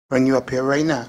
Bring you up here right now.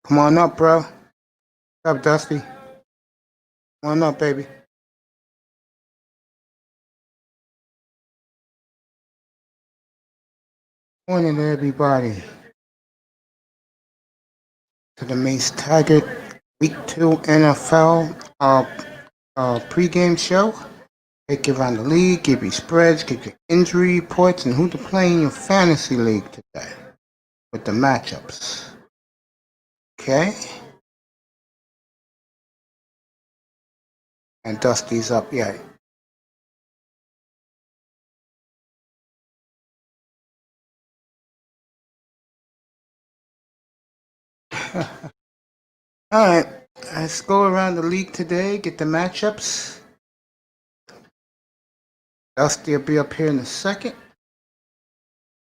Come on up, bro. What's up, Dusty? Come on up, baby. Morning, everybody. To the Mace Taggart Week 2 N.F.L. Pregame show. Take you around the league, give you spreads, give you injury reports, and who to play in your fantasy league today with the matchups. Okay? And Dusty's up yet. All right, let's go around the league today, get the matchups. Dusty will be up here in a second.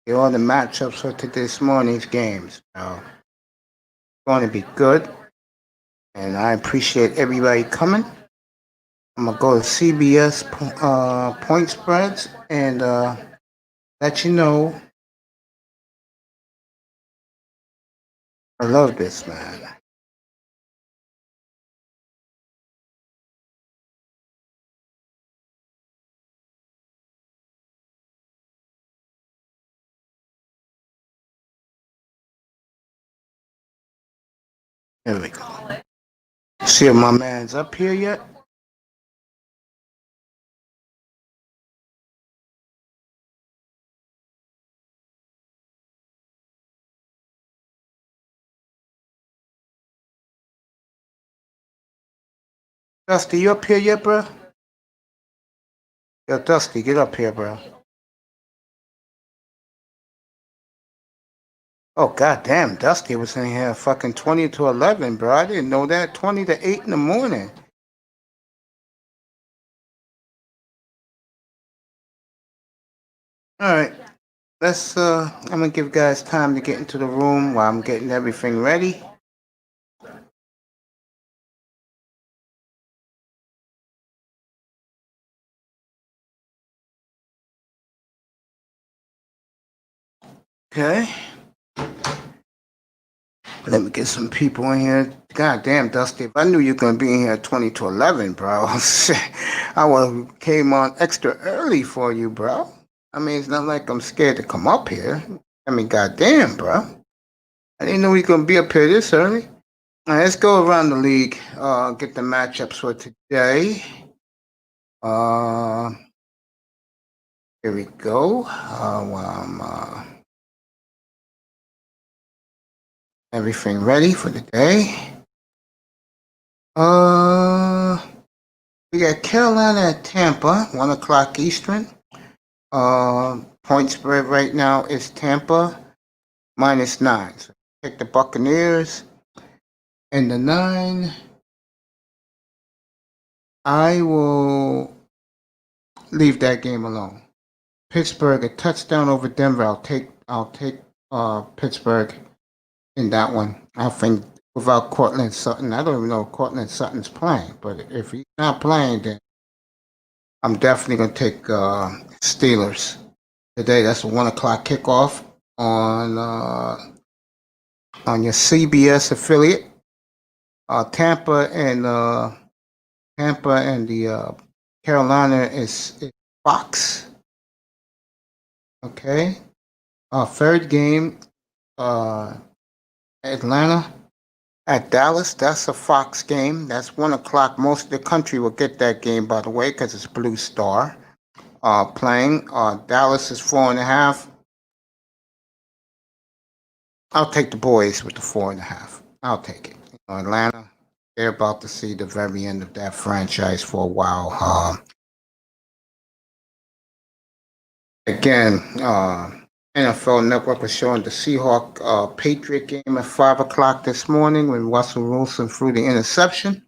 Get all the matchups for this morning's games. It's going to be good, and I appreciate everybody coming. I'm going to go to CBS point spreads and let you know. I love this, man. There we go. See if my man's up here yet? Dusty, you up here yet, bro? Yo, Dusty, get up here, bro. Oh, goddamn, Dusty was in here fucking 20 to 11, bro. I didn't know that. 20 to 8 in the morning. All right. I'm going to give guys time to get into the room while I'm getting everything ready. Okay. Let me get some people in here. God damn, Dusty, if I knew you were going to be in here at 20 to 11, bro, I would have came on extra early for you, bro. I mean, it's not like I'm scared to come up here. I mean, goddamn, bro. I didn't know we were going to be up here this early. All right, let's go around the league, get the matchups for today. Here we go. Everything ready for the day. We got Carolina at Tampa, 1 o'clock Eastern. Point spread right now is Tampa -9. So take the Buccaneers. And the 9, I will leave that game alone. Pittsburgh, a touchdown over Denver. I'll take Pittsburgh in that one. I think without Cortland Sutton, I don't even know if Cortland Sutton's playing, but if he's not playing, then I'm definitely going to take Steelers today. That's a 1 o'clock kickoff on your CBS affiliate. Tampa and the Carolina is Fox. Okay. Third game, Atlanta at Dallas. That's a Fox game. That's 1 o'clock. Most of the country will get that game, by the way, because it's Blue Star playing. Dallas is 4.5. I'll take the boys with the 4.5. I'll take it. Atlanta, they're about to see the very end of that franchise for a while. Again, NFL Network was showing the Seahawk Patriot game at 5 o'clock this morning when Russell Wilson threw the interception,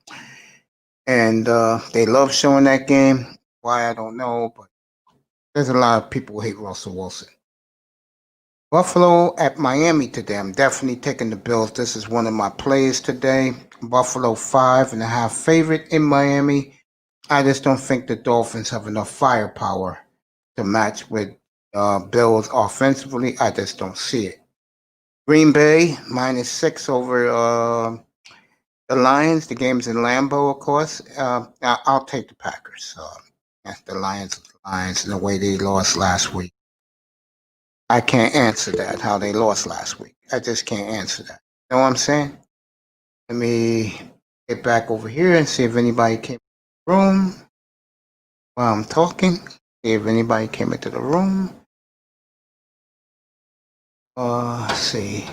and they love showing that game. Why I don't know, but there's a lot of people who hate Russell Wilson. Buffalo at Miami today. I'm definitely taking the Bills. This is one of my plays today. Buffalo 5.5 favorite in Miami. I just don't think the Dolphins have enough firepower to match with Bills offensively. I just don't see it. Green Bay -6 over the Lions. The game's in Lambeau, of course. I'll take the Packers. The Lions and the way they lost last week. I can't answer that, how they lost last week. I just can't answer that. You know what I'm saying? Let me get back over here and see if anybody came in the room while I'm talking. See if anybody came into the room. Let's see.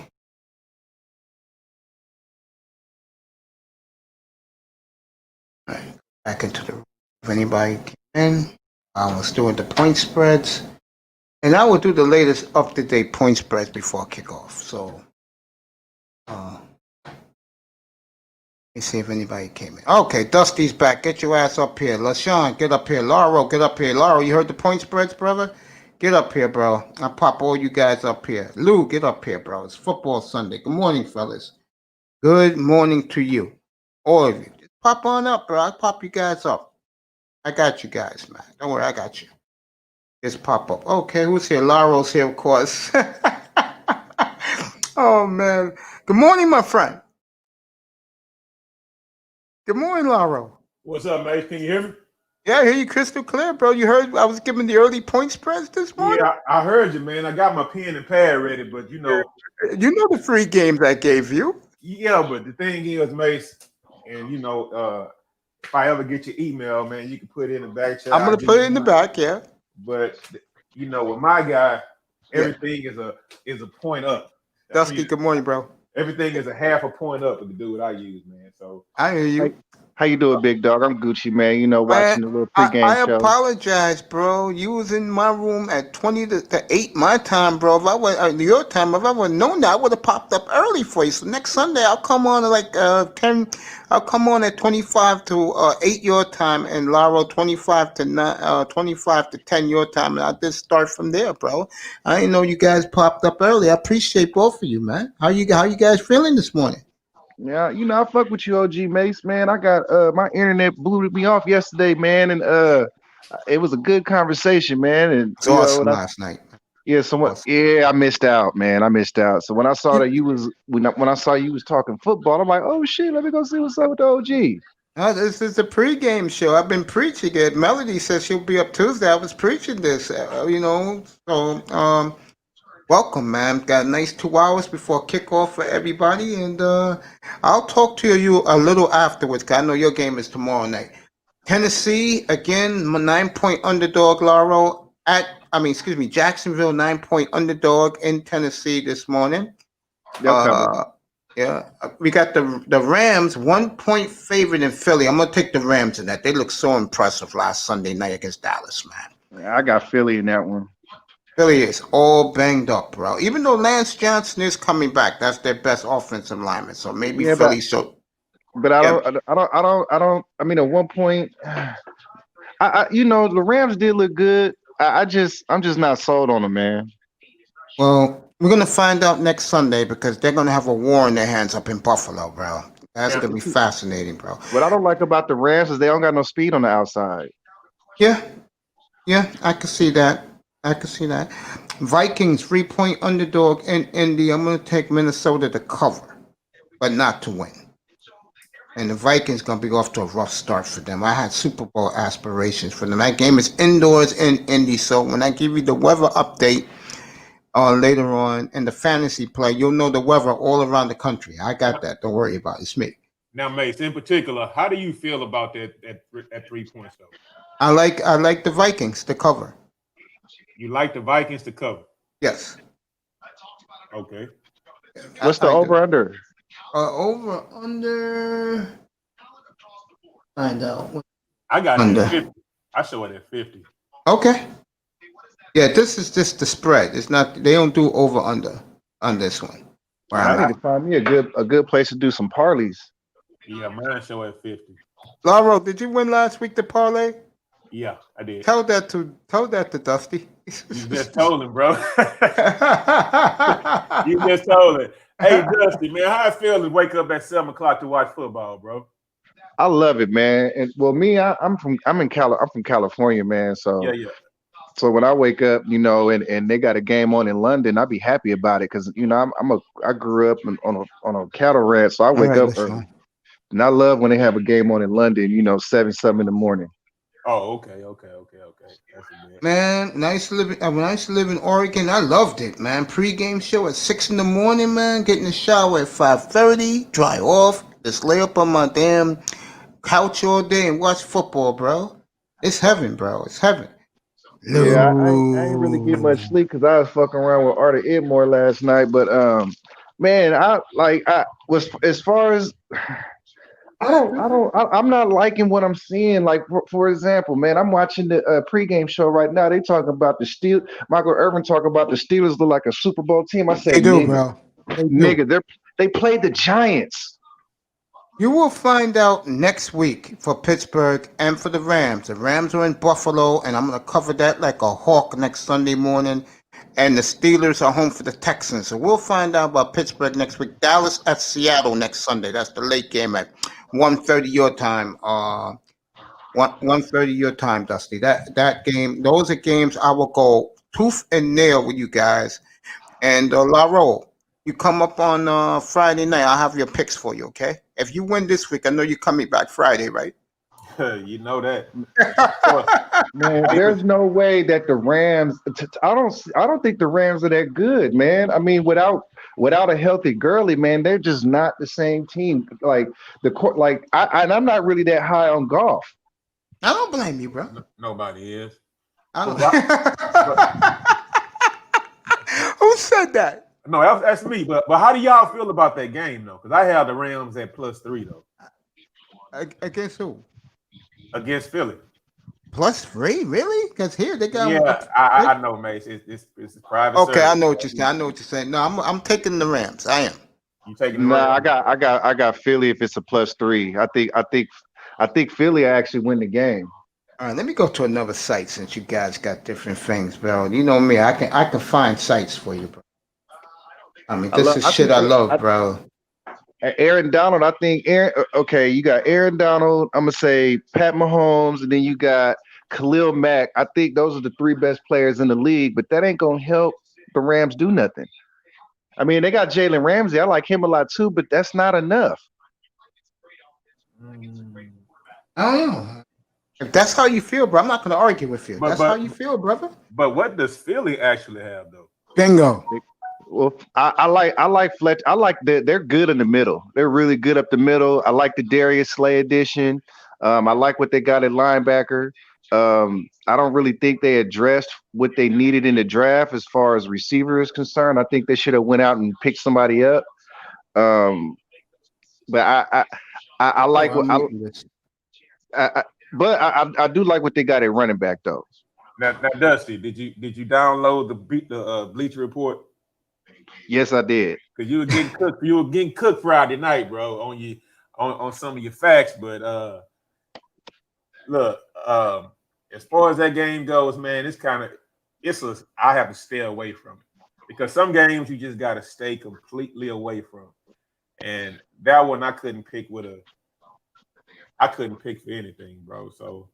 All right, back into the room. If anybody came in, I was doing the point spreads. And I will do the latest up-to-date point spreads before kickoff. So, let me see if anybody came in. Okay, Dusty's back. Get your ass up here. LaShawn, get up here. Lauro, get up here. Lauro, you heard the point spreads, brother? Get up here, bro. I'll pop all you guys up here. Lou, get up here, bro. It's football Sunday. Good morning, fellas. Good morning to you. All of you. Just pop on up, bro. I'll pop you guys up. I got you guys, man. Don't worry, I got you. Just pop up. Okay, who's here? Lauro's here, of course. Oh, man. Good morning, my friend. Good morning, Lauro. What's up, mate? Can you hear me? Yeah, I hear you crystal clear, bro. You heard I was giving the early point spreads this morning? Yeah, I heard you, man. I got my pen and pad ready, but You know the free games I gave you. Yeah, but the thing is, Mace, and if I ever get your email, man, you can put it in the back chat. I'm gonna put it in the back, yeah. But with my guy, everything is a point up. Dusky, good morning, bro. Everything is a half a point up with the dude I use, man. So I hear you. How you doing, big dog? I'm Gucci, man. Watching the little pregame show. I apologize, bro. You was in my room at 20 to 8 my time, bro. If I was your time, if I would have known that, I would have popped up early for you. So next Sunday, I'll come on at 10. I'll come on at 25 to 8 your time, and Lauro 25 to 10 your time, and I'll just start from there, bro. I didn't know you guys popped up early. I appreciate both of you, man. How you guys feeling this morning? Yeah, I fuck with you, OG Mace, man. I got my internet blew me off yesterday, man, and it was a good conversation, man. And it's awesome last night. Yeah, I missed out, man. I missed out. So when I saw that you was when I saw you was talking football, I'm like, oh shit, let me go see what's up with the OG. This is the pregame show. I've been preaching it. Melody says she'll be up Tuesday. I was preaching this, So, welcome, man. Got a nice 2 hours before kickoff for everybody, and I'll talk to you a little afterwards. Cause I know your game is tomorrow night. Tennessee again, 9-point underdog. Lauro Jacksonville 9-point underdog in Tennessee this morning. Yeah, we got the Rams 1-point favorite in Philly. I'm gonna take the Rams in that. They look so impressive last Sunday night against Dallas, man. Yeah, I got Philly in that one. Philly is all banged up, bro. Even though Lance Johnson is coming back, that's their best offensive lineman. So maybe Philly should. But I don't. I mean, at one point, the Rams did look good. I'm just not sold on them, man. Well, we're gonna find out next Sunday because they're gonna have a war in their hands up in Buffalo, bro. That's gonna be fascinating, bro. What I don't like about the Rams is they don't got no speed on the outside. Yeah, I can see that. Vikings 3-point underdog in Indy. I'm gonna take Minnesota to cover, but not to win. And the Vikings going to be off to a rough start for them. I had Super Bowl aspirations for them. That game is indoors in Indy. So when I give you the weather update later on in the fantasy play, you'll know the weather all around the country. I got that. Don't worry about it. It's me. Now, Mace, in particular, how do you feel about that at 3 points, though? I like the Vikings to cover. You like the Vikings to cover? Yes. Okay. What's the over-under? Over-under. Find out. I got it at 50. I show it at 50. Okay. Yeah, this is just the spread. It's not. They don't do over under on this one. Where Man, I'm I need at. to find me a good place to do some parlays. Yeah, mine show at 50. Lauro, did you win last week the parlay? Yeah, I did. Tell that to Dusty. You just told him, bro. You just told him. Hey, Dusty, man, how I feel to wake up at 7 o'clock to watch football, bro? I love it, man. And well, me, I'm from California, man. Yeah, So yeah. so when I wake up, and they got a game on in London, I'll be happy about it because I grew up on a cattle ranch, so I All wake right, up listen. early, and I love when they have a game on in London. 7 in the morning. Oh, okay. That's a bit. Man, when I used to live in Oregon, I loved it, man. Pre-game show at 6 in the morning, man. Get in the shower at 5:30, dry off, just lay up on my damn couch all day and watch football, bro. It's heaven, bro. It's heaven. Yeah, I ain't really get No. much sleep because I was fucking around with Arthur Edmore last night. But man, I was as far as I'm not liking what I'm seeing. Like for example, man, I'm watching the pregame show right now. They talking about the Steel. Michael Irvin talking about the Steelers look like a Super Bowl team. I They said, do, bro. They do. nigga, they played the Giants. You will find out next week for Pittsburgh and for the Rams. The Rams are in Buffalo, and I'm going to cover that like a hawk next Sunday morning. And the Steelers are home for the Texans. So we'll find out about Pittsburgh next week. Dallas at Seattle next Sunday. That's the late game at 1:30 your time. 1:30 your time, Dusty. That game, those are games I will go tooth and nail with you guys. And Laro, you come up on Friday night. I'll have your picks for you, okay? If you win this week, I know you're coming back Friday, right? You know that. Man, there's no way that the Rams. I don't think the Rams are that good, man. I mean, without a healthy Gurley, man, they're just not the same team. Like I'm not really that high on golf. I don't blame you, bro. Nobody is. I don't. Who said that? No, that's me. But how do y'all feel about that game though? Because I have the Rams at +3 though. Against who? Against Philly. +3, really? Because here they got. Yeah, I know, Mace. It's private. Okay, service. I know what you're saying. I know what you're saying. No, I'm taking the Rams. I am. You taking the Nah, Rams? I got Philly if it's a +3. I think Philly actually win the game. All right, let me go to another site since you guys got different things, bro. You know me, I can find sites for you, bro. I mean, this is shit I love, bro. Aaron Donald, I think okay, you got Aaron Donald, I'm gonna say Pat Mahomes, and then you got Khalil Mack. I think those are the three best players in the league, but that ain't gonna help the Rams do nothing. I mean, they got Jalen Ramsey. I like him a lot too, but that's not enough. I don't know. If that's how you feel, bro, I'm not gonna argue with you. That's how you feel, brother. But what does Philly actually have though? Bingo. Well, I like Fletcher. I like they're good in the middle. They're really good up the middle. I like the Darius Slay addition. I like what they got at linebacker. I don't really think they addressed what they needed in the draft as far as receiver is concerned. I think they should have went out and picked somebody up. But I like what I do like what they got at running back though. Now Dusty, did you download the Bleacher Report? Yes, I did. Because you were getting cooked. You were getting cooked Friday night, bro, on some of your facts. But look, as far as that game goes, man, I have to stay away from it because some games you just got to stay completely away from. And that one I couldn't pick for anything, bro. So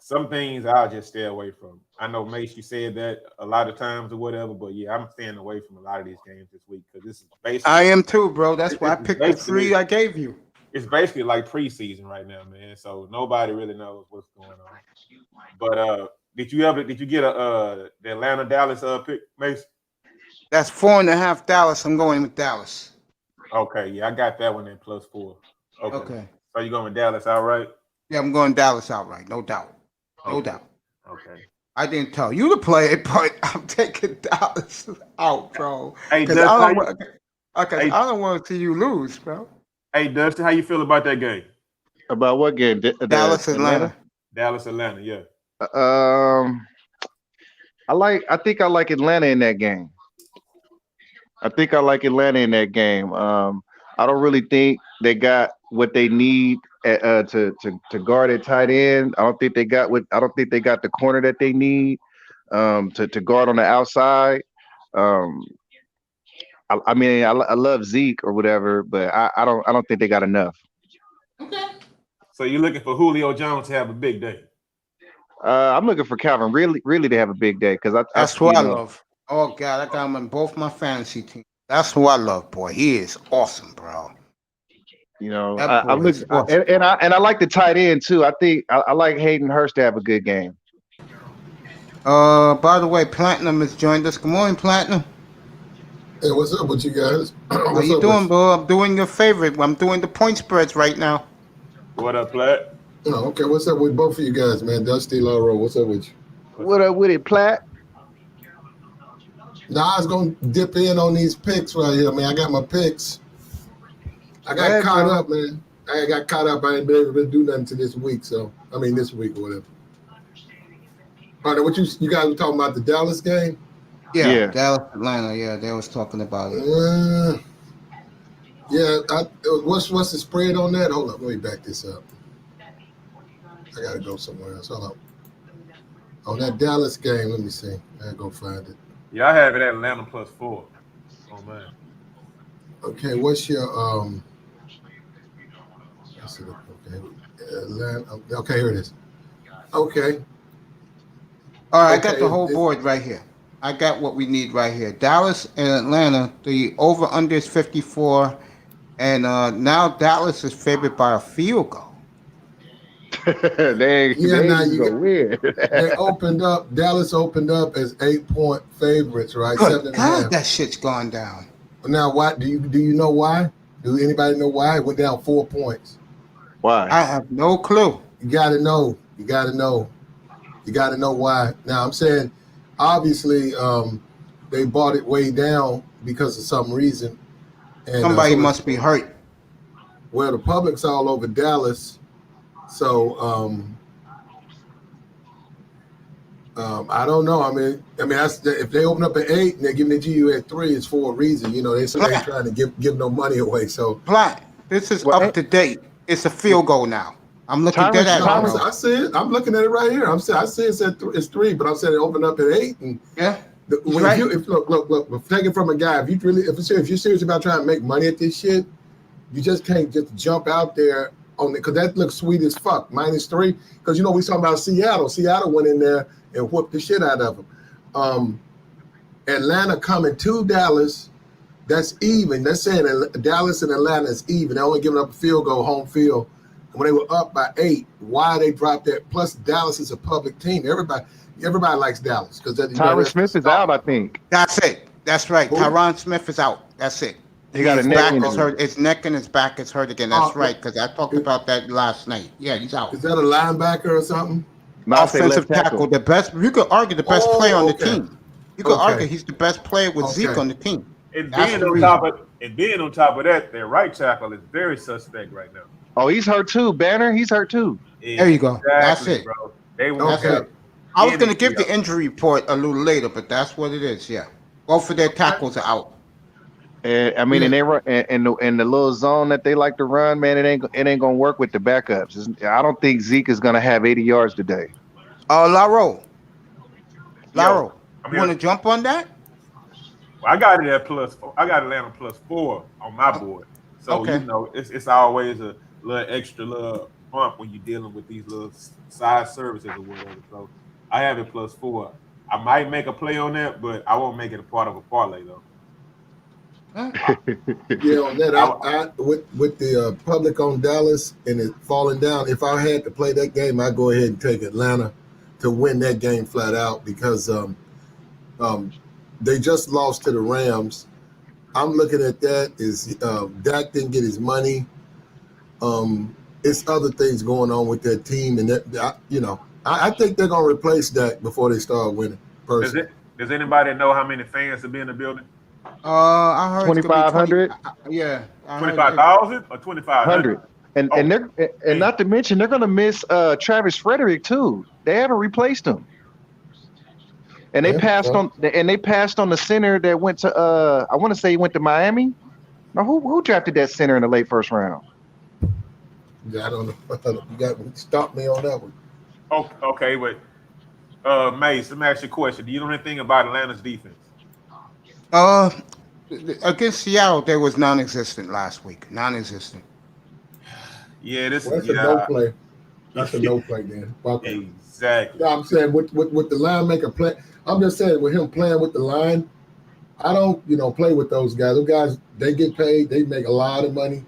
some things I'll just stay away from. I know, Mace, you said that a lot of times or whatever, but yeah, I'm staying away from a lot of these games this week because this is basically. I am too, bro. That's why I picked the 3 I gave you. It's basically like preseason right now, man. So nobody really knows what's going on. But did you get the Atlanta Dallas pick, Mace? That's 4.5 Dallas. I'm going with Dallas. Okay, yeah, I got that one in +4. Okay. So you going with Dallas outright? Yeah, I'm going Dallas outright, no doubt. No doubt. Okay. I didn't tell you to play it, but I'm taking Dallas out, bro. Hey, Because I don't want to see you lose, bro. Hey, Dustin, how you feel about that game? About what game? Dallas, Atlanta. Dallas, Atlanta, yeah. I think I like Atlanta in that game. I think I like Atlanta in that game. I don't really think they got what they need to guard at tight end. I don't think they got the corner that they need to guard on the outside. Um, I mean, I love Zeke or whatever, but I don't think they got enough. So you're looking for Julio Jones to have a big day. I'm looking for Calvin really to have a big day because That's who I love. Oh God, I got him in both my fantasy teams. That's who I love, boy. He is awesome, bro. You know, That I boy look is awesome. and I like the tight end too. I think I like Hayden Hurst to have a good game. By the way, Platinum has joined us. Good morning, Platinum. Hey, what's up with you guys? How you doing, bro? I'm doing your favorite. I'm doing the point spreads right now. What up, Platt? Oh, okay, what's up with both of you guys, man? Dusty, Lauro, what's up with you? What up with it, Platt? Now I was gonna dip in on these picks right here, man. I got my picks. I got caught up, man. I got caught up. I ain't been able to do nothing to this week, this week or whatever. All right, what you guys were talking about the Dallas game? Yeah. Dallas, Atlanta. Yeah, they was talking about it. What's the spread on that? Hold up, let me back this up. I gotta go somewhere else. Hold up. On that Dallas game, let me see. I gotta go find it. Yeah, I have it at Atlanta +4. Oh man. Okay, what's your Atlanta. Okay, here it is. Okay. All right, I got the whole board right here. I got what we need right here. Dallas and Atlanta, the over-under is 54, and now Dallas is favored by a field goal. Dallas opened up as 8-point favorites, right? Good 7.5. God, that shit's gone down. Now, why do you know why? Do anybody know why it went down 4 points? Why? I have no clue. You gotta know. You gotta know why. Now I'm saying, obviously, they bought it way down because of some reason. And, somebody must be hurt. Well, the public's all over Dallas, so I don't know. I mean, that's if they open up at 8 and they're giving it to you at 3, it's for a reason. You know, they're trying to give no money away. So, Black, this is up to date. It's a field goal now. I'm looking at that. I see it. I'm looking at it right here. I see it's 3, but I'm saying it opened up at 8. And yeah. Look, take it from a guy. If you're serious about trying to make money at this shit, you just can't just jump out there on it because that looks sweet as fuck. -3, because we talking about Seattle. Seattle went in there and whooped the shit out of them. Atlanta coming to Dallas, that's even. They're saying Dallas and Atlanta is even. They're only giving up a field goal, home field. And when they were up by 8, why they dropped that? Plus, Dallas is a public team. Everybody likes Dallas because Tyron Smith is out, I think. That's it. That's right. Tyron Smith is out. That's it. He got his back is hurt. His neck and his back is hurt again. That's right, because I talked about that last night. Yeah, he's out. Is that a linebacker or something? Offensive tackle. The best. You could argue the best player on the team. You could argue he's the best player with Zeke on the team. And being on top of that, their right tackle is very suspect right now. Oh, he's hurt too. Banner, he's hurt too. There you go. Exactly, that's it, bro. That's it. I was going to give the injury report a little later, but that's what it is. Yeah, both of their tackles are out. And I mean, and they run and the little zone that they like to run, man. It ain't gonna work with the backups. I don't think Zeke is gonna have 80 yards today. Lauro, you want to jump on that? Well, I got it at +4. I got Atlanta +4 on my board. So it's always a little extra little bump when you're dealing with these little side services or whatever. So I have it +4. I might make a play on that, but I won't make it a part of a parlay though. Yeah, on that, I with the public on Dallas and it falling down. If I had to play that game, I'd go ahead and take Atlanta to win that game flat out because they just lost to the Rams. I'm looking at that is Dak didn't get his money. It's other things going on with that team, and I think they're gonna replace Dak before they start winning. Personally. Does anybody know how many fans will be in the building? I heard 2,500. Yeah, 25,000 or 2,500. And not to mention they're gonna miss Travis Frederick too. They haven't replaced him. And they passed on the center that went to I want to say he went to Miami. Now who drafted that center in the late first round? Yeah, I don't know. You got to stop me on that one. Okay, but Mace, let me ask you a question. Do you know anything about Atlanta's defense? Against Seattle, they was non-existent last week. Non-existent. Yeah, That's a no play. That's a no play, man. Exactly. No, I'm saying with the line maker play. I'm just saying with him playing with the line, I don't, play with those guys. Those guys, they get paid. They make a lot of money.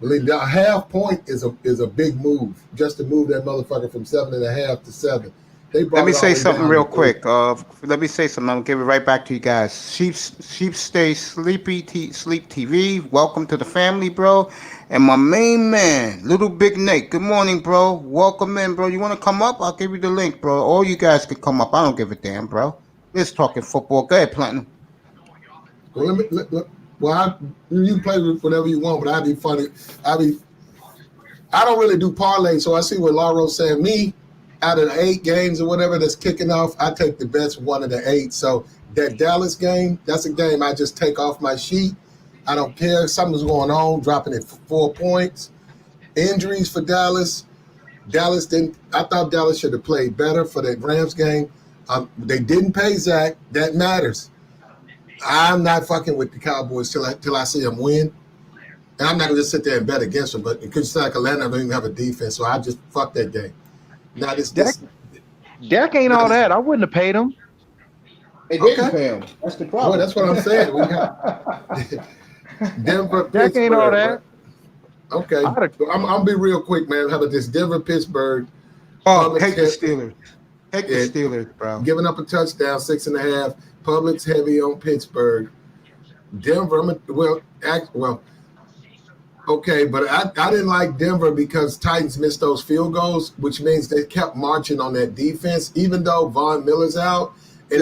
Believe me, a half point is a big move. Just to move that motherfucker from 7.5 to 7. Let me say something real quick. Let me say something. I'll give it right back to you guys. Sheep stay sleepy. Sleep TV. Welcome to the family, bro. And my main man, Little Big Nate. Good morning, bro. Welcome in, bro. You want to come up? I'll give you the link, bro. All you guys can come up. I don't give a damn, bro. Let's talking football. Go ahead, Platinum. Well, you can play with whatever you want, but I'd be funny. I don't really do parlay, so I see what Laro's saying. Me, out of the 8 games or whatever that's kicking off, I take the best one of the 8. So that Dallas game, that's a game I just take off my sheet. I don't care. Something's going on, dropping it 4 points. Injuries for Dallas. Dallas didn't. I thought Dallas should have played better for that Rams game. They didn't pay Zach. That matters. I'm not fucking with the Cowboys till I see them win. And I'm not going to just sit there and bet against them. But because like Atlanta don't even have a defense, so I just fuck that game. Now Dak ain't all that. I wouldn't have paid him. They didn't pay him. That's the problem. Well, that's what I'm saying. We got Denver, Dak ain't all that. Okay. I'm gonna be real quick, man. How about this? Denver, Pittsburgh. Take the Steelers. Take the Steelers, bro. Giving up a touchdown, 6.5. Publix heavy on Pittsburgh. Denver, okay, but I didn't like Denver because Titans missed those field goals, which means they kept marching on that defense, even though Von Miller's out, and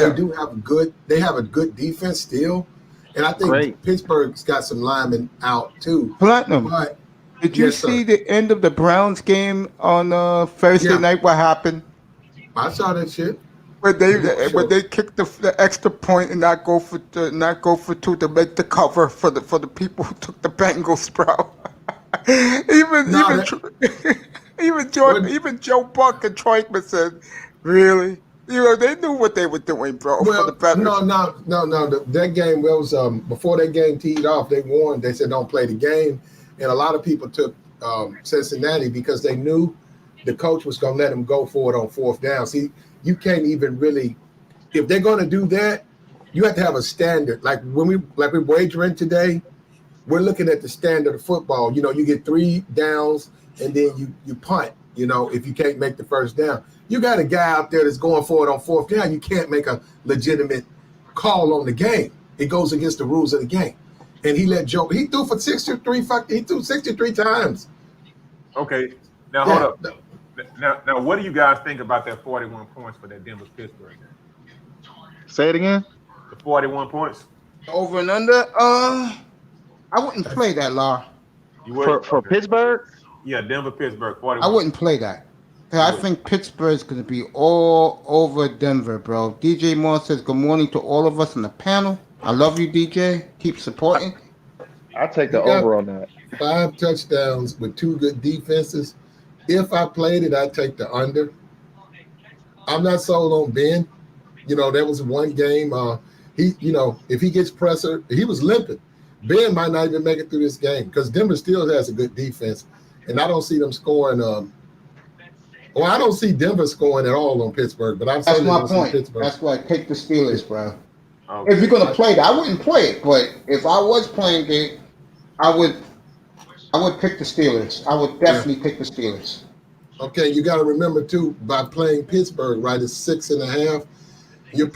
they have a good defense still. And I think Pittsburgh's got some linemen out too. Platinum. But, did you see the end of the Browns game on Thursday night? What happened? I saw that shit. When they kicked the extra point and not go for 2 to make the cover for the people who took the Bengals, bro. even Joe Buck and Troikman said, really? They knew what they were doing, bro. Well, for the better. No. That game was before that game teed off. They warned. They said don't play the game, and a lot of people took Cincinnati because they knew the coach was going to let them go for it on 4th down. See, you can't even really, if they're going to do that, you have to have a standard. Like we're wagering today, we're looking at the standard of football. You get 3 downs and then you punt. If you can't make the 1st down, you got a guy out there that's going for it on 4th down. You can't make a legitimate call on the game. It goes against the rules of the game. And he let Joe. He threw for 63. He threw 63 times. Okay, now hold up. Now, what do you guys think about that 41 points for that Denver-Pittsburgh game? Say it again. The 41 points. Over and under. I wouldn't play that, Law. You would for Pittsburgh? Yeah, Denver-Pittsburgh. 41. I wouldn't play that. I think Pittsburgh's going to be all over Denver, bro. DJ Moore says good morning to all of us on the panel. I love you, DJ. Keep supporting. I'll take the over on that. 5 touchdowns with 2 good defenses. If I played it, I'd take the under. I'm not sold on Ben. There was one game. If he gets pressure, he was limping. Ben might not even make it through this game because Denver still has a good defense, and I don't see them scoring. I don't see Denver scoring at all on Pittsburgh. But that's my point. That's why I take the Steelers, bro. Okay. If you're gonna play that, I wouldn't play it. But if I was playing it, I would pick the Steelers. I would definitely pick the Steelers. Okay, you got to remember too, by playing Pittsburgh, right? It's 6.5. You're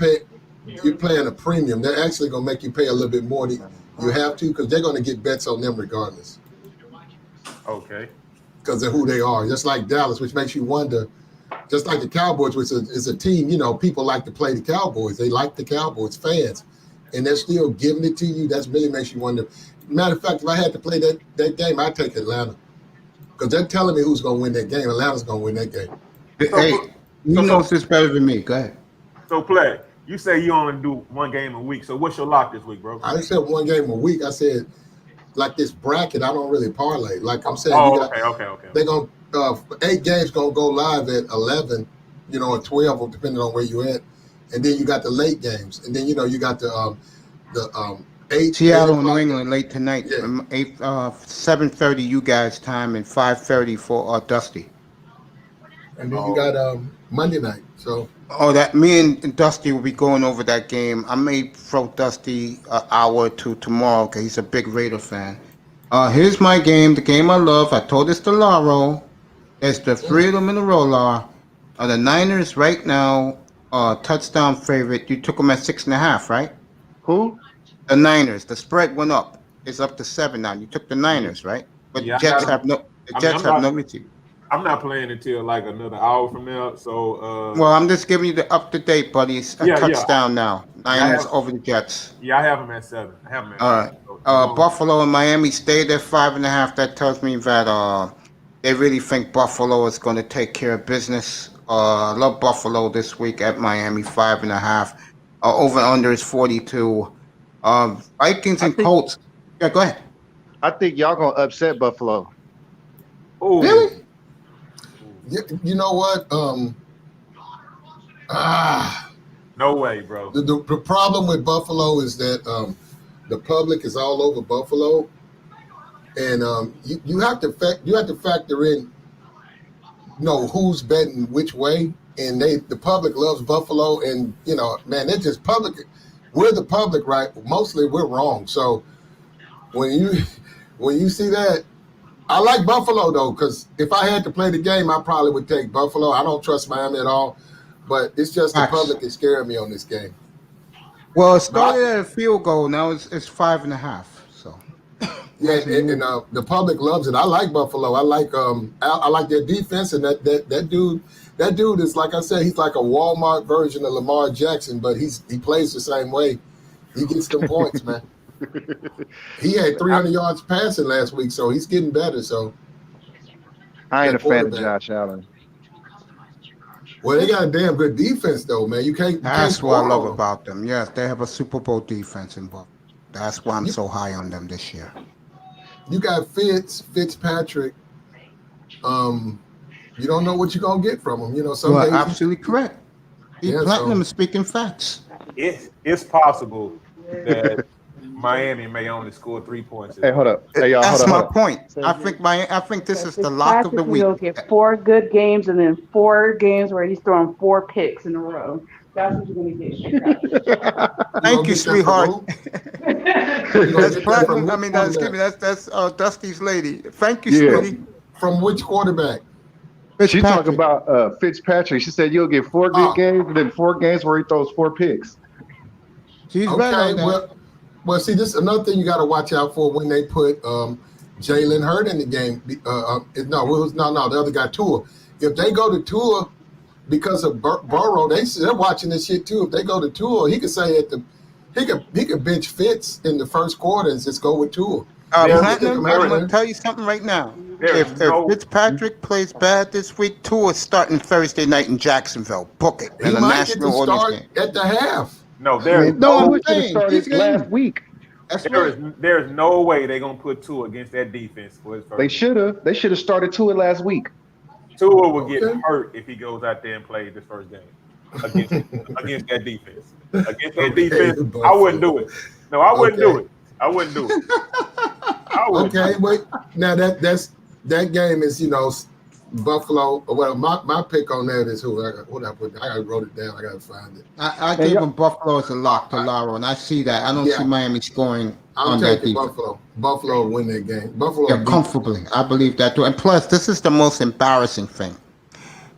playing a premium. They're actually gonna make you pay a little bit more than you have to because they're gonna get bets on them regardless. Okay. Because of who they are, just like Dallas, which makes you wonder. Just like the Cowboys, which is a team, people like to play the Cowboys. They like the Cowboys, fans, and they're still giving it to you. That really makes you wonder. Matter of fact, if I had to play that game, I'd take Atlanta. Because they're telling me who's going to win that game. Atlanta's going to win that game. Hey, you know this better than me. Go ahead. So, Play, You say you only do one game a week. So what's your lock this week, bro? I didn't say one game a week. I said like this bracket. I don't really parlay. Like I'm saying, Okay. They're gonna 8 games gonna go live at 11, or 12, depending on where you're at, and then you got the late games, and then you got the 8. Seattle and New England late tonight. Yeah. 7:30 you guys time and 5:30 for Dusty. And then you got Monday night. So That me and Dusty will be going over that game. I may throw Dusty an hour or two tomorrow because he's a big Raider fan. Here's my game, the game I love. I told this to Laro. There's the three of them in a row, Lar. The Niners right now, touchdown favorite. You took them at 6.5, right? Who? The Niners. The spread went up. It's up to 7 now. You took the Niners, right? But Yeah, Jets have no receiver. I'm not playing until like another hour from now. So Well, I'm just giving you the up to date, buddy. It's a touchdown now. Niners over the Jets. Yeah, I have them at 7. All right. Buffalo and Miami stayed at 5.5. That tells me that they really think Buffalo is going to take care of business. I love Buffalo this week at Miami 5.5. Over under is 42. Vikings and Colts. Yeah, go ahead. I think y'all gonna upset Buffalo. Oh, Really? you know what? No way, bro. The problem with Buffalo is that the public is all over Buffalo, and you have to factor in, who's betting which way, and the public loves Buffalo, and man, they're just public. We're the public, right? Mostly we're wrong. So when you see that, I like Buffalo though, because if I had to play the game, I probably would take Buffalo. I don't trust Miami at all, but it's just the public is scaring me on this game. Well, it started at a field goal. Now it's 5.5. So yeah, and the public loves it. I like Buffalo. I like their defense, and that dude is, like I said, he's like a Walmart version of Lamar Jackson, but he plays the same way. He gets them points, man. He had 300 yards passing last week, so he's getting better. So I ain't a fan of Josh Allen. Well, they got a damn good defense, though, man. That's what I love about them. Yes, they have a Super Bowl defense in Buffalo. That's why I'm so high on them this year. You got Fitzpatrick. You don't know what you're gonna get from him. You're absolutely correct. Platinum is speaking facts. It's possible that Miami may only score 3 points. Hey, hold up. Hey, y'all, That's hold up. my point. I think this is the lock of the week. He'll get 4 good games and then 4 games where he's throwing 4 picks in a row. That's what you're going to get. Thank you, sweetheart. That's platinum. That's Dusty's lady. Thank you, sweetie. From which quarterback? She talking about Fitzpatrick. She said you'll get 4 good games and then 4 games where he throws 4 picks. She's right on that. Well, see, this is another thing you got to watch out for when they put Jalen Hurd in the game. The other guy, Tua. If they go to Tua because of Burrow, they're watching this shit too. If they go to Tua, he could say he could bench Fitz in the first quarter and just go with Tua. Platinum, I'm going to tell you something right now. If Fitzpatrick plays bad this week, Tua's starting Thursday night in Jacksonville. Book it. He might get to start at the half. No, there's last week. There's no way they're gonna put Tua against that defense for his first. They should have started Tua last week. Tua will get hurt if he goes out there and plays this first game against that defense. Against that defense, I wouldn't do it. No, I wouldn't do it. I wouldn't do it. Okay, wait. Now that game is Buffalo. Well, my pick on that is who? I wrote it down. I got to find it. I gave him Buffalo as a lock to Laro, and I see that. I don't see Miami scoring on that defense. Buffalo. Buffalo will win that game. Buffalo comfortably. I believe that too. And plus, this is the most embarrassing thing.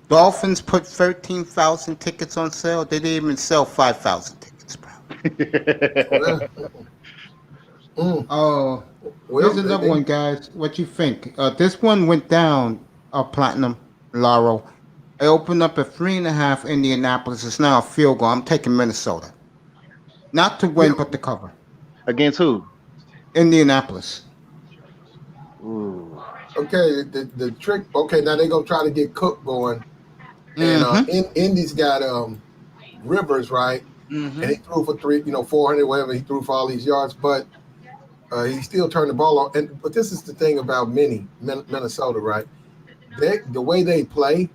Dolphins put 13,000 tickets on sale. They didn't even sell 5,000 tickets, bro. Here's another one, guys. What you think? This one went down. Platinum, Laro. I opened up at 3.5. Indianapolis. It's now a field goal. I'm taking Minnesota. Not to win, but to cover. Against who? Indianapolis. Ooh. Okay, the trick. Okay, now they're gonna try to get Cook going, and Indy's got Rivers, right? and he threw for 400, whatever he threw for all these yards, but he still turned the ball on. But this is the thing about Minnesota, right? The way they play,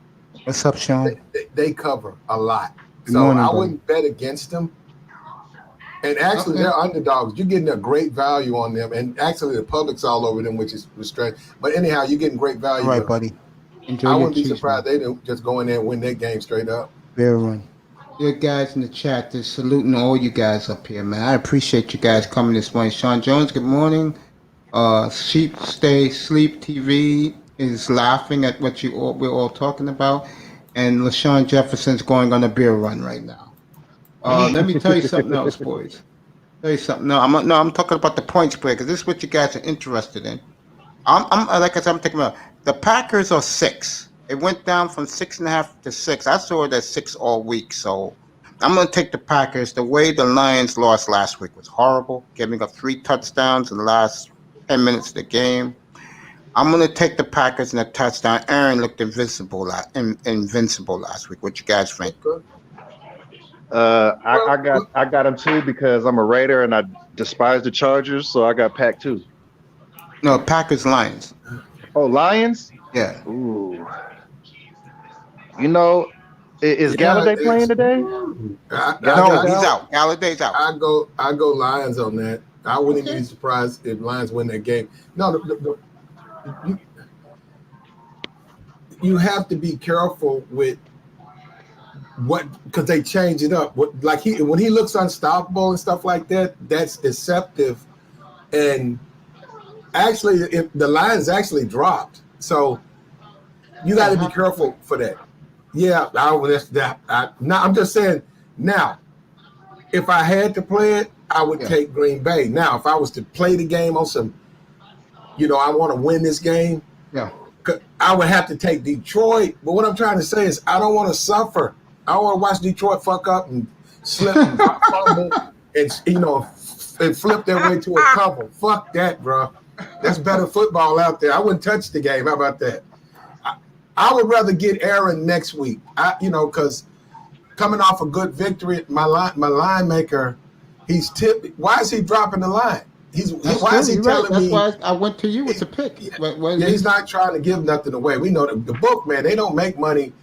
What's up, Sean? they cover a lot. Good So morning, I buddy. wouldn't bet against them. And actually, they're underdogs. You're getting a great value on them. And actually, the public's all over them, which is strange. But anyhow, you're getting great value. All right, buddy. Enjoy I your wouldn't be Chiefs, surprised man. they didn't just go in there and win that game straight up. Fair run. Your guys in the chat, they're saluting all you guys up here, man. I appreciate you guys coming this morning. Sean Jones, good morning. Sheep Stay Sleep TV is laughing at what we're all talking about. And LaShawn Jefferson's going on a beer run right now. Let me tell you something else, boys. Tell you something. I'm talking about the point spread because this is what you guys are interested in. I'm like I said, I'm thinking about the Packers are 6. It went down from 6.5 to 6. I saw it at 6 all week, so I'm going to take the Packers. The way the Lions lost last week was horrible, giving up 3 touchdowns in the last 10 minutes of the game. I'm going to take the Packers in a touchdown. Aaron looked invincible last week. What you guys think? I got him too because I'm a Raider and I despise the Chargers, so I got Pack too. No, Packers Lions. Oh, Lions? Yeah. Ooh. Is Galladay playing today? No, he's out. Galladay's out. I go Lions on that. I wouldn't be surprised if Lions win that game. No, you have to be careful with because they change it up. When he looks unstoppable and stuff like that, that's deceptive. And actually, if the Lions actually dropped, so you got to be careful for that. Yeah, I'm just saying. Now, if I had to play it, I would take Green Bay. Now, if I was to play the game on some, I want to win this game. Yeah, I would have to take Detroit. But what I'm trying to say is, I don't want to suffer. I don't want to watch Detroit fuck up and slip and fumble and flip their way to a cover. Fuck that, bro. That's better football out there. I wouldn't touch the game. How about that? I would rather get Aaron next week. Because coming off a good victory, my line maker, he's tipped. Why is he dropping the line? Why is he telling me? That's why I went to you with the pick. He's not trying to give nothing away. We know the book, man. They don't make money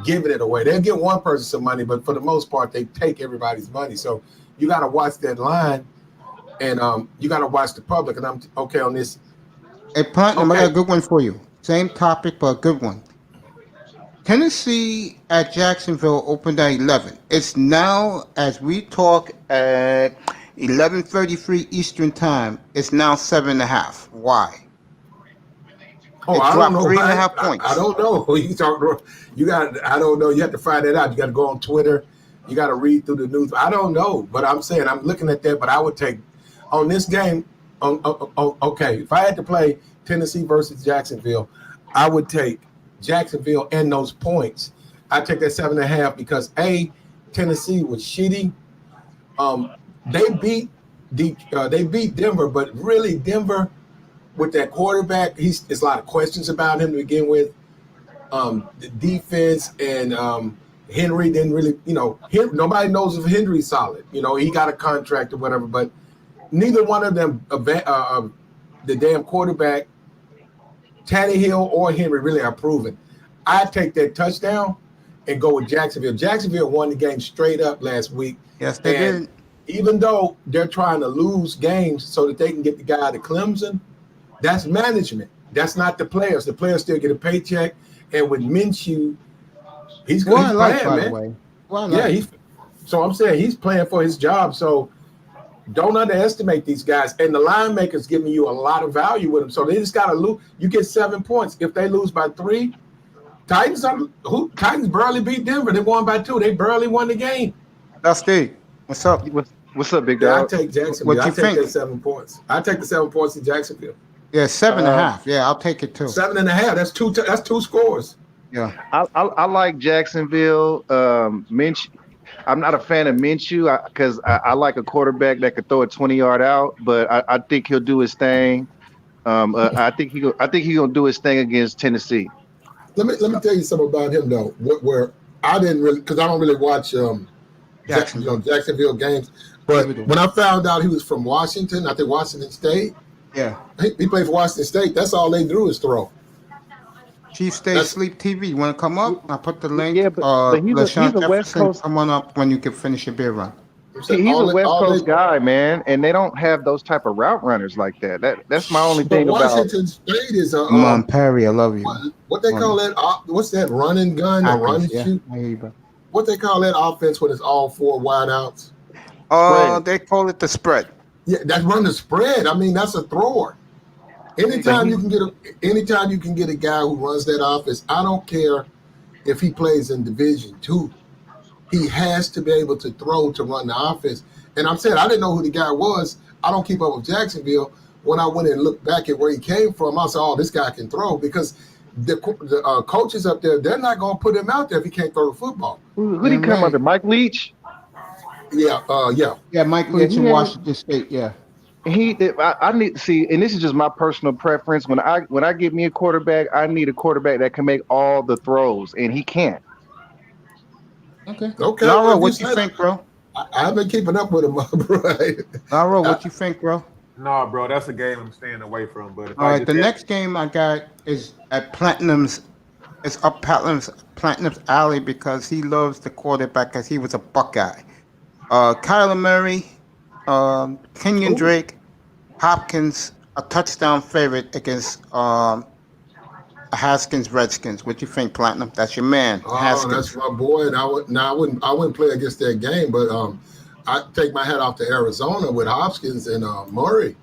giving it away. They'll give one person some money, but for the most part, they take everybody's money. So you got to watch that line, and you got to watch the public. And I'm okay on this. Hey, Platinum, I got a good one for you. Same topic, but a good one. Tennessee at Jacksonville opened at 11. It's now, as we talk, at 11:33 Eastern Time. It's now 7.5. Why? I don't know. 3.5 points. I don't know. I don't know. You have to find that out. You got to go on Twitter. You got to read through the news. I don't know, but I'm saying I'm looking at that. But I would take on this game. Okay, if I had to play Tennessee versus Jacksonville, I would take Jacksonville and those points. I take that 7.5 because Tennessee was shitty. They beat Denver, but really Denver with that quarterback, there's a lot of questions about him to begin with. The defense and Henry didn't really, nobody knows if Henry's solid. He got a contract or whatever, but neither one of them, the damn quarterback, Tannehill or Henry, really are proven. I take that touchdown and go with Jacksonville. Jacksonville won the game straight up last week. Yes, they did. Even though they're trying to lose games so that they can get the guy to Clemson, that's management. That's not the players. The players still get a paycheck. And with Minshew, he's playing, man. So I'm saying he's playing for his job. So don't underestimate these guys. And the line maker's giving you a lot of value with them. So they just got to lose. You get 7 points. If they lose by 3, Titans barely beat Denver. They won by 2. They barely won the game. That's Steve. What's up? What's up, big dog? I take Jacksonville. What you think? That 7 points. I take the 7 points in Jacksonville. Yeah, 7.5. Yeah, I'll take it too. 7.5. That's two scores. Yeah. I like Jacksonville. Minshew. I'm not a fan of Minshew because I like a quarterback that could throw a 20-yard out, but I think he'll do his thing. I think he's gonna do his thing against Tennessee. Let me tell you something about him though. Where I didn't really, because I don't really watch Jacksonville games. But when I found out he was from Washington, I think Washington State. Yeah. He played for Washington State. That's all they do is throw. Chief State Sleep TV. You want to come up? I put the link. Yeah, but he's a West Coast. Come on up when you can finish your beer run. He's a West Coast guy, man, and they don't have those type of route runners like that. That's my only thing about Washington State is a come on, Perry. I love you. What they call that? What's that? Run and gun or run and shoot? I hear you, bro. What they call that offense when it's all 4 wideouts? They call it the spread. Yeah, that's run the spread. I mean, that's a thrower. Anytime you can get a guy who runs that offense, I don't care if he plays in Division II. He has to be able to throw to run the offense. And I'm saying I didn't know who the guy was. I don't keep up with Jacksonville. When I went and looked back at where he came from, I said, "Oh, this guy can throw," because the coaches up there, they're not going to put him out there if he can't throw the football. Who did he come under? Mike Leach? Yeah, Mike Leach in Washington State. Yeah. I need to see, and this is just my personal preference. When I get me a quarterback, I need a quarterback that can make all the throws, and he can't. Okay. Lara, what you think, bro? I've been keeping up with him, bro. Lara, what you think, bro? No, bro, that's a game I'm staying away from. But all right, the next game I got is at Platinum's. It's up Platinum's alley because he loves the quarterback because he was a Buckeye. Kyler Murray, Kenyon Drake, Hopkins, a touchdown favorite against Haskins Redskins. What you think, Platinum? That's your man. Haskins. That's my boy. And I wouldn't play against that game, but I take my hat off to Arizona with Hopkins and Murray.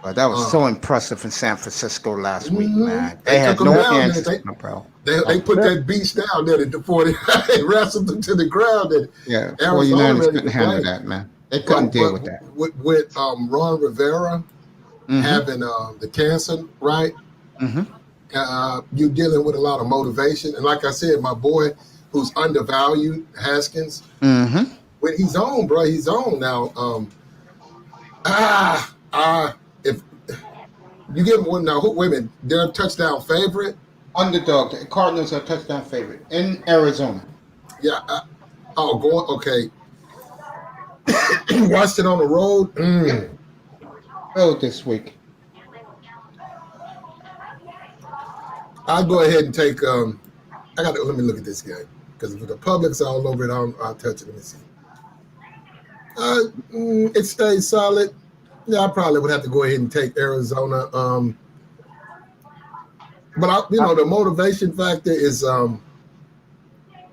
But that was so impressive in San Francisco last week, man. They had no answers, bro. They put that beast down there at the 40. They wrestled them to the ground. And yeah, 49ers couldn't handle that, man. They couldn't deal with that. With Ron Rivera having the cancer, right? Mm-hmm. You're dealing with a lot of motivation. And like I said, my boy who's undervalued, Haskins, when he's on, bro, he's on now. If you give him one now, wait a minute, they're a touchdown favorite. Underdog. The Cardinals are a touchdown favorite in Arizona. Yeah. Okay. Watched it on the road. This week. I'll go ahead and take. Let me look at this game because if the public's all over it, I'll touch it. Let me see. It stays solid. Yeah, I probably would have to go ahead and take Arizona. But the motivation factor is. No,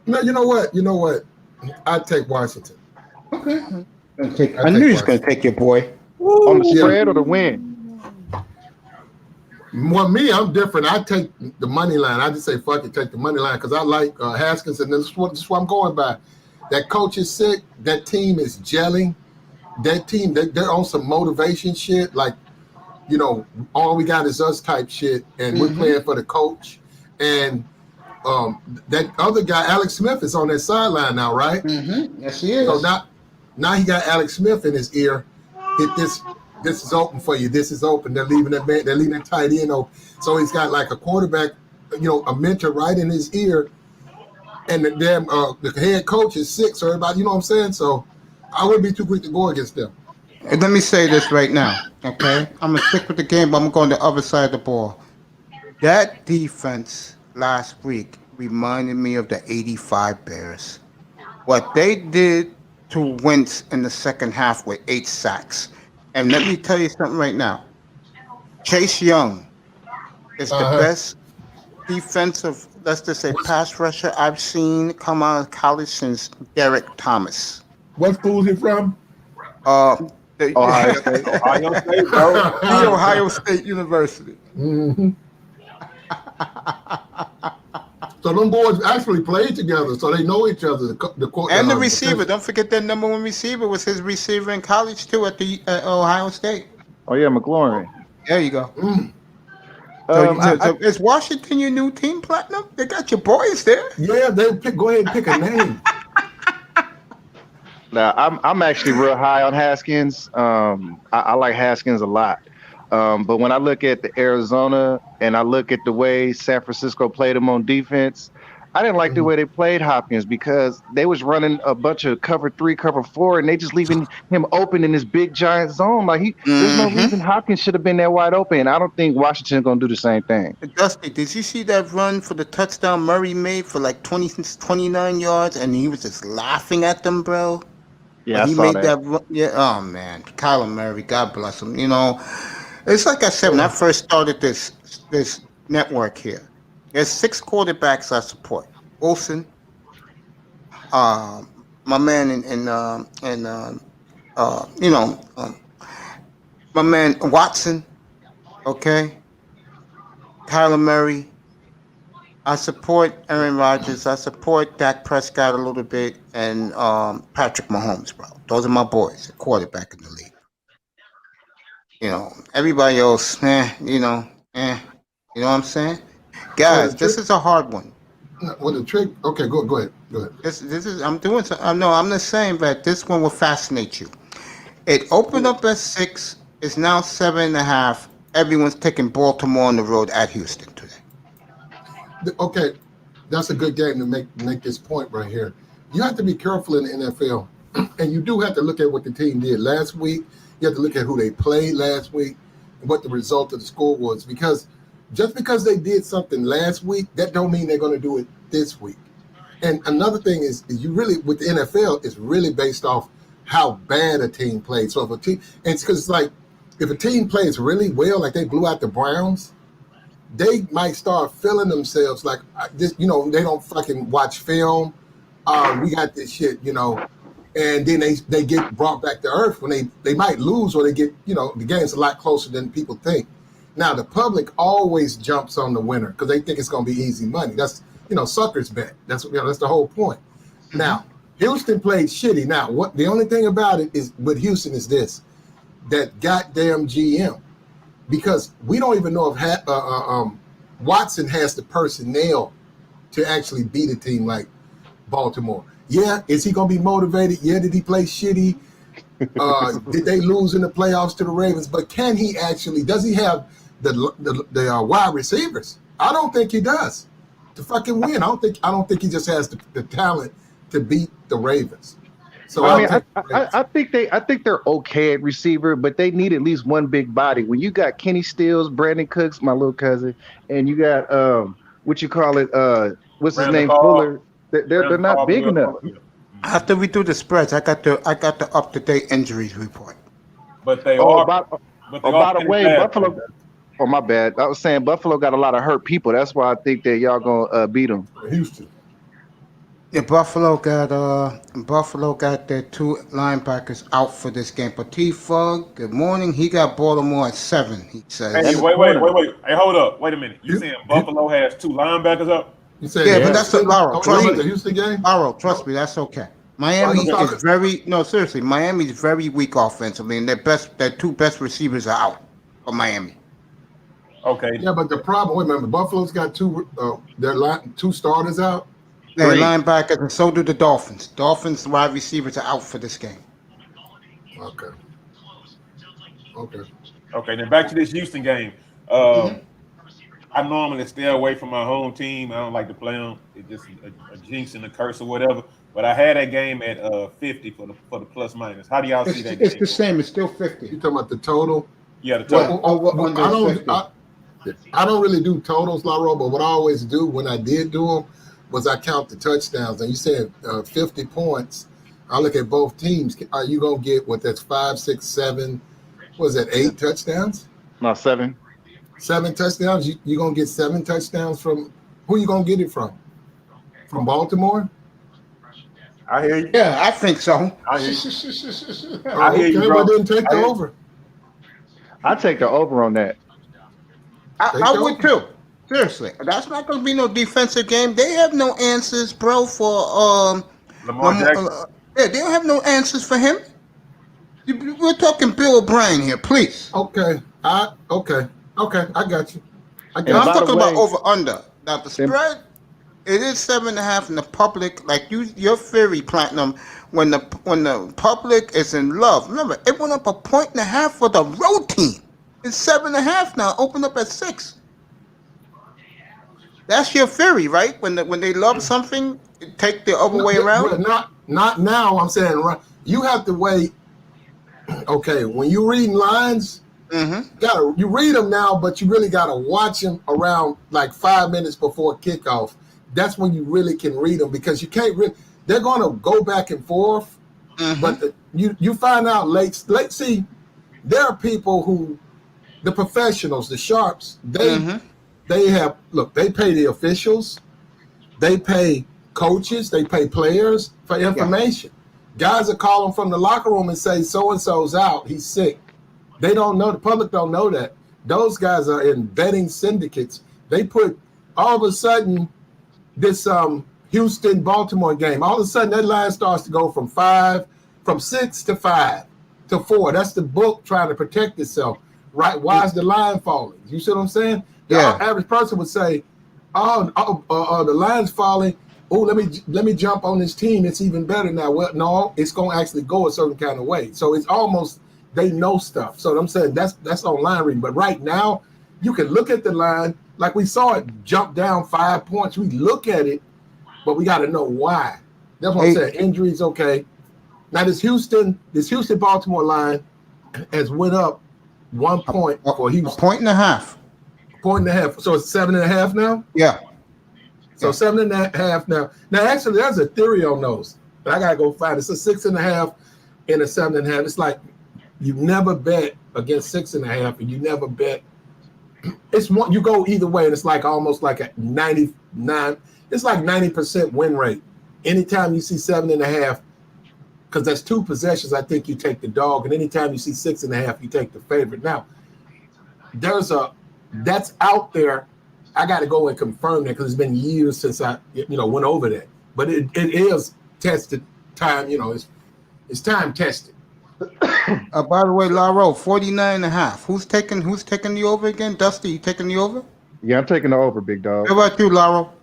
you know what? I'd take Washington. Okay. I knew he was going to take your boy. On the spread or the win? Well, me, I'm different. I take the money line. I just say fuck it, take the money line because I like Haskins, and this is what I'm going by. That coach is sick. That team is gelling. That team, they're on some motivation shit. Like, all we got is us type shit, and we're playing for the coach. And that other guy, Alex Smith, is on that sideline now, right? Mm-hmm. Yes, he is. So now he got Alex Smith in his ear. This is open for you. This is open. They're leaving that man. They're leaving that tight end open. So he's got like a quarterback, a mentor right in his ear. And the head coach is sick. So everybody, you know what I'm saying? So I wouldn't be too quick to go against them. And let me say this right now, okay? I'm going to stick with the game, but I'm going to go on the other side of the ball. That defense last week reminded me of the 85 Bears. What they did to Wentz in the second half with 8 sacks. And let me tell you something right now. Chase Young is the best defensive, let's just say, pass rusher I've seen come out of college since Derek Thomas. What school is he from? Ohio State. Ohio State, bro. The Ohio State University. Mm-hmm. So them boys actually played together, so they know each other. The receiver. Don't forget that number 1 receiver was his receiver in college too at the Ohio State. Oh yeah, McLaurin. There you go. So is Washington your new team, Platinum? They got your boys there. Yeah, go ahead and pick a name. Now I'm actually real high on Haskins. I like Haskins a lot. But when I look at the Arizona and I look at the way San Francisco played them on defense, I didn't like the way they played Hopkins because they was running a bunch of cover 3, cover 4, and they just leaving him open in this big giant zone. Like there's no reason Hopkins should have been that wide open. And I don't think Washington's gonna do the same thing. Dusty, did you see that run for the touchdown Murray made for like 29 yards, and he was just laughing at them, bro? Yeah, he I saw made that. run. Yeah, oh man, Kyler Murray, God bless him. You know, it's like I said when I first started this network here. There's 6 quarterbacks I support: Wilson, my man, my man Watson. Okay, Kyler Murray. I support Aaron Rodgers. I support Dak Prescott a little bit, and Patrick Mahomes, bro. Those are my boys, the quarterback in the league. You know, everybody else, you know what I'm saying? Guys, this is a hard one. Well, the trick. Okay, go ahead. This is I'm doing. No, I'm just saying that this one will fascinate you. It opened up at 6. It's now 7.5. Everyone's taking Baltimore on the road at Houston today. Okay, that's a good game to make this point right here. You have to be careful in the NFL, and you do have to look at what the team did last week. You have to look at who they played last week and what the result of the score was. Because just because they did something last week, that don't mean they're going to do it this week. And another thing is you really, with the NFL, it's really based off how bad a team played. So if a team, and it's because it's like, if a team plays really well, like they blew out the Browns, they might start feeling themselves like this, you know, they don't fucking watch film. We got this shit, you know, and then they get brought back to earth when they might lose, or they get, you know, the game's a lot closer than people think. Now the public always jumps on the winner because they think it's going to be easy money. That's, you know, suckers bet. That's, you know, that's the whole point. Now Houston played shitty. Now what the only thing about it is with Houston is this, that goddamn GM. Because we don't even know if Watson has the personnel to actually beat a team like Baltimore. Yeah, is he going to be motivated? Yeah, did he play shitty? Did they lose in the playoffs to the Ravens? But can he actually? Does he have the wide receivers? I don't think he does to fucking win. I don't think he just has the talent to beat the Ravens. So I think they're okay at receiver, but they need at least one big body. When you got Kenny Stills, Brandon Cooks, my little cousin, and you got what's his name, Fuller, they're not big enough. After we do the spreads, I got the up-to-date injuries report. But they by the way, Buffalo. Oh, my bad. I was saying Buffalo got a lot of hurt people. That's why I think that y'all gonna beat them. Houston. Yeah, Buffalo got their 2 linebackers out for this game. Patifa, good morning. He got Baltimore at 7. He says. Hey, wait. Hey, hold up. Wait a minute. You saying Buffalo has 2 linebackers up? You said yeah, but that's a Laurel. Trust me. The Houston game. Laurel, trust me, that's okay. Miami is seriously. Miami's very weak offensively, and their 2 best receivers are out for Miami. Okay. Yeah, but the problem. Wait a minute. Buffalo's got 2 starters out. They're linebackers, and so do the Dolphins. Dolphins wide receivers are out for this game. Okay. Then back to this Houston game. I normally stay away from my home team. I don't like to play them. It's just a jinx and a curse or whatever. But I had that game at 50 for the plus minus. How do y'all see that game? It's the same. It's still 50. You talking about the total? Yeah, the total. I don't really do totals, Lauro, but what I always do when I did do them was I count the touchdowns. And you said 50 points. I look at both teams. Are you going to get what? That's 5, 6, 7. What is that, 8 touchdowns? No, 7. 7 touchdowns? You going to get 7 touchdowns from – who you going to get it from? From Baltimore? I hear you. Yeah, I think so. I hear you. I hear you, bro. Didn't take the over. I take the over on that. I would too. Seriously, that's not going to be no defensive game. They have no answers, bro. For Lamar Jackson. Yeah, they don't have no answers for him. We're talking Bill O'Brien here, please. Okay. I got you. I'm talking about over under. Now the spread, it is 7.5 in the public. Like your theory, Platinum. When the public is in love, remember it went up 1.5 for the road team. It's 7.5 now. Open up at 6. That's your theory, right? When they love something, take the other way around. Not now. I'm saying you have to wait. Okay, when you reading lines, you read them now, but you really gotta watch them around like 5 minutes before kickoff. That's when you really can read them because you can't really. They're gonna go back and forth, but you find out late. See, there are people who, the professionals, the sharps, they have they pay the officials, they pay coaches, they pay players for information. Guys are calling from the locker room and say so and so's out, he's sick. They don't know. The public don't know that. Those guys are in betting syndicates. They put all of a sudden this Houston Baltimore game. All of a sudden that line starts to go from 6 to 5 to 4. That's the book trying to protect itself. Right? Why is the line falling? You see what I'm saying? The average person would say, the line's falling. Oh, let me jump on this team. It's even better now. Well, no, it's going to actually go a certain kind of way. So it's almost they know stuff. So I'm saying that's online reading. But right now, you can look at the line like we saw it jump down 5 points. We look at it, but we got to know why. That's what I'm saying. Injuries, okay. Now this Houston Baltimore line has went up 1 point for Houston. 1.5 points. So it's 7.5 now? Yeah. So 7.5 now. Now, actually, there's a theory on those, but I gotta go find it. It's a 6.5 and a 7.5. It's like you never bet against 6.5, and you never bet. It's one you go either way, and it's like almost like a 99. It's like 90% win rate. Anytime you see 7.5, because that's 2 possessions, I think you take the dog, and anytime you see 6.5, you take the favorite. Now, that's out there. I got to go and confirm that because it's been years since I, went over that. But it is tested time. It's time tested. By the way, Laro, 49.5. Who's taking the over again? Dusty, you taking the over? Yeah, I'm taking the over, big dog. How about you, Laro?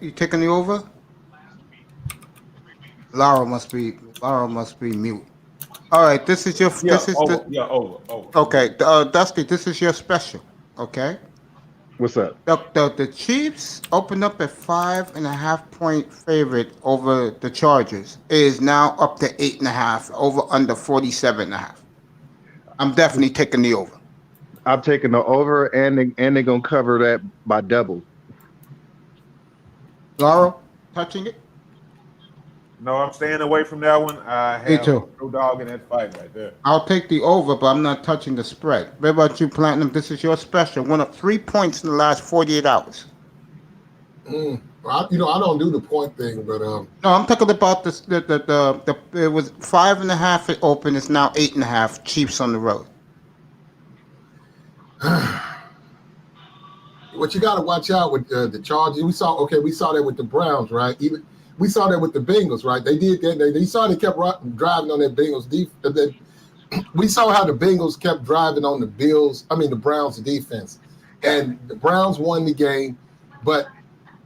You taking the over? Laro must be mute. All right, this is your. Over. Okay, Dusty, this is your special. Okay. What's up? The Chiefs opened up a 5.5 point favorite over the Chargers. It is now up to 8.5, over under 47.5. I'm definitely taking the over. I'm taking the over, and they're gonna cover that by double. Laura, touching it? No, I'm staying away from that one. I Me have too. no dog in that fight right there. I'll take the over, but I'm not touching the spread. What about you, Platinum? This is your special. Went up 3 points in the last 48 hours. I don't do the point thing, but No, I'm talking about this. It was 5.5 at open. It's now 8.5. Chiefs on the road. what you got to watch out with the Chargers. We saw that with the Browns, right? We saw that with the Bengals, right? They did that. They saw they kept driving on that Bengals defense. We saw how the Bengals kept driving on the Browns defense. And the Browns won the game, but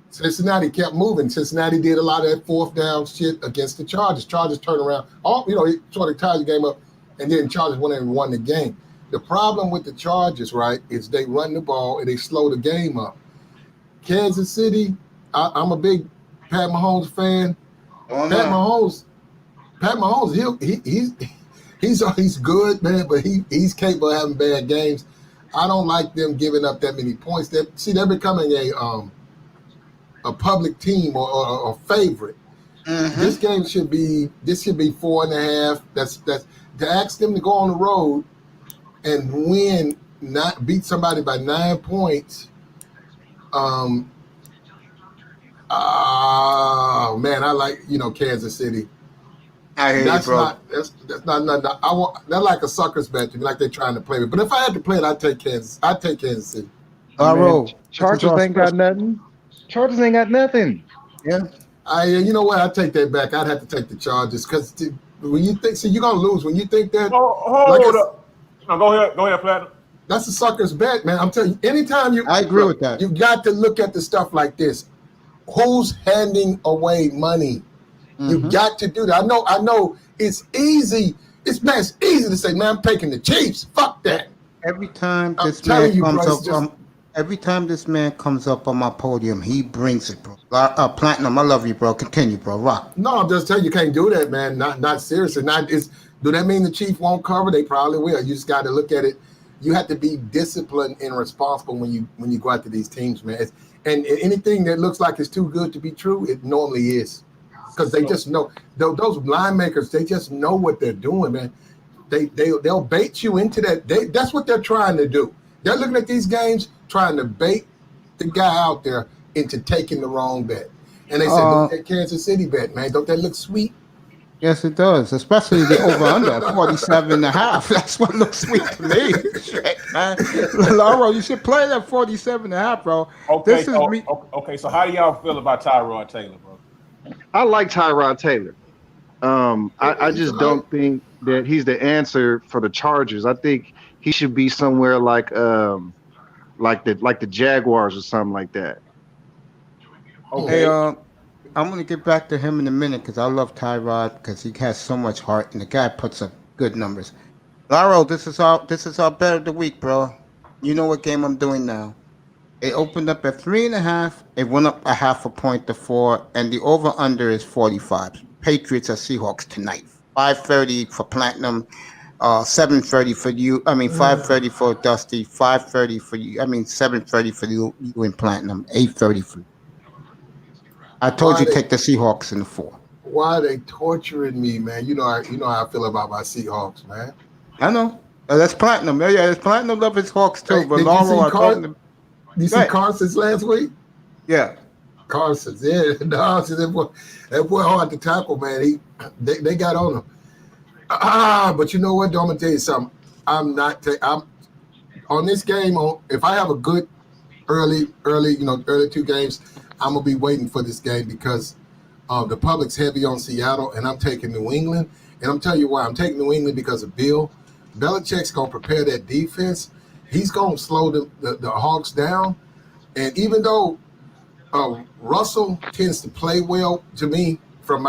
Cincinnati kept moving. Cincinnati did a lot of that fourth down shit against the Chargers. Chargers turned around. It sort of tied the game up, and then Chargers went in and won the game. The problem with the Chargers, right, is they run the ball and they slow the game up. Kansas City, I'm a big Pat Mahomes fan. Oh, Pat Mahomes, he's good, man, but he's capable of having bad games. I don't like them giving up that many points. They're becoming a public team or a favorite. Mm-hmm. This game should be 4.5. That's to ask them to go on the road and win, not beat somebody by 9 points. Man, I like Kansas City. I hear you, bro. That's not nothing. They're like a sucker's bet to me, like they're trying to play it. But if I had to play it, I'd take Kansas City. Chargers ain't got nothing. Chargers ain't got nothing. Yeah. You know what? I'd take that back. I'd have to take the Chargers because when you think, you're gonna lose when you think that. Hold up. No, go ahead, Platinum. That's a sucker's bet, man. I'm telling you. Anytime I agree with that. You got to look at the stuff like this. Who's handing away money? Mm-hmm. You got to do that. I know. It's easy. It's easy to say, man, I'm taking the Chiefs. Fuck that. Every time I'm this telling man you, comes bro, up, it's just every time this man comes up on my podium, he brings it, bro. Platinum, I love you, bro. Continue, bro. Rock. no. I'm just telling you, you can't do that, man. Not seriously. Not is. Do that mean the Chiefs won't cover? They probably will. You just got to look at it. You have to be disciplined and responsible when you go out to these teams, man. And anything that looks like it's too good to be true, it normally is, because they just know those line makers. They just know what they're doing, man. They'll bait you into that. That's what they're trying to do. They're looking at these games, trying to bait the guy out there into taking the wrong bet. And they said, look at that Kansas City bet, man. Don't that look sweet? Yes, it does. Especially the over-under at 47.5. That's what looks sweet to me. Shit, man. Lauro, you should play that 47.5, bro. Okay, This is me. Okay, so how do y'all feel about Tyrod Taylor, bro? I like Tyrod Taylor. I just don't think that he's the answer for the Chargers. I think he should be somewhere like the Jaguars or something like that. Okay. Hey, I'm gonna get back to him in a minute because I love Tyrod because he has so much heart and the guy puts up good numbers. Lauro, this is our bet of the week, bro. You know what game I'm doing now. It opened up at 3.5. It went up a half a point to 4, and the over under is 45. Patriots or Seahawks tonight. 5:30 for Platinum, 7:30 for you. 5:30 for Dusty. 5:30 for you. 7:30 for you in Platinum. 8:30 for you. I told you take the Seahawks in the 4. Why are they torturing me, man? You know how I feel about my Seahawks, man. I know. That's Platinum. Yeah, it's Platinum love his Hawks too. Hey, But did Lauro, I told him. Did you see Carson's last week? Yeah. Carson's, yeah. No, that boy hard to tackle, man. They got on him. But you know what, though? I'm gonna tell you something. I'm on this game. If I have a good early 2 games, I'm gonna be waiting for this game because the public's heavy on Seattle, and I'm taking New England. And I'm telling you why. I'm taking New England because of Bill. Belichick's gonna prepare that defense. He's gonna slow the Hawks down. And even though Russell tends to play well to me from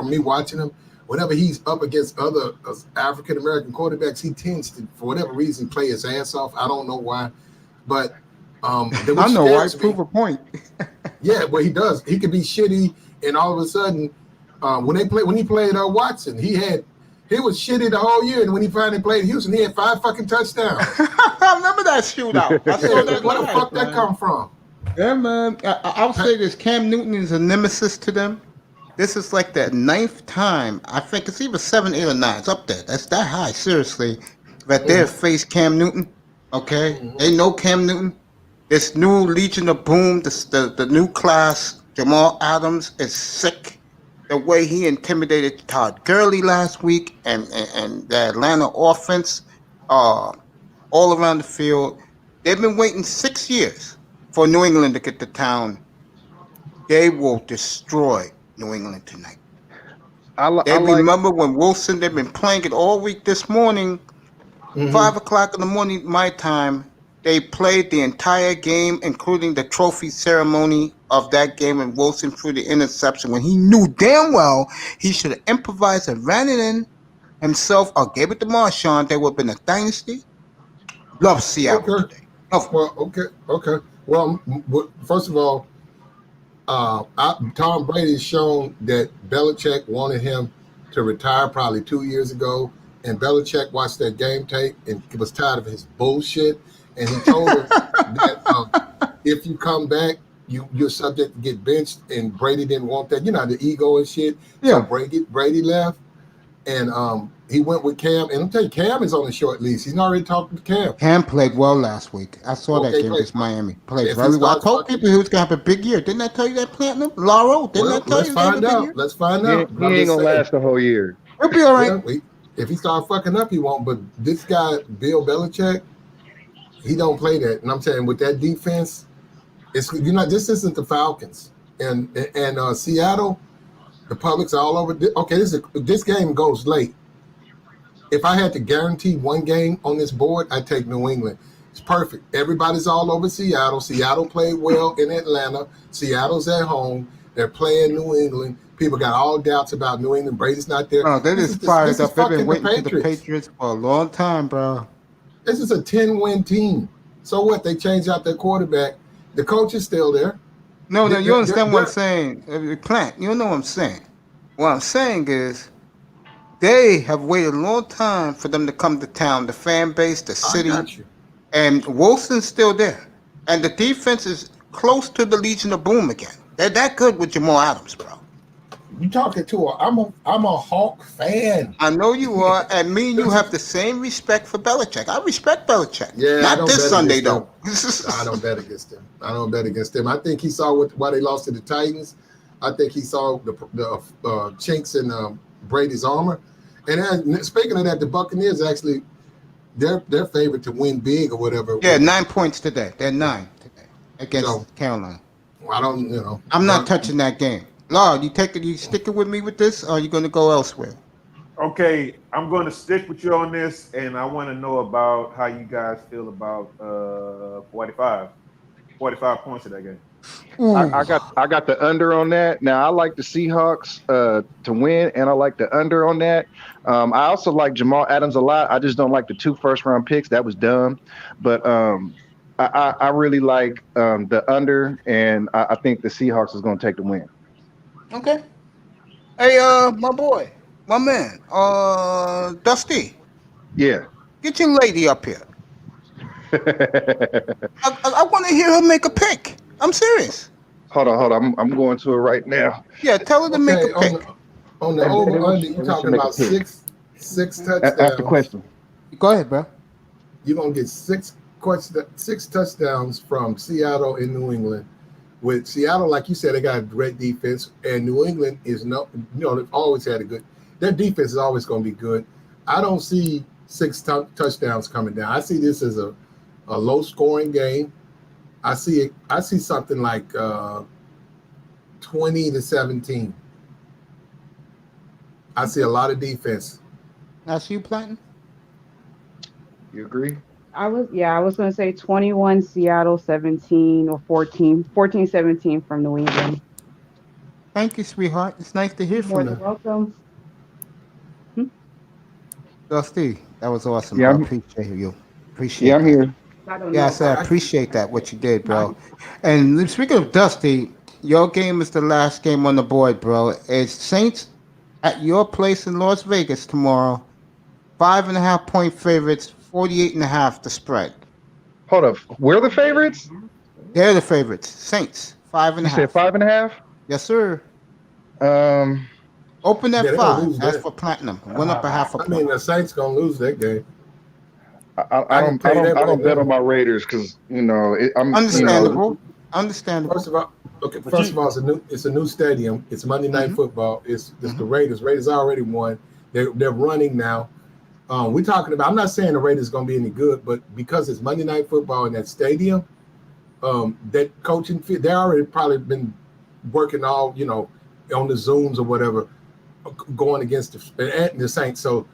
me watching him, whenever he's up against other African American quarterbacks, he tends to, for whatever reason, play his ass off. I don't know why, but I know why. Prove a point. Yeah, well, he does. He could be shitty, and all of a sudden, when he played Watson, he was shitty the whole year, and when he finally played Houston, he had 5 fucking touchdowns. I remember that shootout. I saw that. Where the fuck that come from? Yeah, man. I'll say this: Cam Newton is a nemesis to them. This is like the 9th time. I think it's either 7, 8, or 9. It's up there. That's that high. Seriously, that they have faced Cam Newton. Okay, they know Cam Newton. This new Legion of Boom, the new class, Jamal Adams is sick. The way he intimidated Todd Gurley last week and the Atlanta offense all around the field. They've been waiting 6 years for New England to get to town. They will destroy New England tonight. Remember when Wilson, they've been playing it all week this morning, 5 o'clock in the morning, my time. They played the entire game, including the trophy ceremony of that game, and Wilson threw the interception when he knew damn well he should have improvised and ran it in himself or gave it to Marshawn. They would have been a dynasty. Love Seattle today. Okay. Well, first of all, Tom Brady's shown that Belichick wanted him to retire probably 2 years ago, and Belichick watched that game tape and was tired of his bullshit. And he told him that if you come back, you're subject to get benched. And Brady didn't want that. You know, the ego and shit. Yeah. So Brady left, and he went with Cam. And I'm telling you, Cam is on a short leash. He's already talking to Cam. Cam played well last week. I saw that game against Miami. Played very well. I told people he was going to have a big year. Didn't I tell you that, Platinum? Lauro, didn't I tell you that? Let's find out. He ain't going to last the whole year. He'll be all right. Yeah, if he starts fucking up, he won't. But this guy, Bill Belichick, he don't play that, and I'm saying with that defense, this isn't the Falcons and Seattle. The public's all over. Okay, this game goes late. If I had to guarantee one game on this board, I'd take New England. It's perfect. Everybody's all over Seattle. Seattle played well in Atlanta. Seattle's at home. They're playing New England. People got all doubts about New England. Brady's not there. Oh, they just fired up. They've been waiting for the Patriots for a long time, bro. This is a 10-win team. So what? They changed out their quarterback. The coach is still there. No, They're- you understand what I'm they're- saying, Clint. You know what I'm saying. What I'm saying is, they have waited a long time for them to come to town. The fan base, the I city, got you. and Wilson's still there, and the defense is close to the Legion of Boom again. They're that good with Jamal Adams, bro. You talking to I'm a Hawk fan. I know you are, and me and you have the same respect for Belichick. I respect Belichick. Yeah, I Not don't this bet Sunday against though. I don't bet against them. I don't bet against them. I think he saw why they lost to the Titans. I think he saw the chinks in Brady's armor. And speaking of that, the Buccaneers actually they're favorite to win big or whatever. Yeah, 9 points today. They're 9 today against So, Carolina. I don't, you know. I'm not touching that game. Lord, you sticking with me with this, or are you going to go elsewhere? Okay, I'm going to stick with you on this, and I want to know about how you guys feel about 45 points in that game. I got the under on that. Now I like the Seahawks to win, and I like the under on that. I also like Jamal Adams a lot. I just don't like the 2 first-round picks. That was dumb. But I really like the under, and I think the Seahawks is going to take the win. Okay. Hey, my boy, my man, Dusty, Yeah. get your lady up here. I want to hear her make a pick. I'm serious. Hold on. I'm going to it right now. Yeah, tell her to make a Okay, pick. on the And over then under, we you're should talking make a about pick. six Ask the touchdowns. question. Go ahead, bro. You're gonna get six touchdowns from Seattle and New England. With Seattle, like you said, they got a great defense, and New England is they've always had a good. Their defense is always going to be good. I don't see 6 touchdowns coming down. I see this as a low scoring game. I see something like 20-17. I see a lot of defense. That's you, Planton? You agree? I was going to say 21 Seattle, 17 or 14-17 from New England. Thank you, sweetheart. It's nice to hear More from than you. welcome. Dusty, that was awesome, Yeah, bro. Appreciate you. Appreciate Yeah, I'm that. here. I don't Yes, know. I appreciate that, what you did, bro. And speaking of Dusty, your game is the last game on the board, bro. It's Saints at your place in Las Vegas tomorrow. 5.5 point favorites, 48.5 the spread. Hold up. We're the favorites? They're the favorites. Saints, You 5.5. said 5.5? Yes, sir. Open at Yeah, they'll 5. lose As that. for Platinum, went up a half a I point. mean, the Saints gonna lose that game. I don't bet on my Raiders because Understandable. Understandable. First of all, it's a new stadium. It's Monday Night Mhm. Football. It's the Raiders. Raiders already won. They're running now. We're talking about. I'm not saying the Raiders going to be any good, but because it's Monday Night Football in that stadium, that coaching fit. They already probably been working all on the Zooms or whatever, going against the Saints. So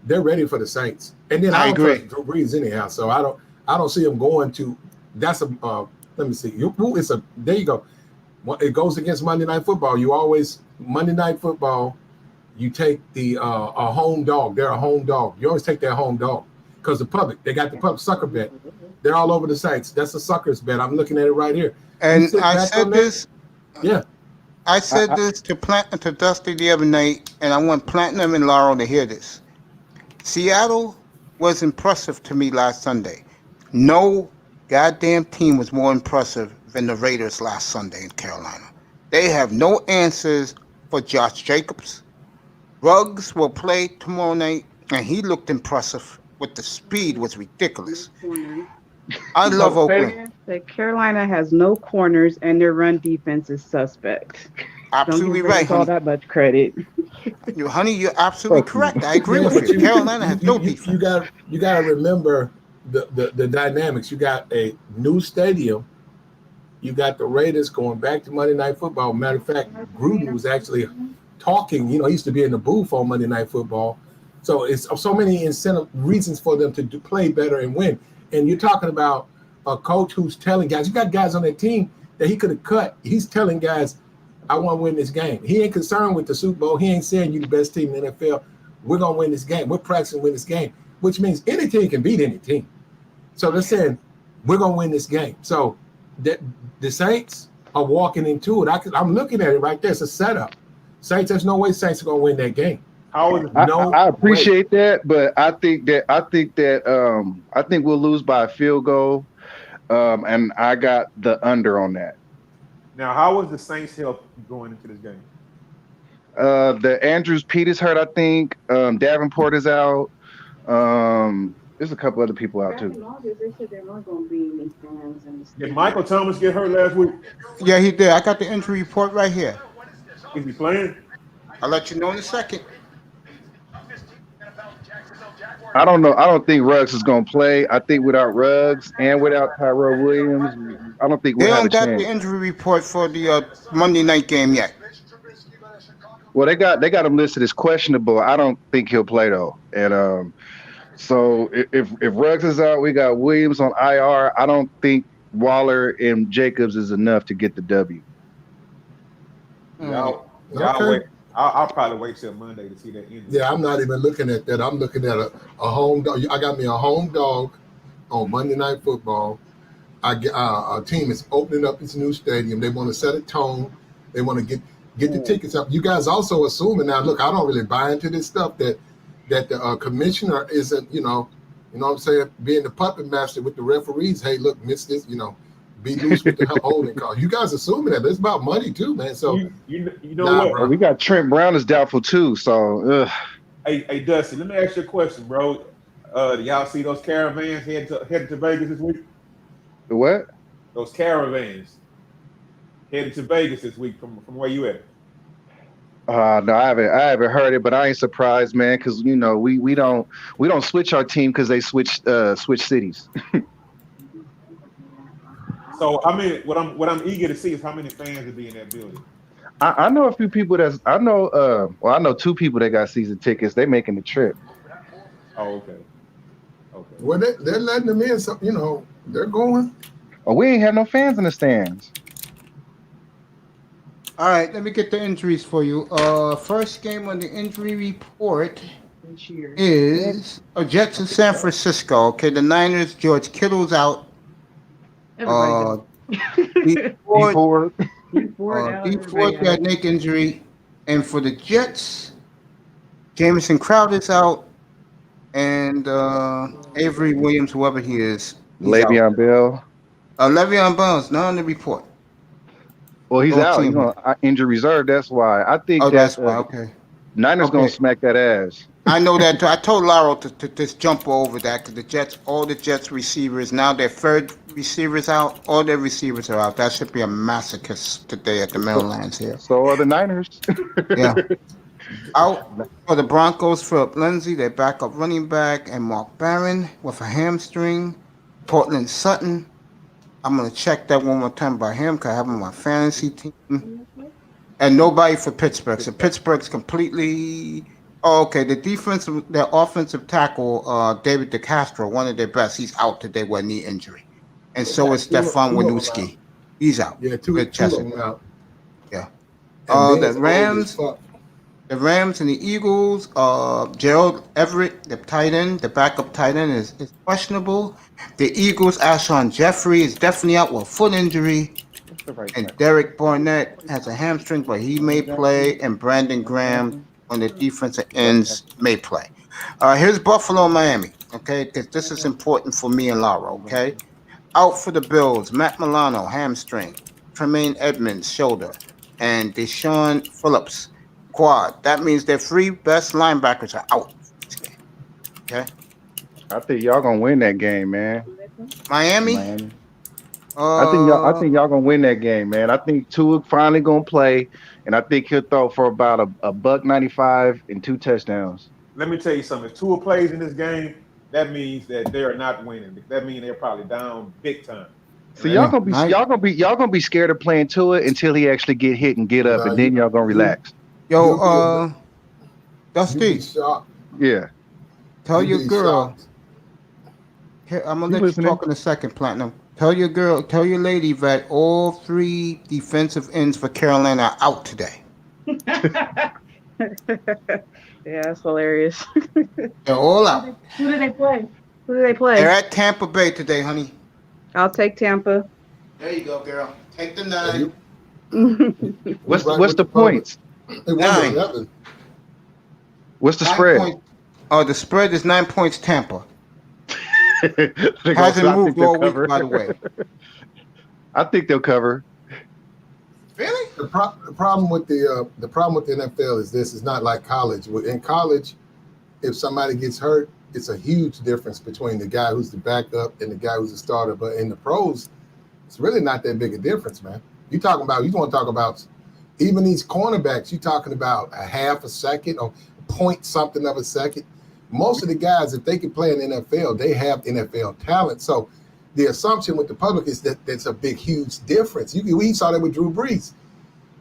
they're ready for the Saints. And then I don't agree. trust Drew Brees anyhow. So I don't see them going to. That's a. Let me see. There you go. It goes against Monday Night Football. Monday Night Football. You take a home dog. They're a home dog. You always take their home dog because they got the public sucker bet. They're all over the sites. That's a sucker's bet. I'm looking at it right here. And I said this. Yeah. I said this to Dusty the other night, and I want Platinum and Laurel to hear this. Seattle was impressive to me last Sunday. No goddamn team was more impressive than the Raiders last Sunday in Carolina. They have no answers for Josh Jacobs. Ruggs will play tomorrow night, and he looked impressive. With the speed was ridiculous. I love Oakland. That Carolina has no corners and their run defense is suspect. Absolutely Don't right, give all honey. that much credit. Honey, you're absolutely correct. I agree with you. Carolina has no defense. You got to remember the dynamics. You got a new stadium. You got the Raiders going back to Monday Night Football. Matter of fact, Gruden was actually talking. He used to be in the booth on Monday Night Football. So it's so many incentive reasons for them to play better and win. And you're talking about a coach who's telling guys, you got guys on that team that he could have cut. He's telling guys, I want to win this game. He ain't concerned with the Super Bowl. He ain't saying you the best team in the NFL. We're going to win this game. We're practicing to win this game, which means any team can beat any team. So they're saying we're gonna win this game. So that the Saints are walking into it. I'm looking at it right there. It's a setup. Saints, there's no way Saints are gonna win that game. How is it? I appreciate that, but I think we'll lose by a field goal. And I got the under on that. Now, how is the Saints' health going into this game? The Andrews Pete is hurt, I think. Davenport is out. There's a couple other people out too. They said there weren't going to be any fans in the Did stadium. Michael Thomas get hurt last week? Yeah, he did. I got the injury report right here. Is he playing? I'll let you know in a second. I don't know. I don't think Ruggs is going to play. I think without Ruggs and without Tyrell Williams, I don't think They we'll have a don't got chance. the injury report for the Monday night game yet. Well, they got him listed as questionable. I don't think he'll play though. And so if Ruggs is out, we got Williams on IR. I don't think Waller and Jacobs is enough to get the W. Y'all Okay. wait. I'll probably wait till Monday to see that injury. Yeah, I'm not even looking at that. I'm looking at a home dog. I got me a home dog on Monday Night Football. Our team is opening up this new stadium. They want to set a tone. They want to get the tickets up. You guys also assuming now. Look, I don't really buy into this stuff that the commissioner isn't. You know what I'm saying? Being the puppet master with the referees. Hey, look, miss this. Be loose with the holding call. You guys assuming that it's about money too, man. So you know Nah, what? bro. We got Trent Brown is doubtful too. So Hey, Dusty, let me ask you a question, bro. Do y'all see those caravans headed to Vegas this week? the what? Those caravans headed to Vegas this week from where you at? No, I haven't heard it, but I ain't surprised, man, because we don't switch our team because they switch cities. So I mean, what I'm eager to see is how many fans will be in that building. I know a few people I know two people that got season tickets. They making the trip. Oh, okay. well, they're letting them in. So they're going. Oh, we ain't have no fans in the stands. All right, let me get the injuries for you. First game on the injury report This year. is Jets in San Francisco. Okay, the Niners, George Kittle's out. Everybody D Ford. does. Ford got neck injury. And for the Jets, Jamison Crowder's out. And Avery Williams, whoever he is. he's Le'Veon Bell. out. Le'Veon Bell's not on the report. Well, he's Both out. teams. He's on injury reserve. That's why. I think That's why. Okay. Niners Okay. gonna smack that ass. I know that too. I told Laro to just jump over that because all the Jets receivers, now their third receivers out, all their receivers are out. That should be a masochist today at the Meadowlands here. So are the Niners. Yeah. Out for the Broncos, Philip Lindsay, their backup running back, and Mark Barron with a hamstring. Portland Sutton. I'm going to check that one more time by him because I have him on my fantasy team. And nobody for Pittsburgh. So Pittsburgh's completely... Oh, okay. Their offensive tackle, David DeCastro, one of their best, he's out today with a knee injury. And so is Stefan Winooski. He's out. Yeah, two With of chest. them out. Yeah. And The Ben's old as Rams... fuck. The Rams and the Eagles, Gerald Everett, the tight end, the backup tight end is questionable. The Eagles, Alshon Jeffrey is definitely out with a foot injury. And Derek Barnett has a hamstring, but he may play. And Brandon Graham on the defensive ends may play. Here's Buffalo, Miami, okay? Because this is important for me and Lara, okay? Out for the Bills, Matt Milano, hamstring. Tremaine Edmonds, shoulder. And Deshaun Phillips, quad. That means their three best linebackers are out this game. Okay? I think y'all gonna win that game, man. Miami? I think y'all gonna win that game, man. I think Tua finally gonna play, and I think he'll throw for about a $195 and 2 touchdowns. Let me tell you something. If Tua plays in this game, that means that they are not winning. That means they're probably down big time. So y'all gonna be scared of playing Tua until he actually get hit and get up, and then y'all gonna relax. Yo, You'd be Dusty, shocked. Yeah. tell You'd your be girl. shocked. Here, I'm gonna You let you listening? talk in a second, Platinum. Tell your lady that all three defensive ends for Carolina are out today. Yeah, that's hilarious. They're all out. Who did they play? Who do they play? They're at Tampa Bay today, honey. I'll take Tampa. There you go, girl. Take the Yeah, 9. What's right the with the points? It was 9. 11. What's the 9 spread? points. Oh, the spread is 9 points. Tampa They're gonna- hasn't I think moved they'll all week, cover. by the way. I think they'll cover. Really? The problem with the NFL is this: it's not like college. In college, if somebody gets hurt, it's a huge difference between the guy who's the backup and the guy who's the starter. But in the pros, it's really not that big a difference, man. You want to talk about even these cornerbacks. You're talking about a half a second or point something of a second. Most of the guys, if they can play in the NFL, they have NFL talent. So the assumption with the public is that that's a big, huge difference. We saw that with Drew Brees.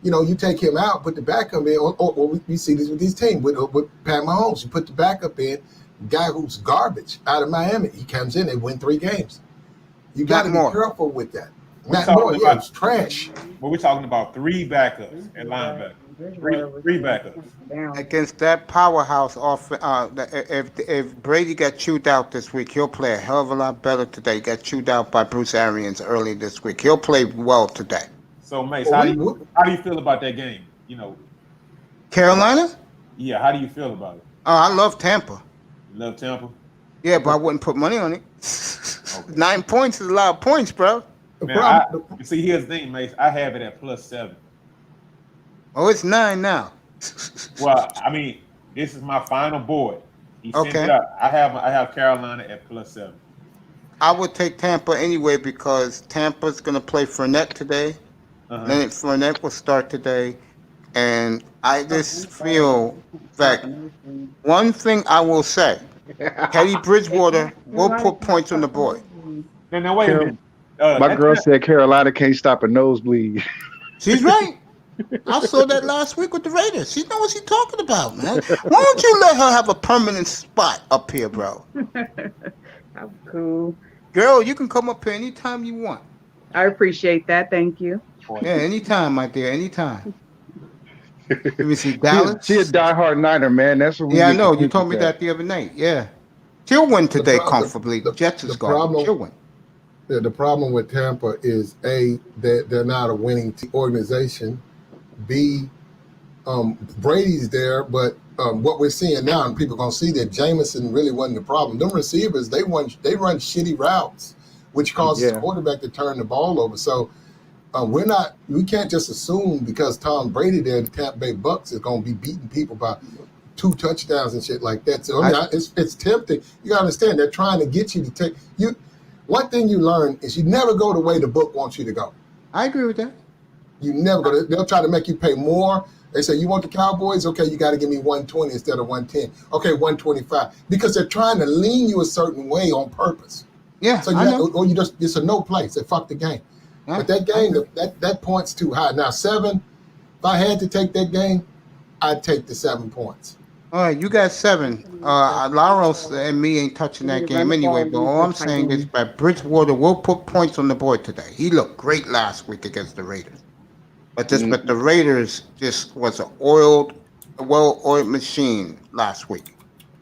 You know, you take him out, put the backup in, or we see this with these teams. With Pat Mahomes, you put the backup in, guy who's garbage out of Miami. He comes in, they win 3 games. You got to be careful with that. Matt Moore, yeah, it's trash. But we're talking about 3 backups at linebacker. Three backups. Against that powerhouse if Brady got chewed out this week, he'll play a hell of a lot better today. He got chewed out by Bruce Arians early this week. He'll play well today. So, Mace, how do you feel about that game? You know, Carolina? Yeah, how do you feel about it? Oh, I love Tampa. You love Tampa? Yeah, but I wouldn't put money on it. Okay. 9 points is a lot of points, bro. Now, see, here's the thing, Mace. I have it at +7. Oh, it's 9 now. Well, I mean, this is my final board. He sent Okay. it out. I have Carolina at +7. I would take Tampa anyway because Tampa's going to play Fournette today. Leonard Fournette will start today. And I just feel that one thing I will say, Teddy Bridgewater will put points on the board. Now wait a minute. My girl said Carolina can't stop a nosebleed. She's right. I saw that last week with the Raiders. She knows what she's talking about, man. Why don't you let her have a permanent spot up here, bro? I'm cool. Girl, you can come up here anytime you want. I appreciate that. Thank you. Yeah, anytime, my dear, anytime. Let me see, Dallas. She a diehard Niner, man. That's what we I know. You told me that the other night. Yeah. She'll win today comfortably. The Jets is going. She'll win. Yeah, the problem with Tampa is A, they're not a winning organization. B, Brady's there, but what we're seeing now, and people are gonna see that Jameson really wasn't the problem. Them receivers, they run shitty routes, which causes the quarterback to turn the ball over. So we can't just assume because Tom Brady there, the Tampa Bay Bucks is gonna be beating people by 2 touchdowns and shit like that. So it's tempting. You gotta understand they're trying to get you to take you. One thing you learn is you never go the way the book wants you to go. I agree with that. You never go. They'll try to make you pay more. They say, you want the Cowboys? Okay, you got to give me 120 instead of 110. Okay, 125. Because they're trying to lean you a certain way on purpose. Yeah, so it's a no play. Say, fuck the game. Yeah, but that game, that point's too high. Now, 7, if I had to take that game, I'd take the 7 points. All right, you got 7. Laros and me ain't touching that game anyway, but all I'm saying is that Bridgewater will put points on the board today. He looked great last week against the Raiders. But the Raiders just was a well-oiled machine last week.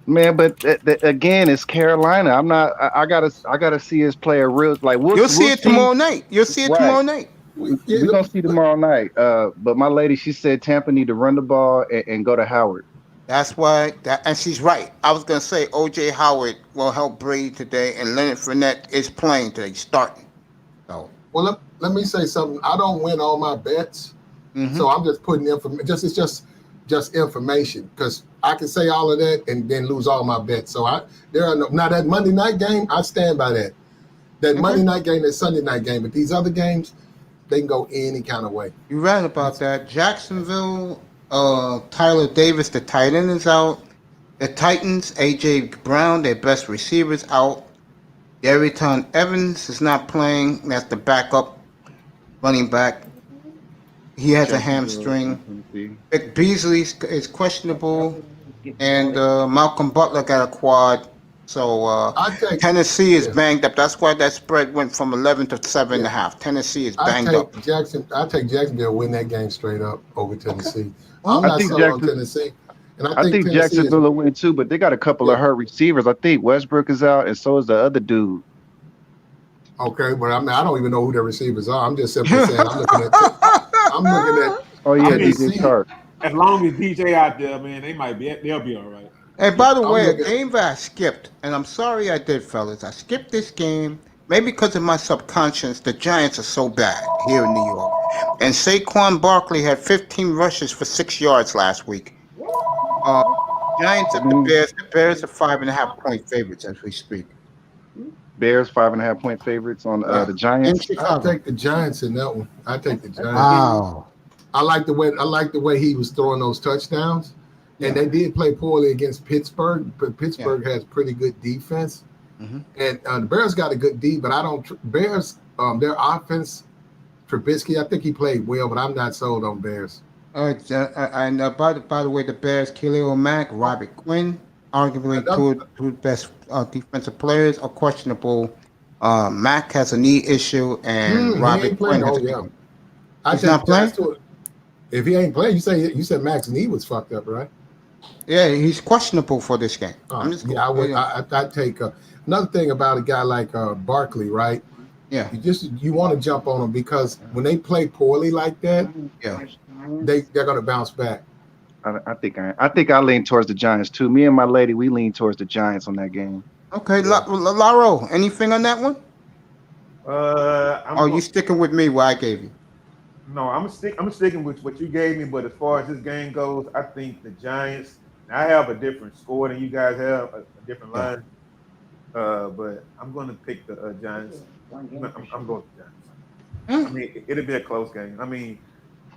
Man, but again, it's Carolina. I'm not. I gotta see his player real. Like you'll see it tomorrow night. You'll see it tomorrow night. We're gonna see tomorrow night. But my lady, she said Tampa need to run the ball and go to Howard. That's why, and she's right. I was gonna say O.J. Howard will help Brady today, and Leonard Fournette is playing today, starting. So. Well, let me say something. I don't win all my bets, so I'm just putting information. It's just information because I can say all of that and then lose all my bets. So now that Monday night game, I stand by that. That Monday night game, that Sunday night game, but these other games, they can go any kind of way. You're right about that. Jacksonville, Tyler Davis, the tight end, is out. The Titans, A.J. Brown, their best receivers, out. Darrynton Evans is not playing. That's the backup running back. He has a hamstring. Vic Beasley is questionable. And Malcolm Butler got a quad. So Tennessee is banged up. That's why that spread went from 11 to 7.5. Tennessee is banged up. I take Jacksonville win that game straight up over Tennessee. I'm not selling on Tennessee. And I think Tennessee is, Jacksonville will win too, but they got a couple of hurt receivers. I think Westbrook is out, and so is the other dude. okay, but I don't even know who their receivers are. I'm just simply saying I'm looking at Oh yeah, I mean, DJ Chark. as long as DJ out there, man, they'll be all right. And by the I'm way, a looking- game that I skipped, and I'm sorry I did, fellas. I skipped this game, maybe because of my subconscious. The Giants are so bad here in New York. And Saquon Barkley had 15 rushes for 6 yards last week. Giants at the Bears. The Bears are 5.5-point favorites as we speak. Bears 5.5-point favorites on the In Giants. I Chicago. take the Giants in that one. I take the Giants. Wow. I like the way he was throwing those touchdowns. And they did play poorly against Pittsburgh, but Pittsburgh has pretty good defense. Mhm. And the Bears got a good D, but I don't. Bears, their offense, Trubisky, I think he played well, but I'm not sold on Bears. And by the way, the Bears, Khalil Mack, Robert Quinn, arguably two best defensive players, are questionable. Mack has a knee issue, and Robert Quinn has a knee. I He's not playing? If he ain't playing, you said Mack's knee was fucked up, right? Yeah, he's questionable for this game. I would. I'd take another thing about a guy like Barkley, right? Yeah, You want to jump on him because when they play poorly like that, yeah. they're gonna bounce back. I think I lean towards the Giants too. Me and my lady, we lean towards the Giants on that game. Okay, Laro, anything on that one? You sticking with me? What I gave you? No, I'm sticking with what you gave me. But as far as this game goes, I think the Giants. I have a different score than you guys have, a different line. But I'm going to pick the Giants. I'm going with the Giants. I mean, it'll be a close game. I mean,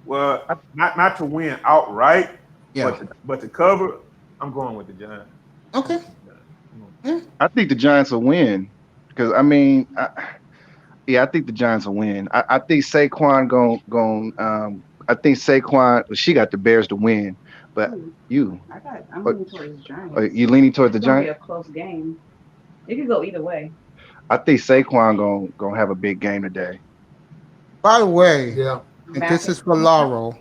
well, not to win outright, but to cover, I'm going with the Giants. Okay. I think the Giants will win because I mean, I think the Giants will win. I think Saquon I think Saquon. She got the Bears to win, but I'm leaning towards the Giants. You leaning towards the It's gonna be Giants? a close game. It could go either way. I think Saquon gonna have a big game today. By the way, Yeah. and this is for Laurel.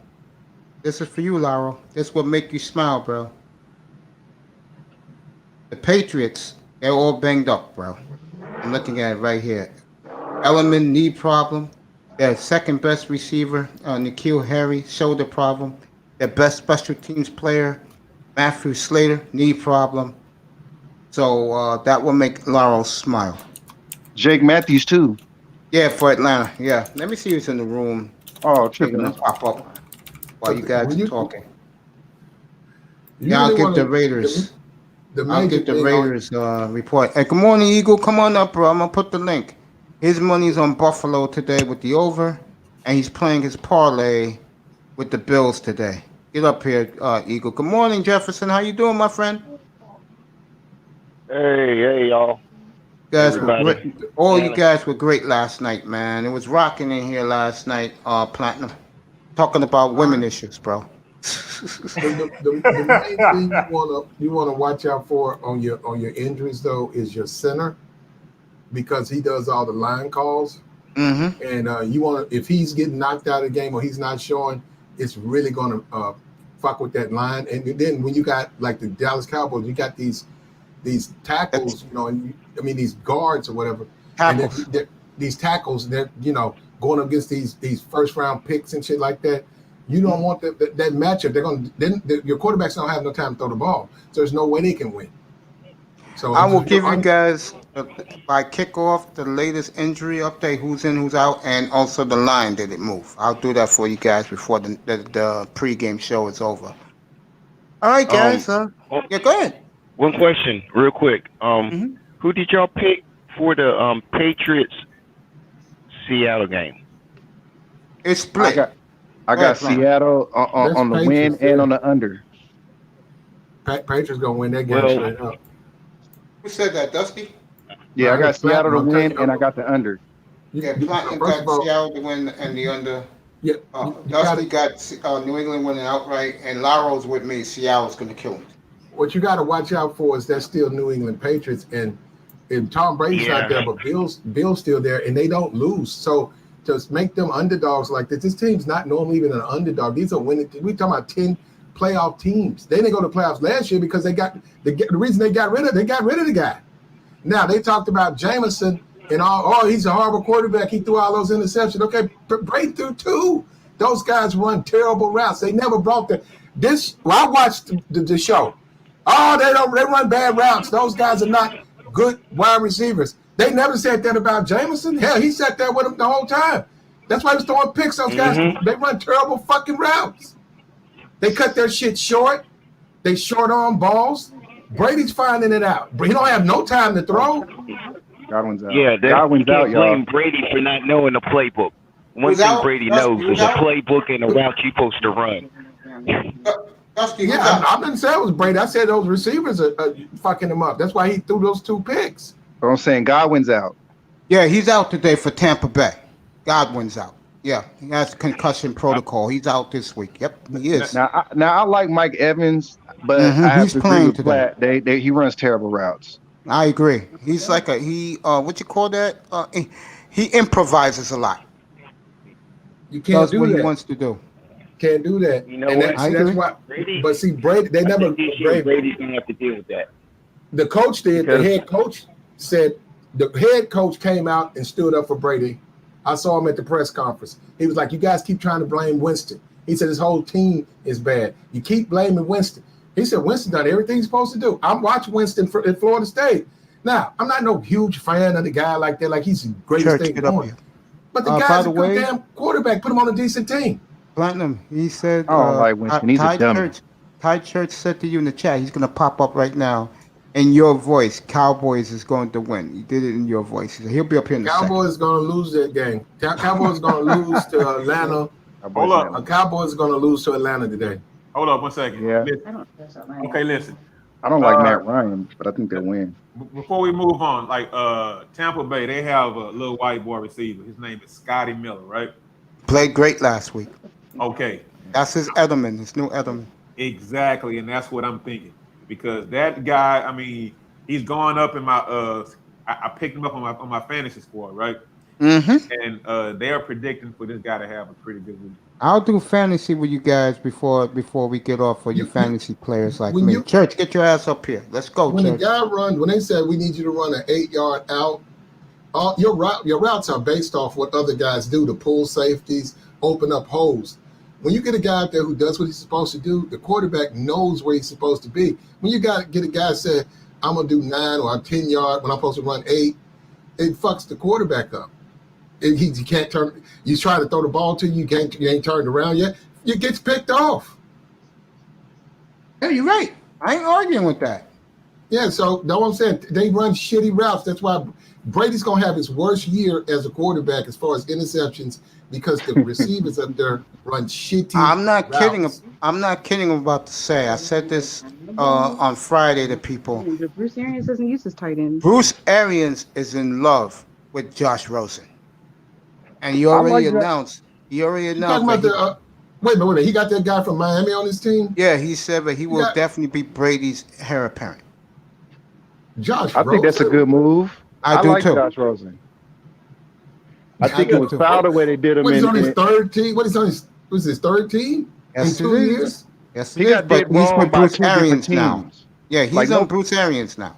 This is for you, Laurel. This will make you smile, bro. The Patriots, they're all banged up, bro. I'm looking at it right here. Element knee problem. Their second best receiver, N'Keal Harry, shoulder problem. Their best special teams player, Matthew Slater, knee problem. So that will make Laurel smile. Jake Matthews too. Yeah, for Atlanta. Yeah. Let me see who's in the room. Oh, They're gonna tripping. pop up while you guys When are you- talking. You Yeah, I'll really give wanna- the Raiders. The I'll major give the thing Raiders report. Hey, good morning, Eagle. Come on up, bro. I'm gonna put the link. His money's on Buffalo today with the over, and he's playing his parlay with the Bills today. Get up here, Eagle. Good morning, Jefferson. How you doing, my friend? Hey, y'all. You guys were Everybody. great. All you guys were great last night, man. It was rocking in here last night, Platinum. Talking about women issues, bro. the main thing you wanna watch out for on your injuries though is your center, because he does all the line calls, Mm-hmm. and you want if he's getting knocked out of the game or he's not showing, it's really gonna fuck with that line. And then when you got like the Dallas Cowboys, you got these tackles, and these guards or whatever. Tackles. And these tackles, they're going against these first round picks and shit like that. You don't want that matchup. Your quarterbacks don't have no time to throw the ball, so there's no way they can win. So I will give you guys by kickoff the latest injury update, who's in, who's out, and also the line did it move. I'll do that for you guys before the pregame show is over. All right, guys. Yeah, go ahead. One question, real quick. Mhm. Who did y'all pick for the Patriots Seattle game? It's split. I got Seattle on the win Patriots, and on the under. Patriots gonna win that game Well, straight up. Who said that, Dusty? Yeah, I got Seattle to Platinum, win and I got the under. Yeah, You- Platinum first of got all, Seattle to win and the under. yeah, Dusty got New England winning outright, and Laro's with me. Seattle's going to kill him. what you got to watch out for is that's still New England Patriots, and Tom Brady's not there, but Bill's still there, and they don't lose. So to make them underdogs like this team's not normally even an underdog. These are winning. We talking about 10 playoff teams. They didn't go to playoffs last year because the reason they got rid of the guy. Now they talked about Jameson and he's a horrible quarterback. He threw all those interceptions. Okay, Brady threw 2. Those guys run terrible routes. They never brought I watched the show. Oh, they run bad routes. Those guys are not good wide receivers. They never said that about Jameson. Hell, he sat there with him the whole time. That's why he was throwing picks. Those guys, they run terrible fucking routes. They cut their shit short. They short arm balls. Brady's finding it out. He don't have no time to throw. Godwin's out. Yeah, Godwin's out, y'all. blame Brady for not knowing the playbook. One thing Brady knows is the playbook and the route you're supposed to run. I didn't say it was Brady. I said those receivers are fucking him up. That's why he threw those 2 picks. But I'm saying Godwin's out. Yeah, he's out today for Tampa Bay. Godwin's out. Yeah, he has concussion protocol. He's out this week. Yep, he is. Now I like Mike Evans, but I have He's to agree playing with today. Platt. He runs terrible routes. I agree. He's like what you call that? He improvises a lot. You can't Does do what that. he wants to do. Can't do that. You know and what? that's why. Brady, But see, Brady, they never. Brady's gonna have to deal with that. The coach did. The head coach said the head coach came out and stood up for Brady. I saw him at the press conference. He was like, "You guys keep trying to blame Winston." He said his whole team is bad. You keep blaming Winston. He said Winston done everything he's supposed to do. I'm watching Winston at Florida State. Now, I'm not no huge fan of the guy like that. Like he's the greatest thing going. But the guy's a good damn quarterback. Put him on a decent team. Platinum, he said. I don't like Winston. He's a dummy. Ty Church said to you in the chat, he's going to pop up right now in your voice. Cowboys is going to win. He did it in your voice. He said he'll be up here in a second. Cowboys is going to lose that game. Cowboys going to lose to Atlanta. Hold up. Cowboys is going to lose to Atlanta today. Hold up 1 second. Yeah. Okay, listen. I don't like Matt Ryan, but I think they'll win. Before we move on, like Tampa Bay, they have a little white boy receiver. His name is Scotty Miller, right? Played great last week. Okay. That's his Edelman, his new Edelman. Exactly, and that's what I'm thinking. Because that guy, I mean, he's going up in my I picked him up on my fantasy squad, right? Mm-hmm. And they are predicting for this guy to have a pretty good week. I'll do fantasy with you guys before we get off for you fantasy players like me. Church, get your ass up here. Let's go, when Church. The guy runs, when they said we need you to run an 8-yard out, your routes are based off what other guys do to pull safeties, open up holes. When you get a guy out there who does what he's supposed to do, the quarterback knows where he's supposed to be. When you get a guy say, I'm gonna do 9 or 10 yard when I'm supposed to run 8, it fucks the quarterback up. He can't turn. You try to throw the ball to you, you ain't turned around yet. It gets picked off. Yeah, you're right. I ain't arguing with that. Yeah, so that's what I'm saying. They run shitty routes. That's why Brady's gonna have his worst year as a quarterback as far as interceptions because the receivers up there run shitty. I'm not routes. kidding. I'm not kidding about to say. I said this on Friday to people. Bruce Arians doesn't use his tight end. Bruce Arians is in love with Josh Rosen, and he already announced. He already announced. Talking about wait a minute. He got that guy from Miami on his team. Yeah, he said that he will definitely be Brady's heir apparent. Josh I think that's a good move. I do like too. Josh Rosen. I think it was foul the way they did him. What is on his third team? What is on his? Was his third team Yes, in 2 years? Yes, He it is. got But did he's wrong with by Bruce 2 different Arians now. teams. Yeah, he's Like, on no- Bruce Arians now.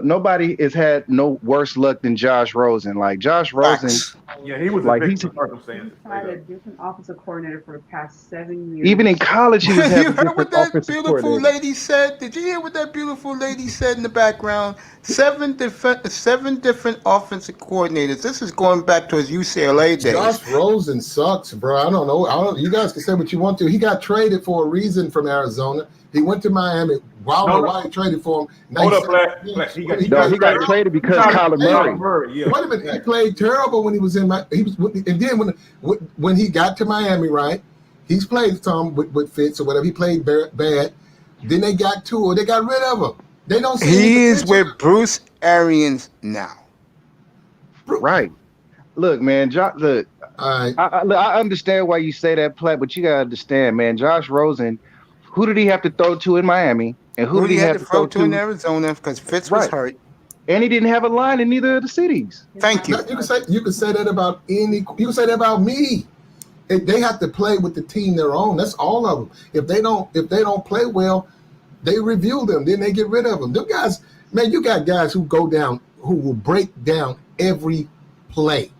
Nobody has had no worse luck than Josh Rosen. Like Josh Rosen, Facts. Yeah, he was Like, a he's- victim of circumstances. He's had a different offensive coordinator for the past 7 years. even in college, he was You having heard what different that offensive beautiful coordinators. lady said? Did you hear what that beautiful lady said in the background? 7 different offensive coordinators. This is going back to his UCLA days. Josh Rosen sucks, bro. I don't know. You guys can say what you want to. He got traded for a reason from Arizona. He went to Miami. Why he traded for him? Hold up, Black. He got traded because Kyler Murray. Yeah. Wait a minute. He played terrible when he was in my. And then when he got to Miami, right? He's played some with Fitz or whatever. He played bad. Then they got Tua. They got rid of him. They don't see. He is with Bruce Arians now. Right. Look, man. Look. All right. I understand why you say that, Platt, but you gotta understand, man. Josh Rosen, who did he have to throw to in Miami, and who did he have to throw to in Arizona because Fitz was hurt? And he didn't have a line in either of the cities. Thank you. You can say that about any. You can say that about me. They have to play with the team they're on. That's all of them. If they don't play well, they review them. Then they get rid of them. Them guys, man, you got guys who go down, who will break down every play.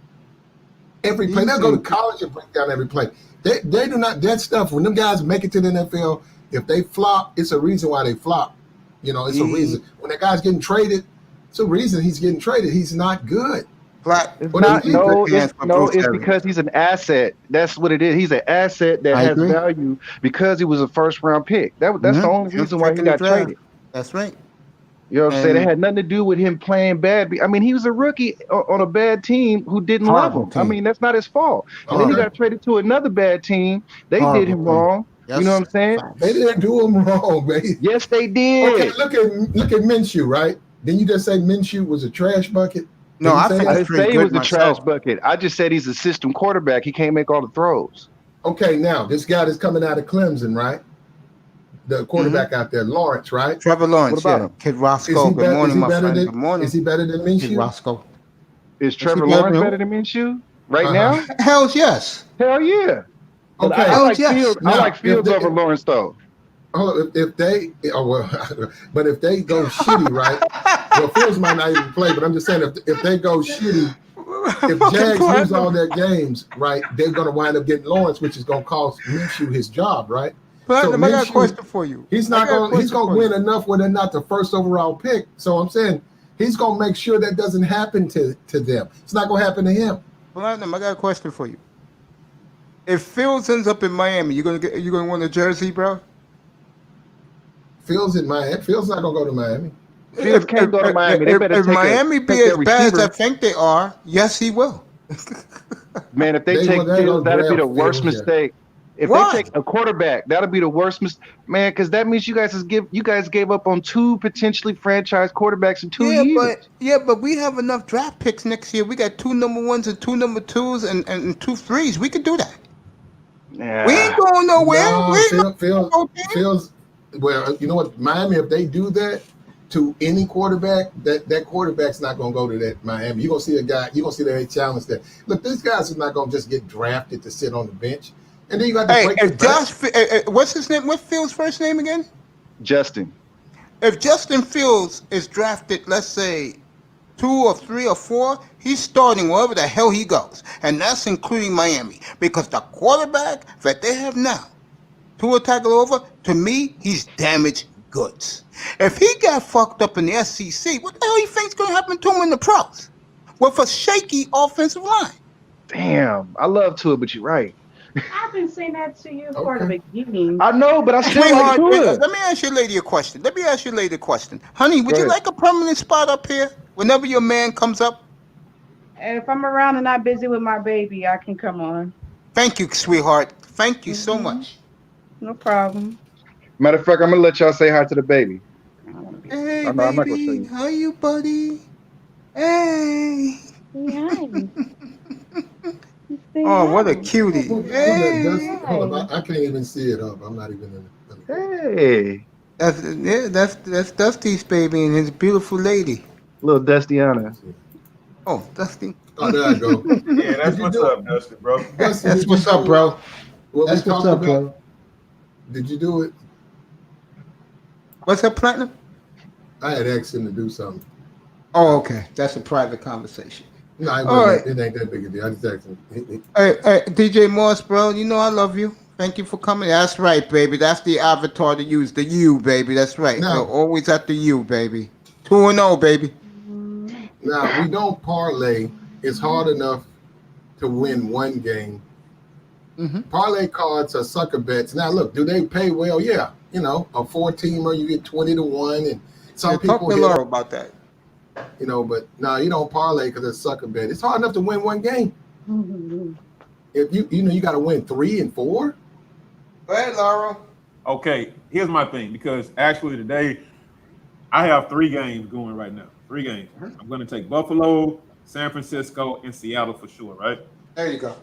Every play. They'll go to college and break down every play. They do not, that stuff, when them guys make it to the NFL, if they flop, it's a reason why they flop. You know, it's a reason. When that guy's getting traded, it's a reason he's getting traded. He's not good. It's because he's an asset. That's what it is. He's an asset that has value because he was a first-round pick. That's the only reason why he got traded. That's right. You know what I'm saying? It had nothing to do with him playing bad. I mean, he was a rookie on a bad team who didn't love him. I mean, that's not his fault. And then he got traded to another bad team. They did him wrong. You know what I'm saying? They didn't do him wrong, baby. Yes, they did. Okay, look at Minshew, right? Didn't you just say Minshew was a trash bucket? No, I didn't say he was a trash bucket. I just said he's a system quarterback. He can't make all the throws. Okay, now this guy that's coming out of Clemson, right? The quarterback out there, Lawrence, right? Trevor Lawrence, what about him? Kid Roscoe. Good morning, my friend. Good morning. Is he better than Minshew? Kid Roscoe. Is Trevor Lawrence better than Minshew right now? Hell yes. Hell yeah. Okay. I like Fields over Lawrence though. Oh, if they but if they go shitty, right? Well, Fields might not even play, but I'm just saying if they go shitty, if Jags lose all their games, right, they're gonna wind up getting Lawrence, which is gonna cost Minshew his job, right? Platinum, I got a question for you. He's gonna win enough where they're not the first overall pick. So I'm saying he's gonna make sure that doesn't happen to them. It's not gonna happen to him. Platinum, I got a question for you. If Fields ends up in Miami, you gonna win a jersey, bro? Fields in Miami. Fields not gonna go to Miami. Fields can't go to Miami. They better if Miami be as bad as I think they are, yes, he will. Man, if they take Fields, that'd be the worst mistake. If they take a quarterback, that'll be the worst mistake, man. Because that means you guys gave up on 2 potentially franchise quarterbacks in 2 years. But we have enough draft picks next year. We got 2 number 1s and 2 number 2s and 2 3s. We could do that. Yeah. We ain't going nowhere. No, Fields. Well, you know what, Miami, if they do that to any quarterback, that quarterback's not gonna go to that Miami. You're gonna see a guy. You're gonna see that they challenge that. Look, these guys are not gonna just get drafted to sit on the bench. And then you got to what's his name? What's Fields' first name again? Justin. If Justin Fields is drafted, let's say 2 or 3 or 4, he's starting wherever the hell he goes, and that's including Miami, because the quarterback that they have now, Tua Tagovailoa, to me, he's damaged goods. If he got fucked up in the SEC, what the hell do you think's going to happen to him in the pros with a shaky offensive line? Damn, I love Tua, but you're right. I've been saying that to you for the beginning. I know, but I still like Tua. Let me ask your lady a question. Honey, would you like a permanent spot up here whenever your man comes up? If I'm around and not busy with my baby, I can come on. Thank you, sweetheart. Thank you so much. No problem. Matter of fact, I'm gonna let y'all say hi to the baby. Hey, I'm not gonna show you. How you, buddy? Hey. Hi. Oh, what a cutie. Hey. Hold on, I can't even see it up. I'm not even in it. Hey. That's Dusty's baby and his beautiful lady. Little Dustiana. Oh, Dusty. Oh, there I go. Yeah, that's what's up, Dusty, bro. That's what's up, bro. That's what's up, bro. Did you do it? What's up, Platinum? I had asked him to do something. Oh, okay. That's a private conversation. No, it ain't that big a deal. I just asked him. Hey, DJ Moss, bro, you know I love you. Thank you for coming. That's right, baby. That's the avatar to use. The U, baby. That's right. Now, always at the U, baby. 2-0, baby. Now, we don't parlay. It's hard enough to win one game. Mm-hmm. Parlay cards are sucker bets. Now, look, do they pay well? Yeah. You know, a 4-teamer, you get 20-1, and some people talk to Laura about that. You know, but no, you don't parlay because it's sucker bet. It's hard enough to win one game. Mm-hmm. If you got to win 3 and 4. Go ahead, Laura. Okay, here's my thing, because actually today I have 3 games going right now. 3 games. I'm going to take Buffalo, San Francisco, and Seattle for sure, right? There you go.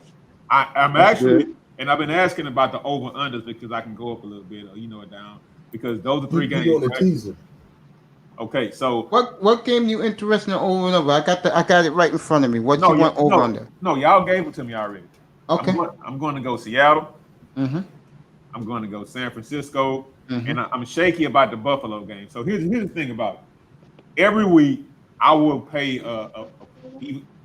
I'm actually, and I've been asking about the over-unders because I can go up a little bit or, down, because those are 3 games. Right? Teaser. Okay, so what game you interested in over and over? I got it right in front of me. What you want over under? No, y'all gave it to me already. Okay. I'm going to go Seattle. Mm-hmm. I'm going to go San Francisco, Mm-hmm. and I'm shaky about the Buffalo game. So here's the thing about it. Every week, I will pay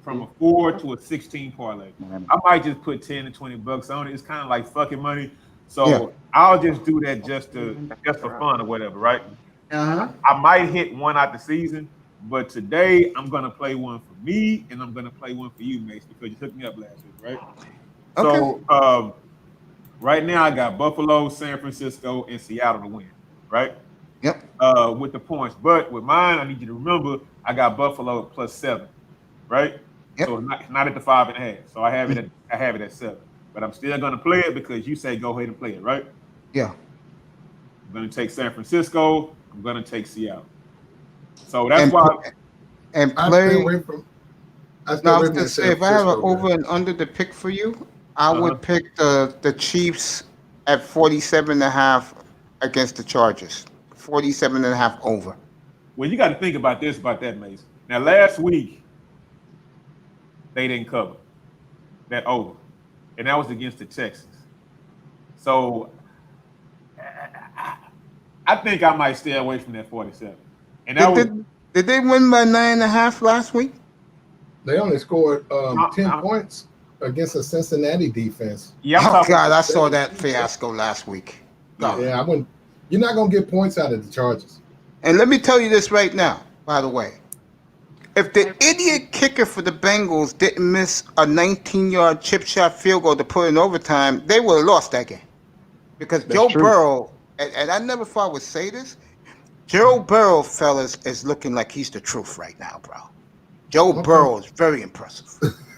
from a 4 to a 16 parlay. I might just put 10 to 20 bucks on it. It's kind of like fucking money. So Yeah. I'll just do that just for fun or whatever, right? Uh-huh. I might hit one out the season, but today I'm gonna play one for me and I'm gonna play one for you, Mace, because you hooked me up last week, right? Okay. So right now I got Buffalo, San Francisco, and Seattle to win, right? Yep. With the points. But with mine, I need you to remember I got Buffalo at +7, right? Yep. So not at the 5.5. So I have it at 7. But I'm still gonna play it because you say go ahead and play it, right? Yeah. I'm gonna take San Francisco, I'm gonna take Seattle. So that's why and I stay play. away from. I stay No, I away was from gonna the say San if I have an Francisco over game. and under the pick for you, I would pick the Chiefs at 47.5 against the Chargers. 47.5 over. well, you got to think about that, Mace. Now, last week, they didn't cover that over, and that was against the Texans. So, I think I might stay away from that 47. And that Did they win by 9.5 last week? They only scored 10 I'm- points against a Cincinnati defense. yeah, I'm Oh talking, God, I saw that fiasco last week. God. Yeah, I wouldn't. You're not gonna get points out of the Chargers. And let me tell you this right now, by the way. If the idiot kicker for the Bengals didn't miss a 19-yard chip shot field goal to put in overtime, they would have lost that game. Because That's Joe true. Burrow, and I never thought I would say this, Joe Burrow, fellas, is looking like he's the truth right now, bro. Joe Burrow is very impressive.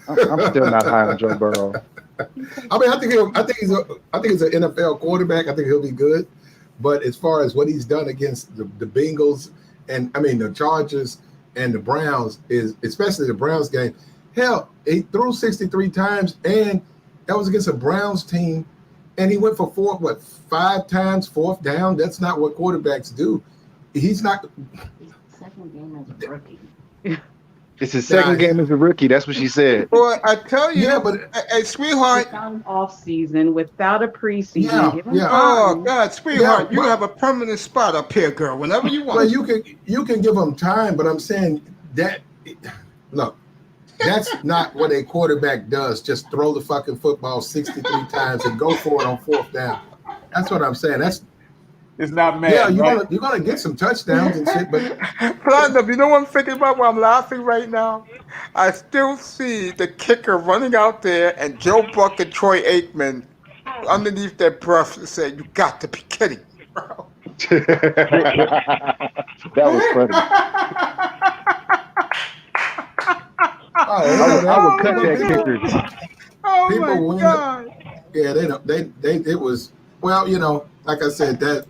I'm still not high on Joe Burrow. I mean, I think he's an NFL quarterback. I think he'll be good. But as far as what he's done against the Bengals and the Chargers and the Browns is especially the Browns game. Hell, he threw 63 times, and that was against a Browns team, and he went for 5 times, fourth down. That's not what quarterbacks do. He's not. Second game as a rookie. It's his second game as a rookie. That's what she said. Boy, I tell you, Yeah, but hey, sweetheart. Without an off season, without a preseason. Yeah, Give him yeah. Oh time. God, sweetheart, Yeah, you have a permanent spot up here, girl. Whenever you want. well, you can give him time, but I'm saying that look, that's not what a quarterback does. Just throw the fucking football 63 times and go for it on fourth down. That's what I'm saying. it's not mad. Yeah, right? you're gonna get some touchdowns and shit, but Platinum, you know what I'm thinking about while I'm laughing right now? I still see the kicker running out there and Joe Buck and Troy Aikman underneath their breath saying, "You got to be kidding me, bro." That was funny. I would cut that kicker. Oh People my win. God. yeah, it was well, like I said, that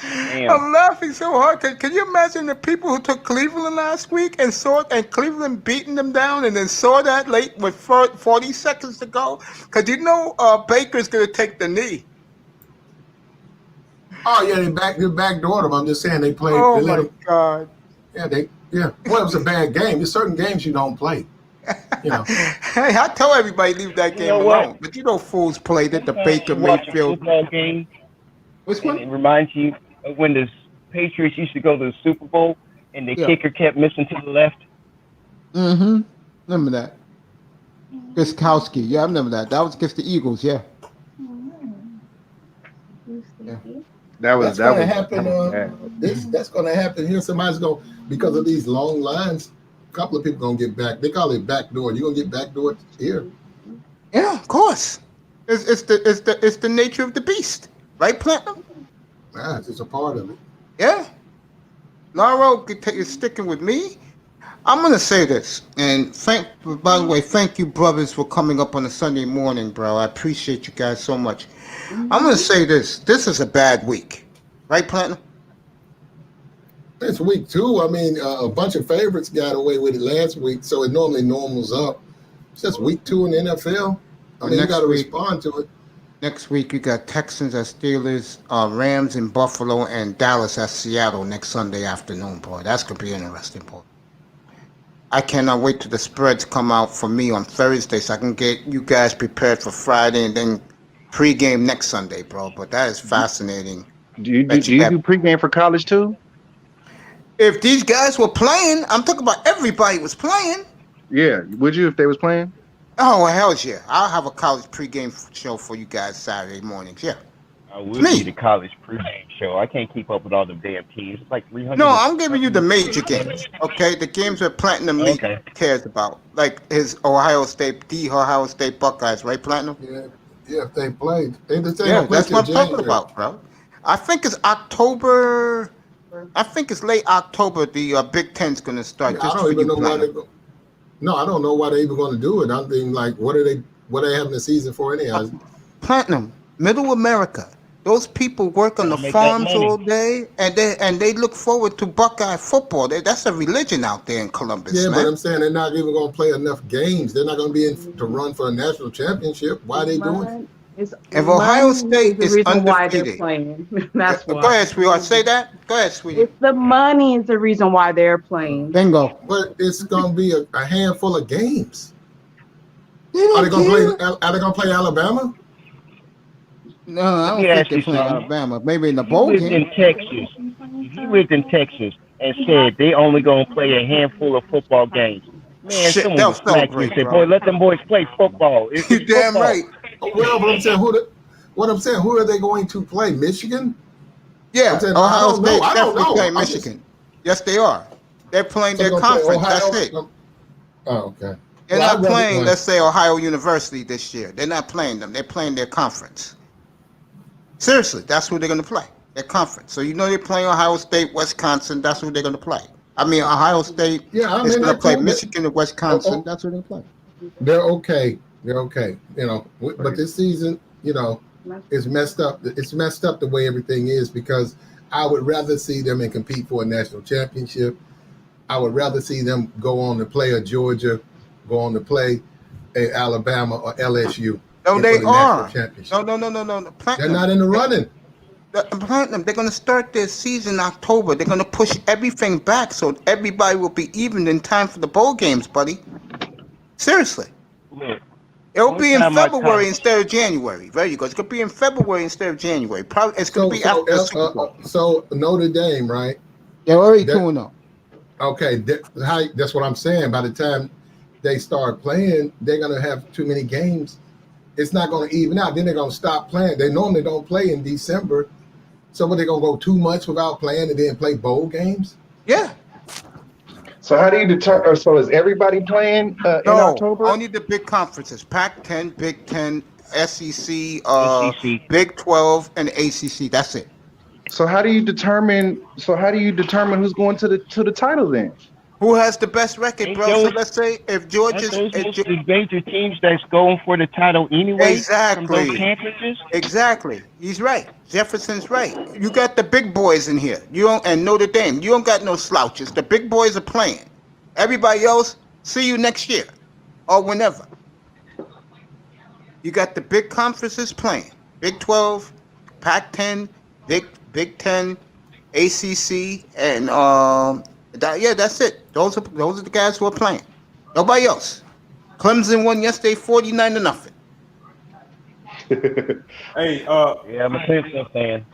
Damn. I'm laughing so hard. Can you imagine the people who took Cleveland last week and Cleveland beating them down and then saw that late with 40 seconds to go? Because Baker's going to take the knee. they backdoored them. I'm just saying they played. Oh they let my them, God. Well, it was a bad game. There's certain games you don't play. Hey, I tell everybody leave that game know what? alone. But fools played at the Baker You watch a Mayfield. football game, Which and one? it reminds you of when the Patriots used to go to the Super Bowl and the Yeah. kicker kept missing to the left. Mm-hmm. Remember that. Gostkowski. Yeah, I remember that. That was against the Eagles, yeah. That's going to happen. bad. That's going to happen here. Somebody's going because of these long lines. A couple of people going to get back. They call it backdoor. You're going to get backdoor here. Yeah, of course. It's the nature of the beast. Right, Platinum? It's just a part of it. Yeah. Lauro is sticking with me. I'm going to say this. And by the way, thank you, brothers, for coming up on a Sunday morning, bro. I appreciate you guys so much. I'm going to say this. This is a bad week. Right, Platinum? It's week 2. I mean, a bunch of favorites got away with it last week, so it normally normals up. It's just week 2 in the NFL. I mean, you Next got to week- respond to it. Next week, you got Texans at Steelers, Rams in Buffalo, and Dallas at Seattle next Sunday afternoon, boy. That's going to be interesting, boy. I cannot wait till the spreads come out for me on Thursday so I can get you guys prepared for Friday and then pregame next Sunday, bro. But that is fascinating. Do you do pregame for college too? If these guys were playing, I'm talking about everybody was playing. Yeah, would you if they was playing? Oh, well, hell yeah. I'll have a college pregame show for you guys Saturday mornings. Yeah. I would be the college pregame show. I can't keep up with all the damn teams. It's like 300. No, I'm giving you the major games, okay? The games that Platinum League cares about. Like his Ohio State Buckeyes, right, Platinum? Yeah, if they played. That's what I'm talking about, bro. I think it's October. I think it's late October. The Big Ten's going to start. Yeah, I don't even know why they. No, I don't know why they're even going to do it. I'm thinking like, what are they having the season for anyhow? Platinum, Middle America. Those people work on the farms all day, and they look forward to Buckeye football. That's a religion out there in Columbus. Yeah, man. But I'm saying they're not even going to play enough games. They're not going to be in to run for a national championship. Why are they doing it? If Ohio State is undefeated, why they're undefeated, playing. That's why. Go ahead, sweetheart. Say that. Go ahead, sweetie. It's the money is the reason why they're playing. Bingo. But it's going to be a handful of games. Are they going to play Alabama? No, I don't think they're playing Alabama. Maybe in the bowl game. In Texas. If you lived in Texas and said they only gonna play a handful of football games, man, Shit, someone would smack you and say, "Boy, let them boys play football." It's You're damn football. right. Well, but I'm saying who are they going to play? Michigan? Yeah, saying, Ohio State I don't definitely know. playing Michigan. Yes, they are. They're playing their conference. That's it. Oh, okay. They're not playing, let's say, Ohio University this year. They're not playing them. They're playing their conference. Seriously, that's who they're going to play. Their conference. So you know they're playing Ohio State, Wisconsin. That's who they're going to play. I mean, Ohio State is going to play Michigan and Wisconsin. That's who they play. They're okay. They're okay. You know, but this season, you know, is messed up. It's messed up the way everything is because I would rather see them and compete for a national championship. I would rather see them go on to play a Georgia, go on to play a Alabama or LSU. No, they are. No. Platinum. They're not in the running. Platinum, they're going to start their season in October. They're going to push everything back so everybody will be even in time for the bowl games, buddy. Seriously. Look, it'll be in February instead of January. There you go. It's going to be in February instead of January. Probably it's going to be after the Super Bowl. So Notre Dame, right? They're already 2-0. Okay, that's what I'm saying. By the time they start playing, they're going to have too many games. It's not going to even out. Then they're going to stop playing. They normally don't play in December. So they're going to go 2 months without playing and then play bowl games? Yeah. So how do you determine? So is everybody playing in October? Only the big conferences: Pac-10, Big 10, SEC, Big 12, and ACC. That's it. So how do you determine? Who's going to the title then? Who has the best record, bro? So let's say if Georgia's the major teams that's going for the title anyway. Exactly. From those conferences. Exactly. He's right. Jefferson's right. You got the big boys in here. And Notre Dame. You don't got no slouches. The big boys are playing. Everybody else, see you next year or whenever. You got the big conferences playing. Big 12, Pac-10, Big 10, ACC, and that's it. Those are the guys who are playing. Nobody else. Clemson won yesterday 49-0. Hey, yeah, I'm a Clemson fan.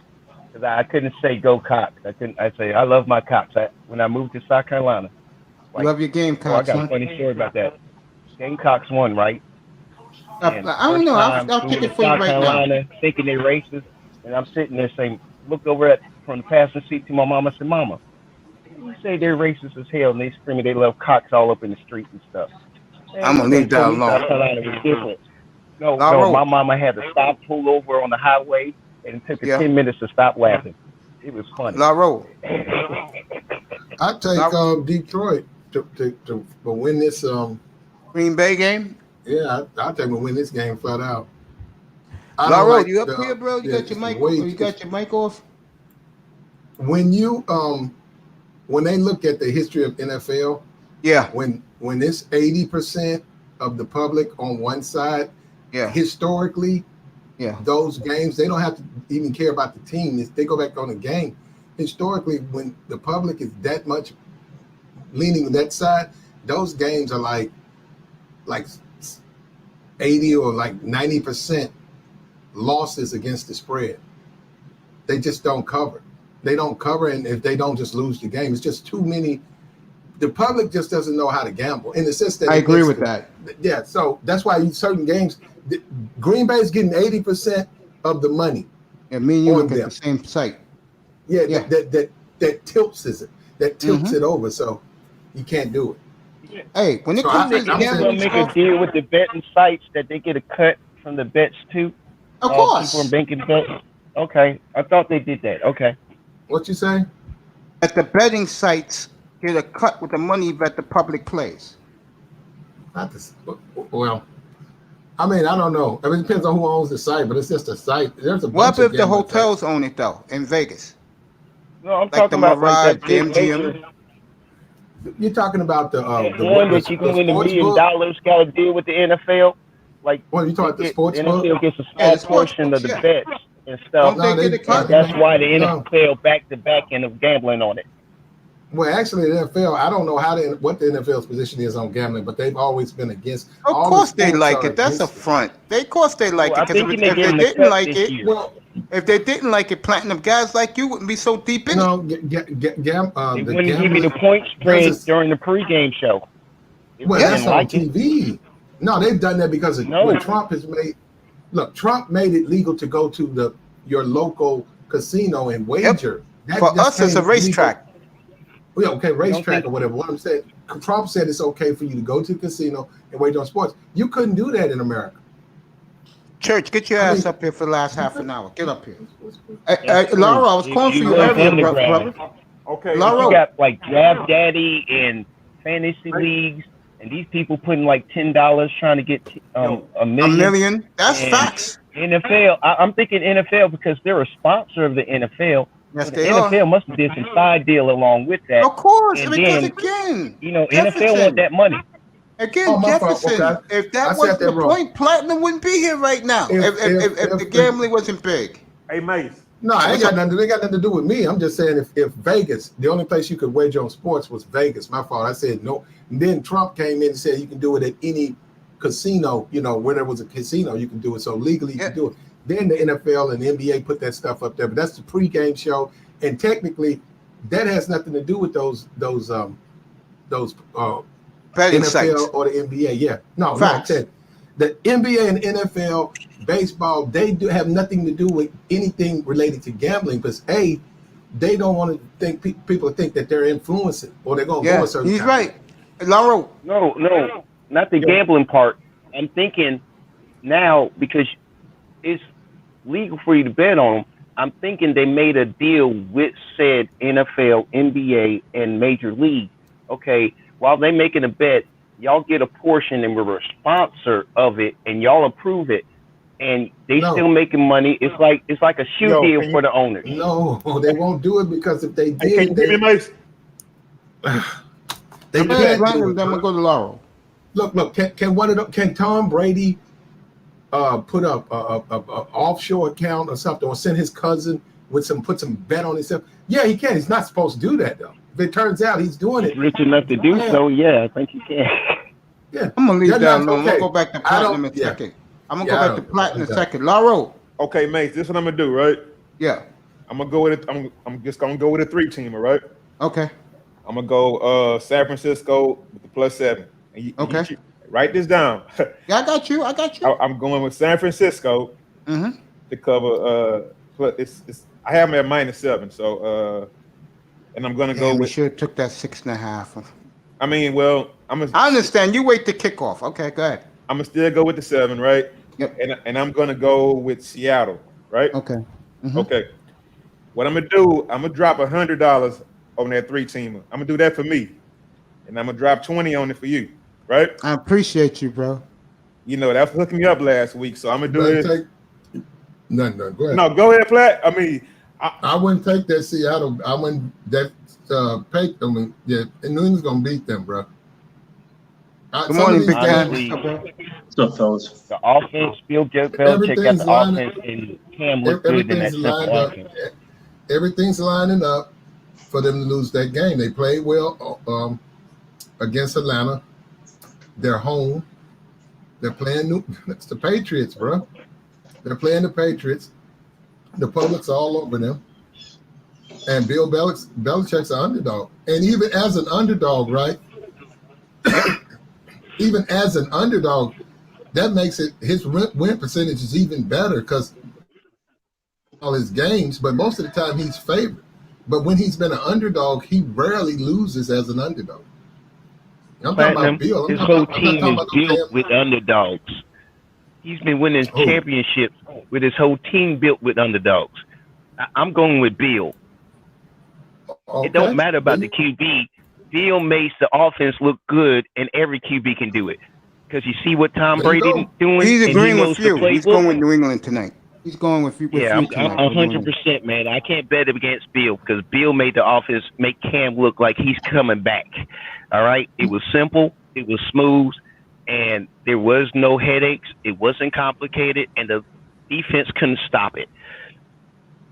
Cause I couldn't say go Cox. I say I love my Cox. When I moved to South Carolina. Love your Gamecocks. I got a funny story about that. Gamecocks won, right? I don't know. I'll take it for you right Carolina, now. Thinking they're racist, and I'm sitting there saying, look over from the passenger seat to my mama. I said, Mama, you say they're racist as hell, and they screaming they love Cox all up in the street and stuff. I'm gonna leave that alone. South Carolina was different. No, my mama had to stop, pull over on the highway, and it took her 10 minutes to stop laughing. It was funny. La Roll. I take Detroit to win this Green Bay game. Yeah, I take them to win this game flat out. Lauro, you up here, bro? You got your mic? You got your mic off? When you when they look at the history of NFL, yeah, when it's 80% of the public on one side, yeah, historically, yeah, those games they don't have to even care about the team. They go back on the game. Historically, when the public is that much leaning on that side, those games are like 80 or like 90% losses against the spread. They just don't cover. They don't cover, and if they don't, just lose the game. It's just too many. The public just doesn't know how to gamble in the sense that I agree with that. Yeah, so that's why certain games, Green Bay's getting 80% of the money. And me and you on look at them. the same site. Yeah, Yeah. that tilts it. That tilts it over, so you can't do it. Hey, when it So comes I- to the I'm saying- gambling They'll make a stuff, deal with the betting sites that they get a cut from the bets too. of People course, are banking bets. Okay, I thought they did that. Okay. What you say? at the betting sites get a cut with the money that the public plays. Not this. Well, I mean, I don't know. I mean, it depends on who owns the site, but it's just a site. There's a What bunch of if the gambling hotels own it though in Vegas? No, I'm Like talking the about Mirage, like that the big MGM? major. sites. You're talking about the one that you can win $1 sports million, book? got to deal with the NFL. Like, What, you talking about the sports the book? NFL gets a Yeah, small the sports portion books, of the yeah. bets and stuff. Don't they get a cut? And that's why the No. NFL back to back end of gambling on it. Well, actually, the NFL, I don't know what the NFL's position is on gambling, but they've always been against. Of all the course they sports like are it. That's a against it. front. Of course they like Well, it. I'm Because thinking if they're they getting the didn't cut like this it, year. Well, if they didn't like it, platinum guys like you wouldn't be so deep in it. no, They the wouldn't give you gambling. the point spread there's a- during the pregame show. If Well, they that's didn't on like it. TV. No, they've done that because of No. what Trump has made. Look, Trump made it legal to go to your local casino and wager. That For just us, it's a came racetrack. legal. Yeah, okay, racetrack think- or whatever. What I'm saying, Trump said it's okay for you to go to the casino and wager on sports. You couldn't do that in America. Church, get your I ass mean- up here for the last half an hour. Get up here. That's true. Laura, I was calling for You you love earlier, underground. brother. Okay. Laura. You got like Draft Daddy and fantasy leagues, and these people putting like $10 trying to get a A million. million? That's And facts. NFL. I'm thinking NFL because they're a sponsor of the NFL. Yes, So the they are. NFL must have did some side deal along with that. Of course, And because then, again, You know, Jefferson. NFL want that money. Again, Oh, my fault. Jefferson. Okay. If I that said wasn't that the wrong. point, platinum wouldn't be here right now. If the If- gambling wasn't big. Hey, Mace. No, I ain't got nothing. They got nothing to do with me. I'm just saying if Vegas, the only place you could wager on sports was Vegas. My fault. I said no. And then Trump came in and said you can do it at any casino. You know, where there was a casino, you can do it. So legally, you can do it. Then the NFL and the NBA put that stuff up there. But that's the pregame show, and technically, that has nothing to do with those Betting NFL sites. or the NBA. Yeah, no, Facts. no. The NBA and NFL, baseball, they do have nothing to do with anything related to gambling because they don't want to think people think that they're influencing or they're going to go Yeah, a certain. he's kind. right. Laura, No, not the gambling part. I'm thinking now because it's legal for you to bet on them. I'm thinking they made a deal with said NFL, NBA, and Major League. Okay, while they making a bet, y'all get a portion and we're a sponsor of it, and y'all approve it, and they No. still making money. It's like a shoe Yo, deal can for the owners. No, they won't do it because if they Hey, can you did, hear me, Mace? they I'm can't do gonna it. go to Laura. Look. Can Tom Brady put up a offshore account or something, or send his cousin with put some bet on himself? Yeah, he can. He's not supposed to do that though. If it turns out he's doing it, Rich enough to do so, yeah, I think you can. yeah. I'm gonna leave They're that not- alone. I'm okay. gonna go back to I platinum don't- in a second. I'm gonna Yeah, I go back to don't- platinum in a okay. second. Laura, Okay, Mace. This is what I'm gonna do, right? yeah, I'm gonna go with it. I'm just gonna go with a 3-teamer, right? okay, I'm gonna go San Francisco with the +7. And Okay. write this down. yeah, I got you. I'm going with San Francisco Mm-hmm. to cover. I have them at -7. So and I'm gonna go We with. should have took that 6.5. I mean, well, I understand. You wait the kickoff. Okay, go ahead. I'm gonna still go with the 7, right? Yep. And I'm gonna go with Seattle, right? Okay. Mhm. Okay. What I'm gonna do, I'm gonna drop $100 on that 3-teamer. I'm gonna do that for me, and I'm gonna drop 20 on it for you, right? I appreciate you, bro. You know that was hooking me up last week, so I'm gonna do Wouldn't it. take- None. Go ahead. No, go ahead, Flat. I mean, I wouldn't take that Seattle. I wouldn't that Pate. I mean, yeah, and New England's gonna beat them, bro. Good morning, Big Dan. Honestly, What's up, bro? What's up, fellas? The offense, Bill Belichick got Everything's the lined- offense, and Cam looked good in that Everything's lined simple up. offense. Everything's lining up for them to lose that game. They played well. against Atlanta. They're home. They're playing it's the Patriots, bro. They're playing the Patriots. The public's all over them. And Bill Belichick's an underdog. And even as an underdog, right? Even as an underdog, that makes it his win percentage is even better because all his games, but most of the time he's favored. But when he's been an underdog, he rarely loses as an underdog. I'm talking about Bill. His whole team is built with underdogs. He's been winning championships with his whole team built with underdogs. I'm going with Bill. Okay. It don't matter about the QB. Bill makes the offense look good, and every QB can do it. Because you see what Tom Brady doing. He's agreeing with you. He's going with New England tonight. He's going with you. Yeah, I'm 100%, man. I can't bet against Bill because Bill made the offense make Cam look like he's coming back. All right? It was simple. It was smooth. And there was no headaches. It wasn't complicated. And the defense couldn't stop it.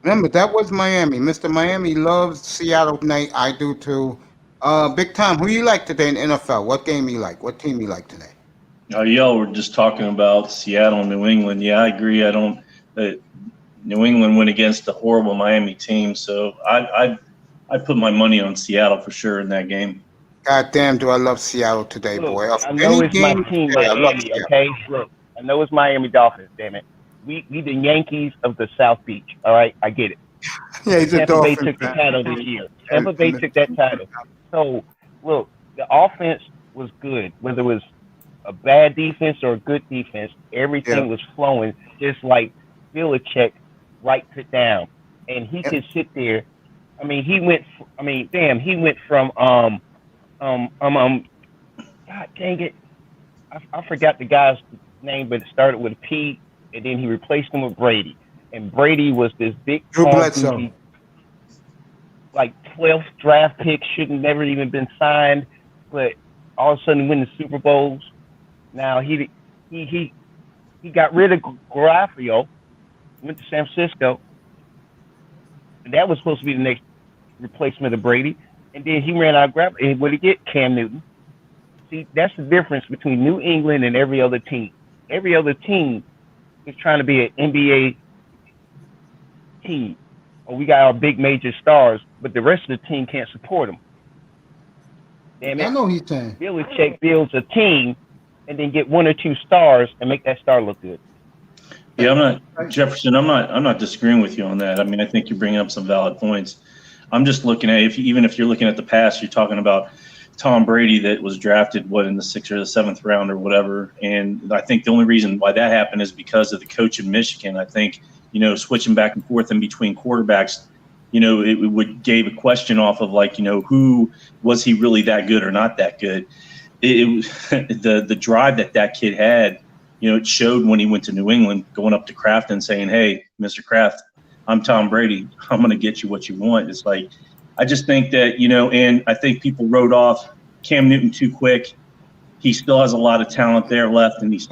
Remember, that was Miami. Mr. Miami loves Seattle tonight. I do too. Big Tom, who you like today in NFL? What game you like? What team you like today? Y'all were just talking about Seattle and New England. Yeah, I agree. New England went against a horrible Miami team, so I put my money on Seattle for sure in that game. God damn, do I love Seattle today, boy. I know it's my team, Miami, okay? Look, I know it's Miami Dolphins, damn it. We the Yankees of the South Beach, all right? I get it. Yeah, he's a Tampa Bay Dolphin took the fan. title this year. Tampa Bay took that title. So, look, the offense was good. Whether it was a bad defense or a good defense, everything was flowing just like Belichick writes it down. And he could sit there. I mean, he went from God dang it. I forgot the guy's name, but it started with a P, and then he replaced him with Brady. And Brady was this big, Drew Bledsoe. like 12th draft pick, should have never even been signed, but all of a sudden win the Super Bowls. Now he got rid of Garafio, went to San Francisco, and that was supposed to be the next replacement of Brady. And then he ran out of Garafio, and what did he get? Cam Newton. See, that's the difference between New England and every other team. Every other team is trying to be an NBA team. Or we got our big major stars, but the rest of the team can't support them. Damn it. I know he's saying. Belichick builds a team and then get one or two stars and make that star look good. Yeah, I'm not Jefferson. I'm not disagreeing with you on that. I mean, I think you're bringing up some valid points. I'm just looking at even if you're looking at the past, you're talking about Tom Brady that was drafted in the 6th or the 7th round or whatever. And I think the only reason why that happened is because of the coach in Michigan. I think switching back and forth in between quarterbacks, it gave a question off of who was he really that good or not that good. The drive that kid had. It showed when he went to New England, going up to Kraft and saying, "Hey, Mr. Kraft, I'm Tom Brady. I'm going to get you what you want." It's like, I just think that, and I think people wrote off Cam Newton too quick. He still has a lot of talent there left, and he's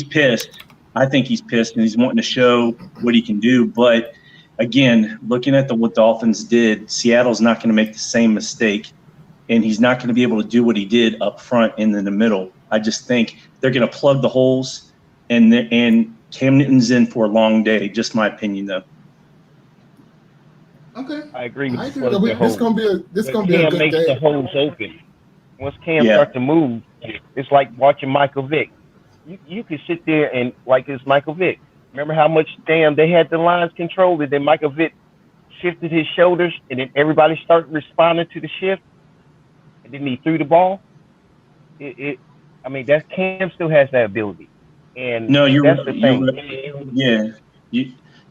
pissed. I think he's pissed, and he's wanting to show what he can do. But again, looking at what Dolphins did, Seattle's not going to make the same mistake, and he's not going to be able to do what he did up front and in the middle. I just think they're going to plug the holes, and Cam Newton's in for a long day. Just my opinion, though. Okay, I agree with you. This gonna be a Cam good makes game. the holes open. Once Cam starts to move, it's like watching Michael Vick. You could sit there and it's Michael Vick. Remember how much they had the lines controlled, and then Michael Vick shifted his shoulders, and then everybody started responding to the shift, and then he threw the ball. That Cam still has that ability, and that's the thing.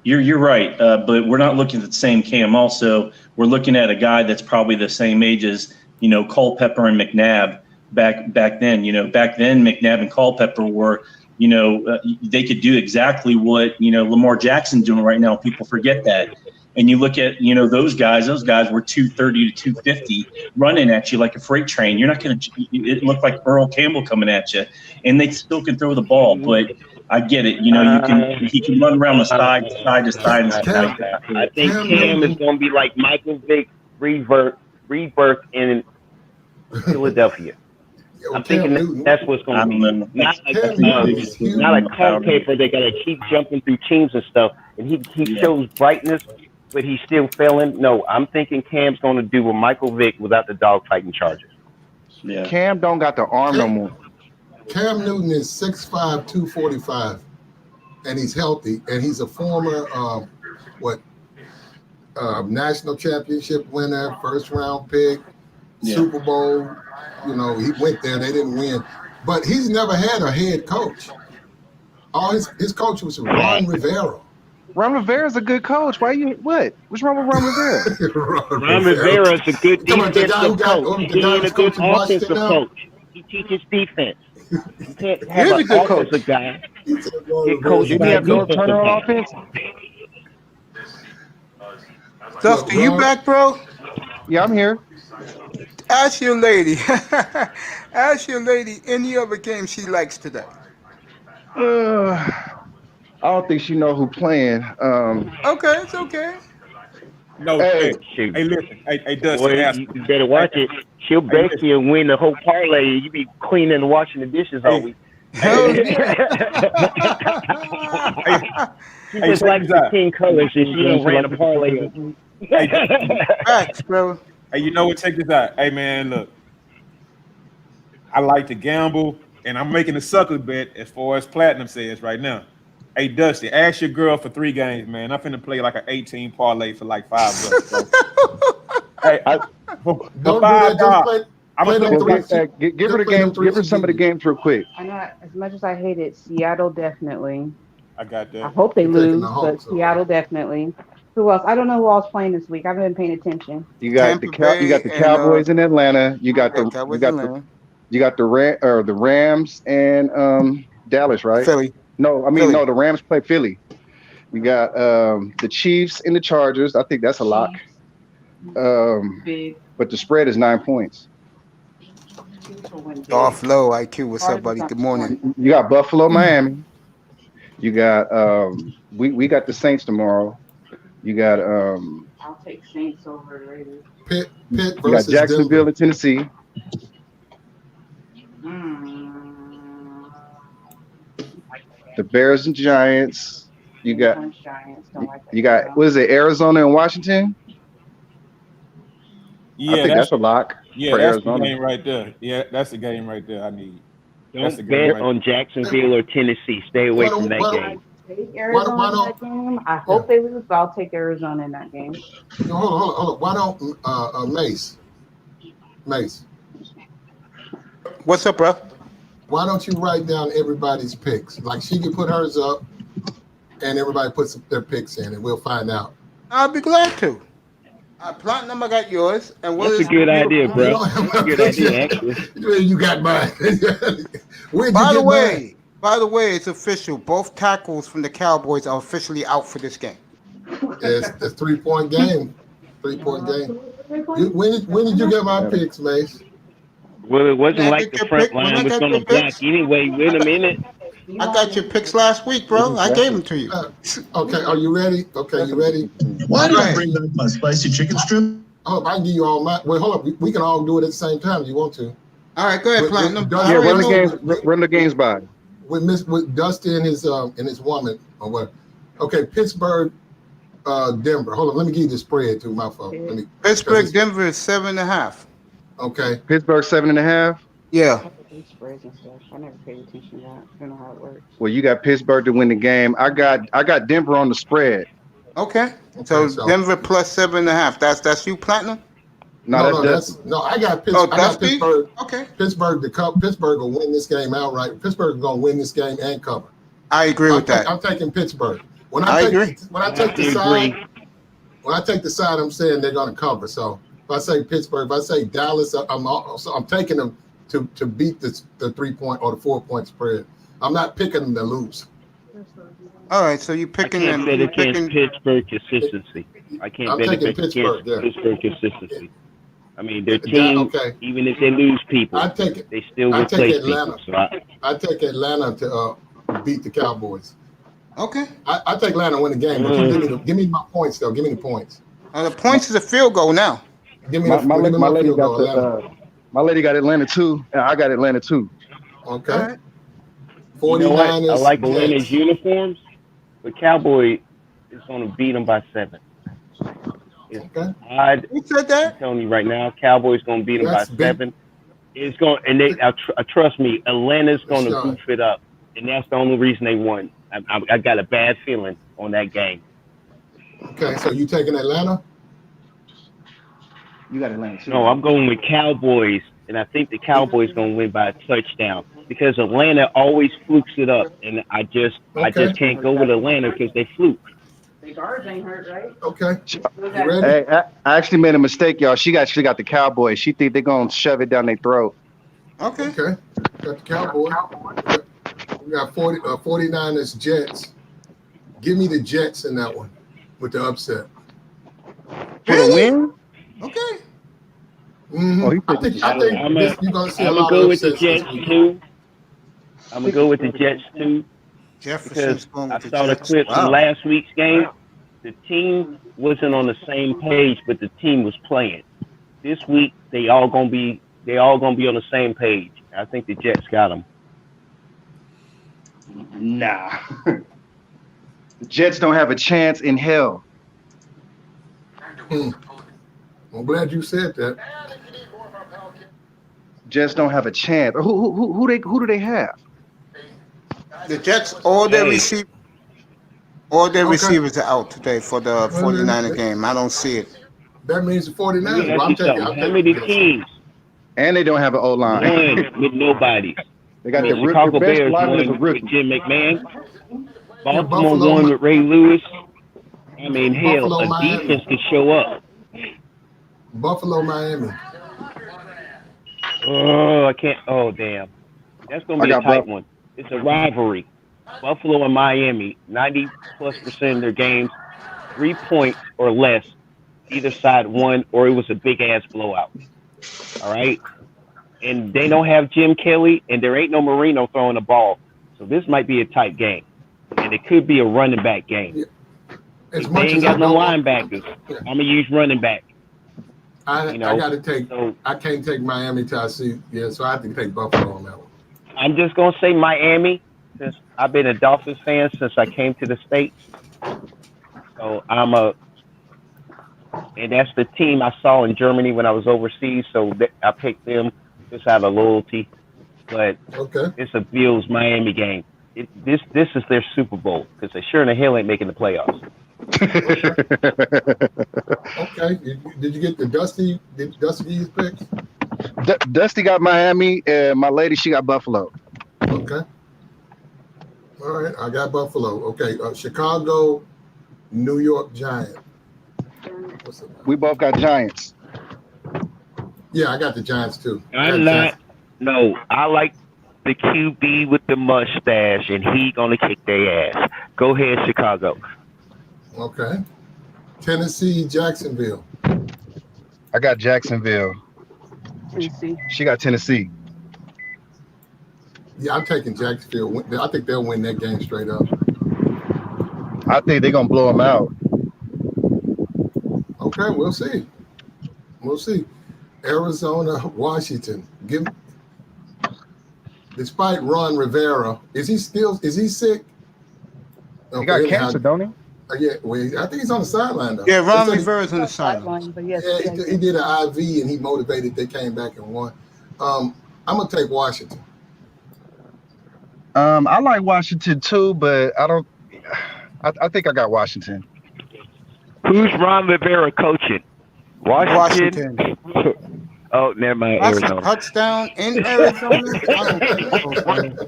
You're right, but we're not looking at the same Cam. Also, we're looking at a guy that's probably the same age as Culpepper and McNabb back then. Back then McNabb and Culpepper were they could do exactly what Lamar Jackson's doing right now. People forget that. And you look at those guys were 230 to 250 running at you like a freight train. You're not going to. It looked like Earl Campbell coming at you, and they still can throw the ball. But I get it. He can run around the side to side and stuff like that. I think Cam is going to be like Michael Vick rebirth in Philadelphia. I'm thinking that's what's going to be. Not like Culpepper. They got to keep jumping through teams and stuff, and he shows brightness, but he's still failing. No, I'm thinking Cam's going to do with Michael Vick without the dogfighting charges. Yeah. Cam don't got the arm no more. Cam Newton is 6'5", 245, and he's healthy, and he's a former national championship winner, first round pick, Super Bowl. You know, he went there, they didn't win, but he's never had a head coach. All his coach was Ron Rivera. Ron Rivera's a good coach. Why you what? What's wrong with Ron Rivera? Ron Rivera's a good defensive coach. He ain't a good offensive coach. He teaches defense. You can't have an offensive guy get coached Did by he a have no defensive turner on guy. offense? Dustin, you back, bro? Yeah, I'm here. Ask your lady. Ask your lady any other game she likes today. I don't think she know who playing. Okay, it's okay. No, Hey. hey, listen, hey, Dustin, Boy, ask you better watch it. She'll bet you and win the whole parlay. You be cleaning and washing the dishes all week. Hell She just likes the team colors and she done ran a parlay. Facts, bro. Hey, you know what? Check this out. Hey, man, look. I like to gamble, and I'm making a sucker bet as far as Platinum says right now. Hey, Dusty, ask your girl for 3 games, man. I'm finna play like an 18 parlay for like $5. So. Hey, for $5, I'm gonna Give her the game. Give her some of the games real quick. I know, as much as I hate it, Seattle definitely. I got that. I hope they You're taking lose, the but Hawks, though. Seattle definitely. Who else? I don't know who else playing this week. I haven't been paying attention. You got Tampa you got the Bay Cowboys in Atlanta. You got Yeah, the Cowboys you got Atlanta. the Rams and Dallas, right? Philly. No, I mean Philly. no. The Rams play Philly. We got the Chiefs and the Chargers. I think that's a lock. Big. But the spread is 9 points. Off low IQ. What's up, buddy? Good morning. You got Buffalo, Miami. You got we got the Saints tomorrow. You got I'll take Saints over the Raiders. Pitt you got versus Jacksonville Denver. and Tennessee. The Bears and Giants. You got Giants. Don't like that. you got what is it? Arizona and Washington. Yeah, I think that's a lock for that's Arizona. the game right there. Yeah, that's the game right there I need. That's the Don't game bet right on Jacksonville or Tennessee. Stay away from that game. Take Arizona Why in don't- that game. I hope they lose, but I'll take Arizona in that game. No, hold on. Why don't Mace? What's up, bro? Why don't you write down everybody's picks? Like she can put hers up, and everybody puts their picks in, and we'll find out. I'll be glad to. Platinum, I got yours. And That's a good idea, bro. That's a good idea, actually. You got mine. Where'd By you the get way, it's official. Both tackles from the Cowboys are officially out for this game. mine? It's the 3-point game. 3-point game. When did you get my picks, Mace? Well, it wasn't When I like get the your front pick- when line I was got going your to block picks- anyway. Wait a minute. I got your picks last week, bro. I gave them to you. Okay, are you ready? Okay, you ready? Why did Right. I bring back my spicy chicken strip? Hold up, I can give you all my. Wait, hold up. We can all do it at the same time. If you want to? All right, go ahead, With- Platinum. with- Yeah, Alright, run the games by. With Dusty and his woman or what? Okay, Pittsburgh, Denver. Hold on, let me give you the spread too. My fault. Let me. Pittsburgh, Denver is 7.5. Okay. Pittsburgh 7.5. Yeah. Spreads and stuff. I never paid attention to that. I don't know how it works. Well, you got Pittsburgh to win the game. I got Denver on the spread. Okay. So Denver plus 7.5. That's you, Platinum? No, that's I got Pittsburgh. Oh, I got Dusty? Pittsburgh. Okay. Pittsburgh will win this game outright. Pittsburgh is gonna win this game and cover. I agree with that. I'm taking Pittsburgh. I agree. When I take the side, I'm saying they're gonna cover. So if I say Pittsburgh, if I say Dallas, I'm taking them to beat the 3-point or the 4-point spread. I'm not picking them to lose. All right, so you're I picking can't them. bet You're against picking, Pittsburgh consistency. I can't I'm bet taking against Pittsburgh, yeah. Pittsburgh consistency. I mean, their team, Okay. even if they lose people, I take they still I take replace Atlanta. people. So I take Atlanta to beat the Cowboys. okay. I take Atlanta to win the game, but you give me my points though. Give me the points. The points is a field goal now. Give me my the lady field got goal, Atlanta. My lady got Atlanta too, and I got Atlanta too. Okay. All right. 49ers. You know what? I like Atlanta's Jets. uniforms, but Cowboy is going to beat them by 7. It's Okay. odd. Who said I'm that? telling you right now, Cowboys going to beat them by That's big. 7. It's going, and trust me, Atlanta's going to That's right. goof it up, and that's the only reason they won. I got a bad feeling on that game. Okay, so you taking Atlanta? You got Atlanta too. No, I'm going with Cowboys, and I think the Cowboys going to win by a touchdown because Atlanta always flukes it up, and I just can't go with Atlanta because they fluke. The guards ain't hurt, right? Okay. You Okay. ready? Hey, I actually made a mistake, y'all. She got the Cowboys. She think they're gonna shove it down their throat. Okay. Okay. Got the Cowboys. We got 49ers Jets. Give me the Jets in that one with the upset. For the win? Okay. Mhm. Oh, he I said think I'm you're gonna see a gonna lot go of with the upsets this Jets week. too. I'm gonna go with the Jets too Jefferson's because going I with the saw the Jets. clips from Wow. last week's game. The team wasn't on the same page, but the team was playing. This week they all gonna be on the same page. I think the Jets got them. Nah. The Jets don't have a chance in hell. I'm glad you said that. Jets don't have a chance. Who do they have? The Jets, all their Hey. receivers are out today for the 49er game. I don't see it. That means the Let 49ers. me Well, ask you something. How many the Jets. teams And they don't have an O line. won with nobody? They got The the Chicago best Bears lineman is a won with rookie. Jim McMahon. Yeah, Baltimore Buffalo, won with Ray Lewis. I mean, hell, Buffalo, a Miami. defense could show up. Buffalo, Miami. Oh, I can't. Oh, damn. That's going to be I a got tight one. It's a rivalry. Buffalo and Miami, 90+% of their games, 3 points or less. Either side won, or it was a big-ass blowout. All right? And they don't have Jim Kelly, and there ain't no Marino throwing the ball. So this might be a tight game. And it could be a running back game. As If much they ain't as got I no don't, linebackers, Yeah. I'm going to use running back. I You know, got to take. So I can't take Miami till I see. Yeah, so I have to take Buffalo on that one. I'm just going to say Miami, since I've been a Dolphins fan since I came to the States. So and that's the team I saw in Germany when I was overseas. So I picked them just out of loyalty. But Okay. it's a Bills-Miami game. This is their Super Bowl because they sure in the hell ain't making the playoffs. Okay. Did you get the Dusty? Did Dusty give you picks? Dusty got Miami, and my lady, she got Buffalo. Okay. All right. I got Buffalo. Okay. Chicago, New York Giants. What's up? We both got Giants. Yeah, I got the Giants too. I'm not. No, I like the QB with the mustache, and he gonna kick their ass. Go ahead, Chicago. Okay. Tennessee, Jacksonville. I got Jacksonville. Tennessee. She got Tennessee. Yeah, I'm taking Jacksonville. I think they'll win that game straight up. I think they're gonna blow them out. Okay, we'll see. We'll see. Arizona, Washington. Despite Ron Rivera, is he sick? He got cancer, don't he? Yeah, well, I think he's on the sideline though. Yeah, Ron They said Rivera's on the sideline. Sideline, but yes, Yeah, he did an IV and he motivated. They came back and won. I'm gonna take Washington. I like Washington too, but I don't. I think I got Washington. Who's Ron Rivera coaching? Washington. Oh, never mind. That's a Arizona. touchdown in Arizona. I don't think so, man.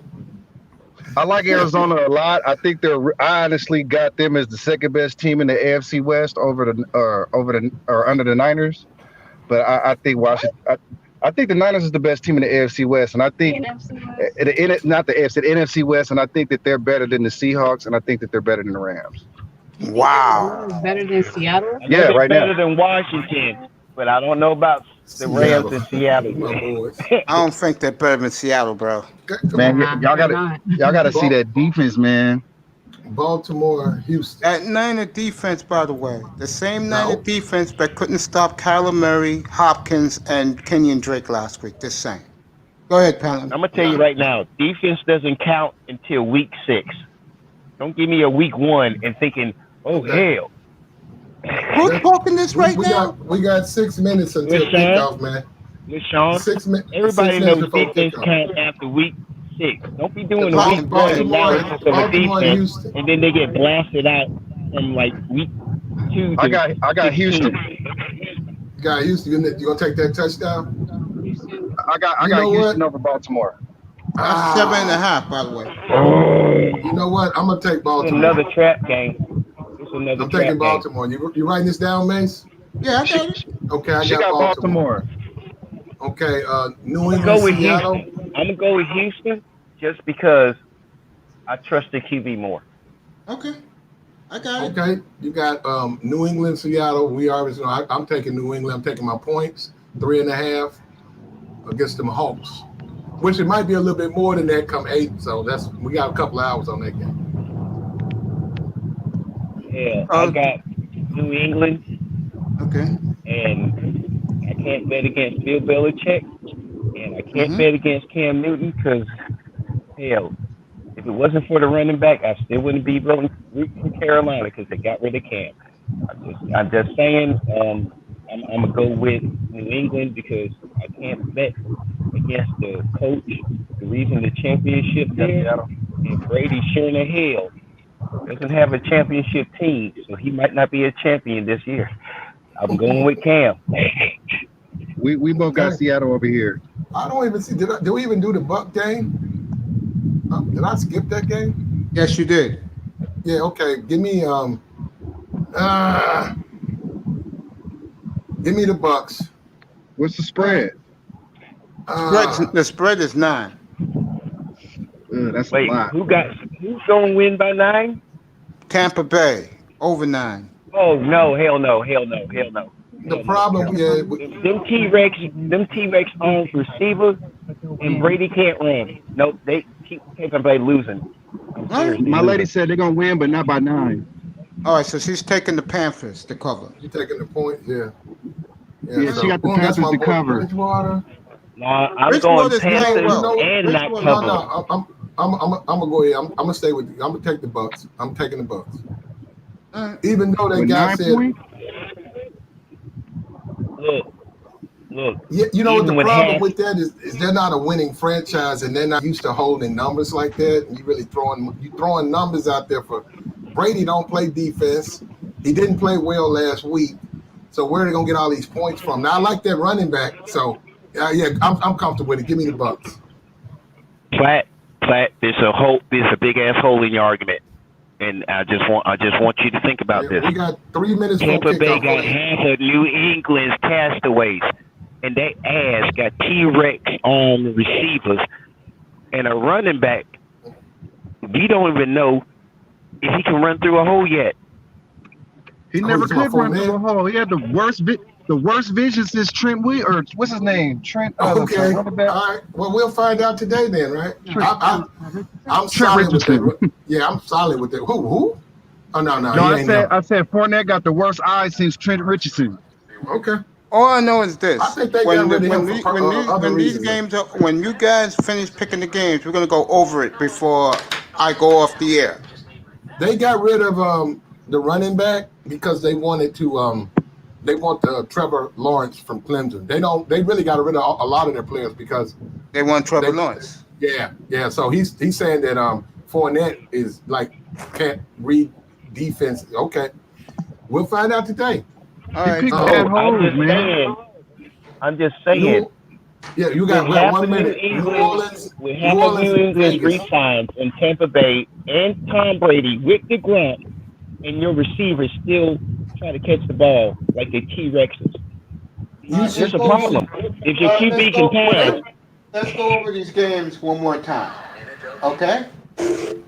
I like Arizona a lot. I think I honestly got them as the second best team in the AFC West under the Niners. But I think Washington. I think the Niners is the best team in the AFC West, and I think not the AFC, the NFC West, and I think that they're better than the Seahawks, and I think that they're better than the Rams. Wow. Better than Seattle? Yeah, right better now. than Washington, but I don't know about the Rams in Seattle. My boys. I don't think they're better than Seattle, bro. Man, y'all gotta see that defense, man. Baltimore, Houston. That Niner defense, by the way, the same Niner No. defense that couldn't stop Kyler Murray, Hopkins, and Kenyon Drake last week. Just saying. Go ahead, Palin. I'm gonna tell you right now, defense doesn't count until week 6. Don't give me a week 1 and thinking, oh hell. Who's talking this right now? We got 6 minutes until Listen. kickoff, man. Sean, 6 minutes. everybody knows defense counts after week 6. Don't be doing a week 1 analysis of a defense, and then they get blasted out from like week 2. I got 16. Houston. You got Houston. You gonna take that touchdown? I got Houston over Baltimore. That's 7.5, by the way. You know what? I'm gonna take It's Baltimore. another trap game. It's another I'm trap taking game. Baltimore. You writing this down, Mace? Yeah, I got it. Okay, I She got Baltimore. Okay, New I'm England, gonna go with Seattle. Houston. I'm gonna go with Houston just because I trust the QB more. Okay. I got it. Okay, you got New England, Seattle. We always know I'm taking New England. I'm taking my points, 3.5 against them Hawks, which it might be a little bit more than that come 8. So we got a couple hours on that game. Yeah, I got New England, Okay. and I can't bet against Bill Belichick, and I can't bet against Cam Newton because, hell, if it wasn't for the running back, I still wouldn't be rooting for Carolina because they got rid of Cam. I'm just saying, I'm gonna go with New England because I can't bet against the coach. The reason the championship there, and Brady sure in the hell doesn't have a championship team, so he might not be a champion this year. I'm going with Cam. We both got Seattle over here. I don't even see. Did we even do the Buck game? Did I skip that game? Yes, you did. Yeah. Okay. Give me the Bucks. What's the spread? The spread is 9. That's Wait, a lot. who's going to win by 9? Tampa Bay over 9. Oh no! Hell no! The problem, yeah, Them T-Rex arms receivers, and Brady can't run. Nope, they keep Tampa Bay losing. I'm serious, My lady said they're gonna win, but not by 9. All right, so she's taking the Panthers to cover. you taking the point, yeah. Yeah, she got the Panthers to cover. Bridgewater. Nah, I'm Bridgewater's going playing Panthers well. and not Bridgewater- cover. I'm gonna go ahead. I'm gonna stay with you. I'm gonna take the Bucks. I'm taking the Bucks. All right. Even though that With guy 9 said, points? Look. yeah, you know what the Even with problem half- with that is they're not a winning franchise and they're not used to holding numbers like that. And you really throwing numbers out there for Brady. Don't play defense. He didn't play well last week. So where are they gonna get all these points from? Now I like that running back. So yeah, I'm comfortable with it. Give me the Bucks. Platt, there's a big ass hole in your argument, and I just want you to think about this. We got 3 minutes for Tampa Bay kickoff. got half of New England's castaways, and they ass got T-Rex on receivers and a running back. We don't even know if he can run through a hole yet. He never he's my could run Fournette. through a hole. He had the worst vision since Trent or what's his name? Trent. Okay. the running back. All right. Well, we'll find out today then, right? I'm Trent solid with Richardson. that. Yeah, I'm solid with that. Who? Oh no, No, he I ain't said Fournette got the worst eyes since Trent Richardson. no. Okay. All I know is this: I think they got rid of him for other when these reasons. games are, when you guys finish picking the games, we're gonna go over it before I go off the air. They got rid of the running back because they wanted to they want Trevor Lawrence from Clemson. They really got rid of a lot of their players because They want Trevor Lawrence. yeah. So he's saying that Fournette is like can't read defense. Okay. We'll find out today. All right. picked Oh, bad I'm holes, just man. saying. I'm just saying. You got With half 1 of minute. New New England, Orleans, with New half of Orleans, New and England's Vegas. re-signs in Tampa Bay and Tom Brady with the grunt, and your receivers still trying to catch the ball like the T-Rexes. There's a problem. If your QB can pass, Let's go over these games one more time. Okay?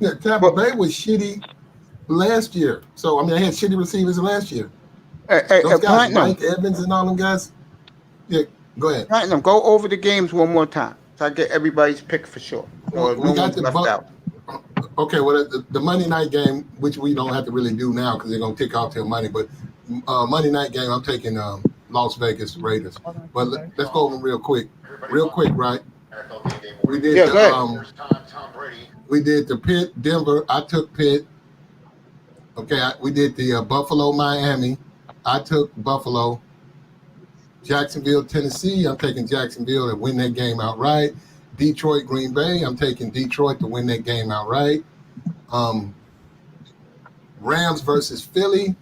Yeah, Tampa Bay was shitty last year. So I mean, they had shitty receivers last year. Hey, Those guys, Platinum, Mike Evans and all them guys. Yeah, go ahead. Platinum, go over the games one more time so I get everybody's pick for sure. Or We no got one's the left Buck- out. Okay, well, the Monday night game, which we don't have to really do now because they're gonna kick off till Monday, but Monday night game, I'm taking Las Vegas Raiders. But let's go over real quick, right? We did Yeah, the go we did the Pitt Denver. I took Pitt. Okay, we did the Buffalo Miami. I took Buffalo. Jacksonville Tennessee. I'm taking Jacksonville to win that game outright. Detroit Green Bay. I'm taking Detroit to win that game outright. Rams versus Philly.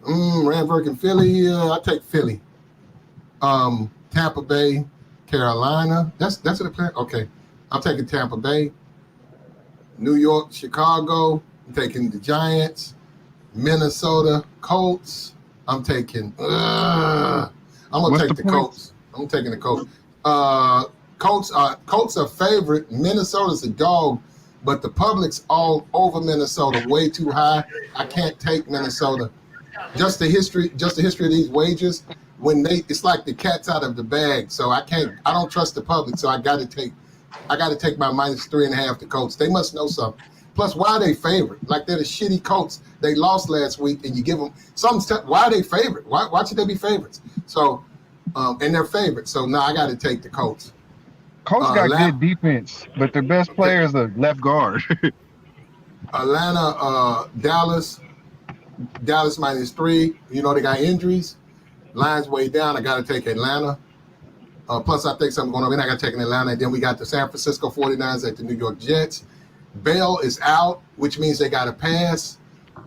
Rams versus Philly. I take Philly. Tampa Bay, Carolina. That's what the plan. Okay, I'm taking Tampa Bay. New York, Chicago. I'm taking the Giants. Minnesota Colts. I'm taking. I'm gonna What's take the the Colts. I'm taking the Colts. Colts are favorite. Minnesota's a dog, but the public's all over Minnesota, way too high. I can't take Minnesota. Just the history of these wagers. It's like the cat's out of the bag. So I don't trust the public. So I got to take my -3.5 to Colts. They must know something. Plus, why are they favorite? Like they're the shitty Colts. They lost last week, and you give them why are they favorite? Why should they be favorites? So, and they're favorites. So now I got to take the Colts. Colts got good defense, but their best player is a left guard. Atlanta, Dallas -3. You know they got injuries. Line's way down. I got to take Atlanta. Plus, I think something going on. I got to take Atlanta. And then we got the San Francisco 49ers at the New York Jets. Bell is out, which means they got to pass.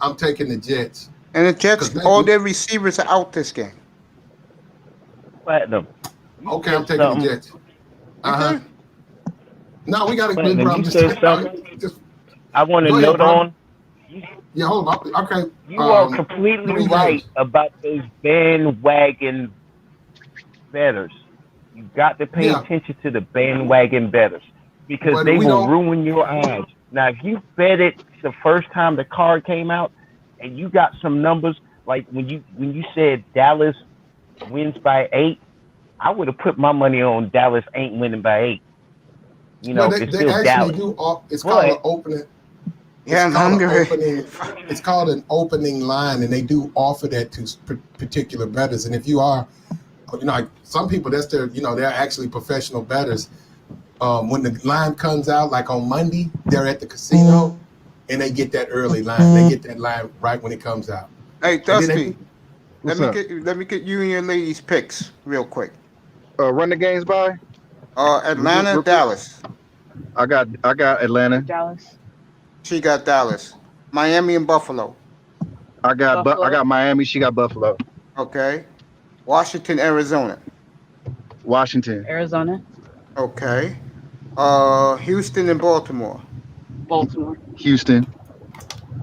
I'm taking the Jets. And the Jets, all their receivers are out this game. Platinum. Okay, I'm taking the Jets. Uh-huh. No, we got to Platinum, do you said something. I want to note on. Yeah, hold on. Okay. You are completely right about those bandwagon bettors. You got to pay attention to the bandwagon bettors because they will ruin your odds. Now, if you bet it the first time the card came out and you got some numbers, like when you said Dallas wins by 8, I would have put my money on Dallas ain't winning by 8. You know, it's still Dallas. It's called an opening. It's called an opening line, and they do offer that to particular bettors. And if you are, like some people, they're actually professional bettors. When the line comes out, like on Monday, they're at the casino, and they get that early line. They get that line right when it comes out. Hey, Dusty, let me get you and your ladies' picks real quick. Run the games by. Atlanta, Dallas. I got Atlanta. Dallas. She got Dallas. Miami and Buffalo. I got Miami. She got Buffalo. Okay. Washington, Arizona. Washington. Arizona. Okay. Houston and Baltimore. Baltimore. Houston.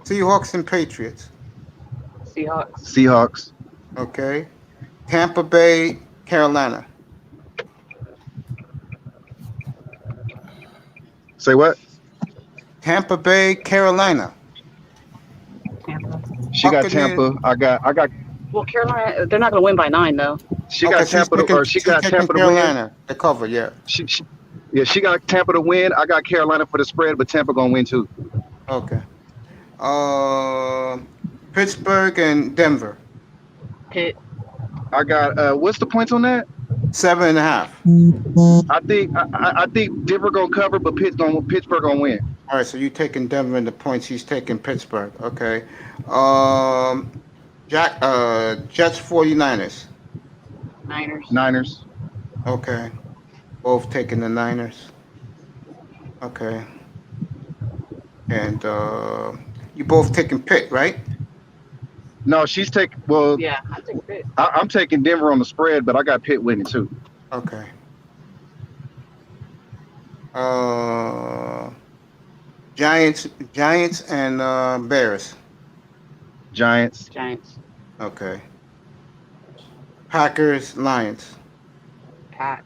Seahawks and Patriots. Seahawks. Okay. Tampa Bay, Carolina. Say what? Tampa Bay, Carolina. Tampa. She got Tampa. I got. Well, Carolina, they're not going to win by 9 though. She got Tampa to Carolina win. to cover, yeah. She got Tampa to win. I got Carolina for the spread, but Tampa gonna win too. Okay. Pittsburgh and Denver. Pitt. I got what's the points on that? 7.5. I think Denver gonna cover, but Pittsburgh gonna win. All right, so you taking Denver in the points. He's taking Pittsburgh. Okay. Jets 49ers. Niners. Okay. Both taking the Niners. Okay. And you both taking Pitt, right? No, she's taking. Well, yeah, I take Pitt. I'm taking Denver on the spread, but I got Pitt winning too. Okay. Giants and Bears. Giants. Okay. Packers, Lions. Pat.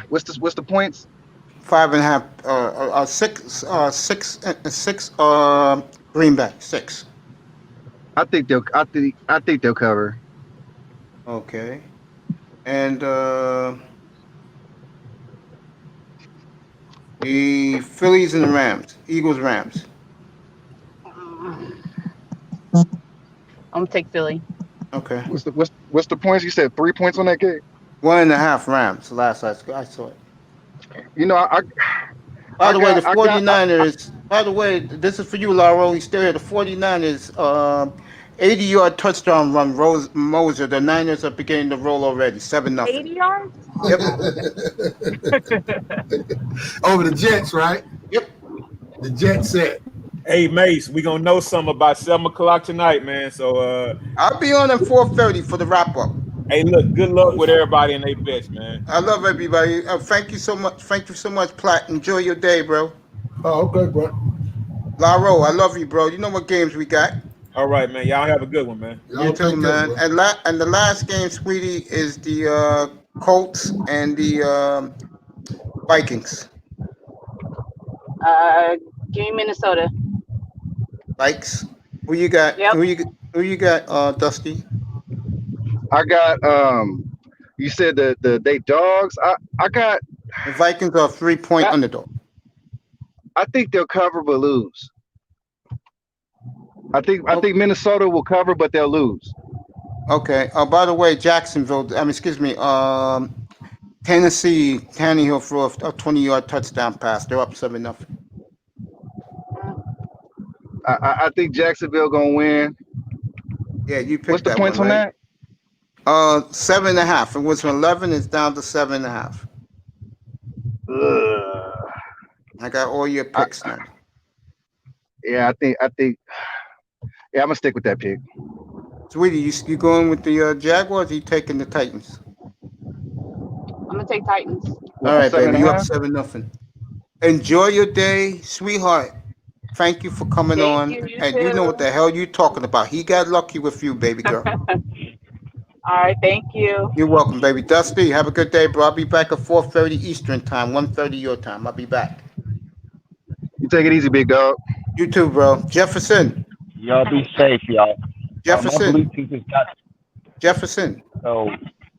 What's the points? 5.5. Six. Green Bay 6. I think they'll cover. Okay. And The Phillies and the Rams. Eagles, Rams. I'm gonna take Philly. Okay. What's the points? You said 3 points on that game. 1.5 Rams. Last I saw it. You know, By the way, the I got 49ers. By the way, this is for you, Lauro. He's still here. The 49ers. 80-yard touchdown run. Moser. The Niners are beginning to roll already. 7-0. 80 yards? Yep. Over the Jets, right? Yep. The Jets set. Hey Mace, we gonna know something about 7 o'clock tonight, man. So I'll be on at 4:30 for the wrap up. hey, look, good luck with everybody in their bets, man. I love everybody. Thank you so much. Thank you so much, Platt. Enjoy your day, bro. Oh, okay, bro. Lauro, I love you, bro. You know what games we got. All right, man. Y'all have a good one, man. Y'all You too, take man. care, bro. And the last game, sweetie, is the Colts and the Vikings. Give me Minnesota. Vikes. Who you got? Yep. Who you got? Dusty. I got you said they dogs. I got The Vikings are a 3-point underdog. I think they'll cover but lose. I think Minnesota will cover but they'll lose. Okay. By the way, Jacksonville. Excuse me. Tennessee. Tannehill for a 20-yard touchdown pass. They're up 7-0. I think Jacksonville gonna win. Yeah, you picked What's the that points one, on right? that? 7.5. It was from 11. It's down to 7.5. I got all your picks now. Yeah, I think yeah, I'm gonna stick with that pick. Sweetie, you going with the Jaguars? Or you taking the Titans? I'm gonna take Titans. All right, baby. You up 7.5? 7-0. Enjoy your day, sweetheart. Thank you for coming Thank on. you, you And you know too. what the hell you talking about. He got lucky with you, baby girl. All right, thank you. You're welcome, baby. Dusty, have a good day, bro. I'll be back at 4:30 Eastern time, 1:30 your time. I'll be back. You take it easy, big dog. You too, bro. Jefferson. Y'all be safe, y'all. My Jefferson. Bluetooth is got Jefferson. so.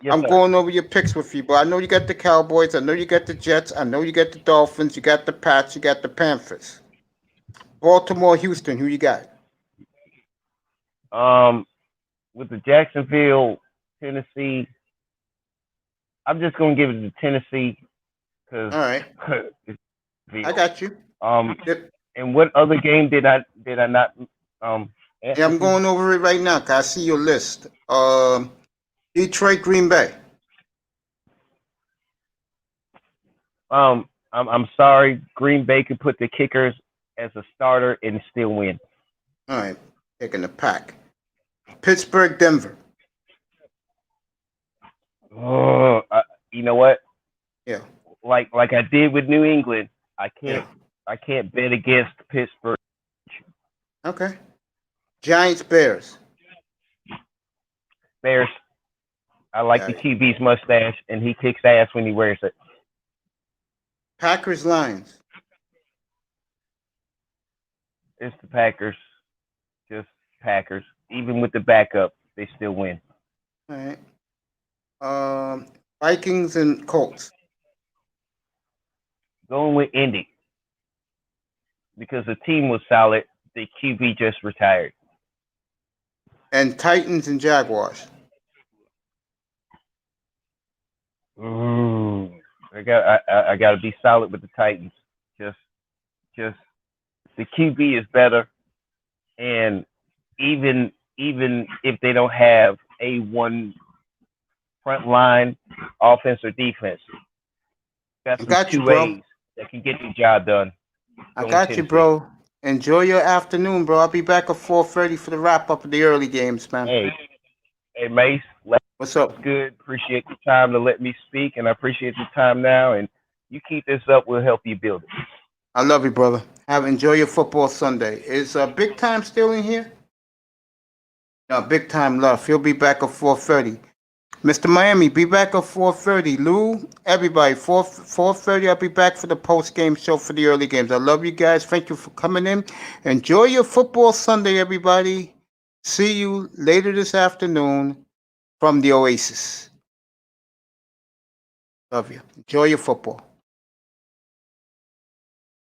Yes, I'm sir. going over your picks with you, bro. I know you got the Cowboys. I know you got the Jets. I know you got the Dolphins. You got the Pats. You got the Panthers. Baltimore, Houston. Who you got? With the Jacksonville, Tennessee, I'm just gonna give it to Tennessee because All right. I got you. Yep. And what other game did I not Yeah, I'm going over it right now. 'Cause I see your list. Detroit, Green Bay. I'm sorry, Green Bay could put the kickers as a starter and still win. All right, taking the pack. Pittsburgh, Denver. Oh, you know what? Yeah. Like I did with New England, I can't bet against Pittsburgh. Okay. Giants, Bears. Bears. I like the QB's mustache, and he kicks ass when he wears it. Packers, Lions. It's the Packers. Just Packers. Even with the backup, they still win. All right. Vikings and Colts. Going with Indy. Because the team was solid. The QB just retired. And Titans and Jaguars. Ooh. I got to be solid with the Titans. Just the QB is better, and even if they don't have a one front line offense or defense, got two ways that can get the job done. I got you, bro. Enjoy your afternoon, bro. I'll be back at 4:30 for the wrap up of the early games, man. Hey, Mace. What's up? Good. Appreciate the time to let me speak, and I appreciate the time now. And you keep this up, we'll help you build it. I love you, brother. Enjoy your football Sunday. Is Big Time still in here? No, Big Time left. He'll be back at 4:30. Mr. Miami, be back at 4:30. Lou, everybody, 4:30. I'll be back for the post-game show for the early games. I love you guys. Thank you for coming in. Enjoy your football Sunday, everybody. See you later this afternoon from the Oasis. Love you. Enjoy your football.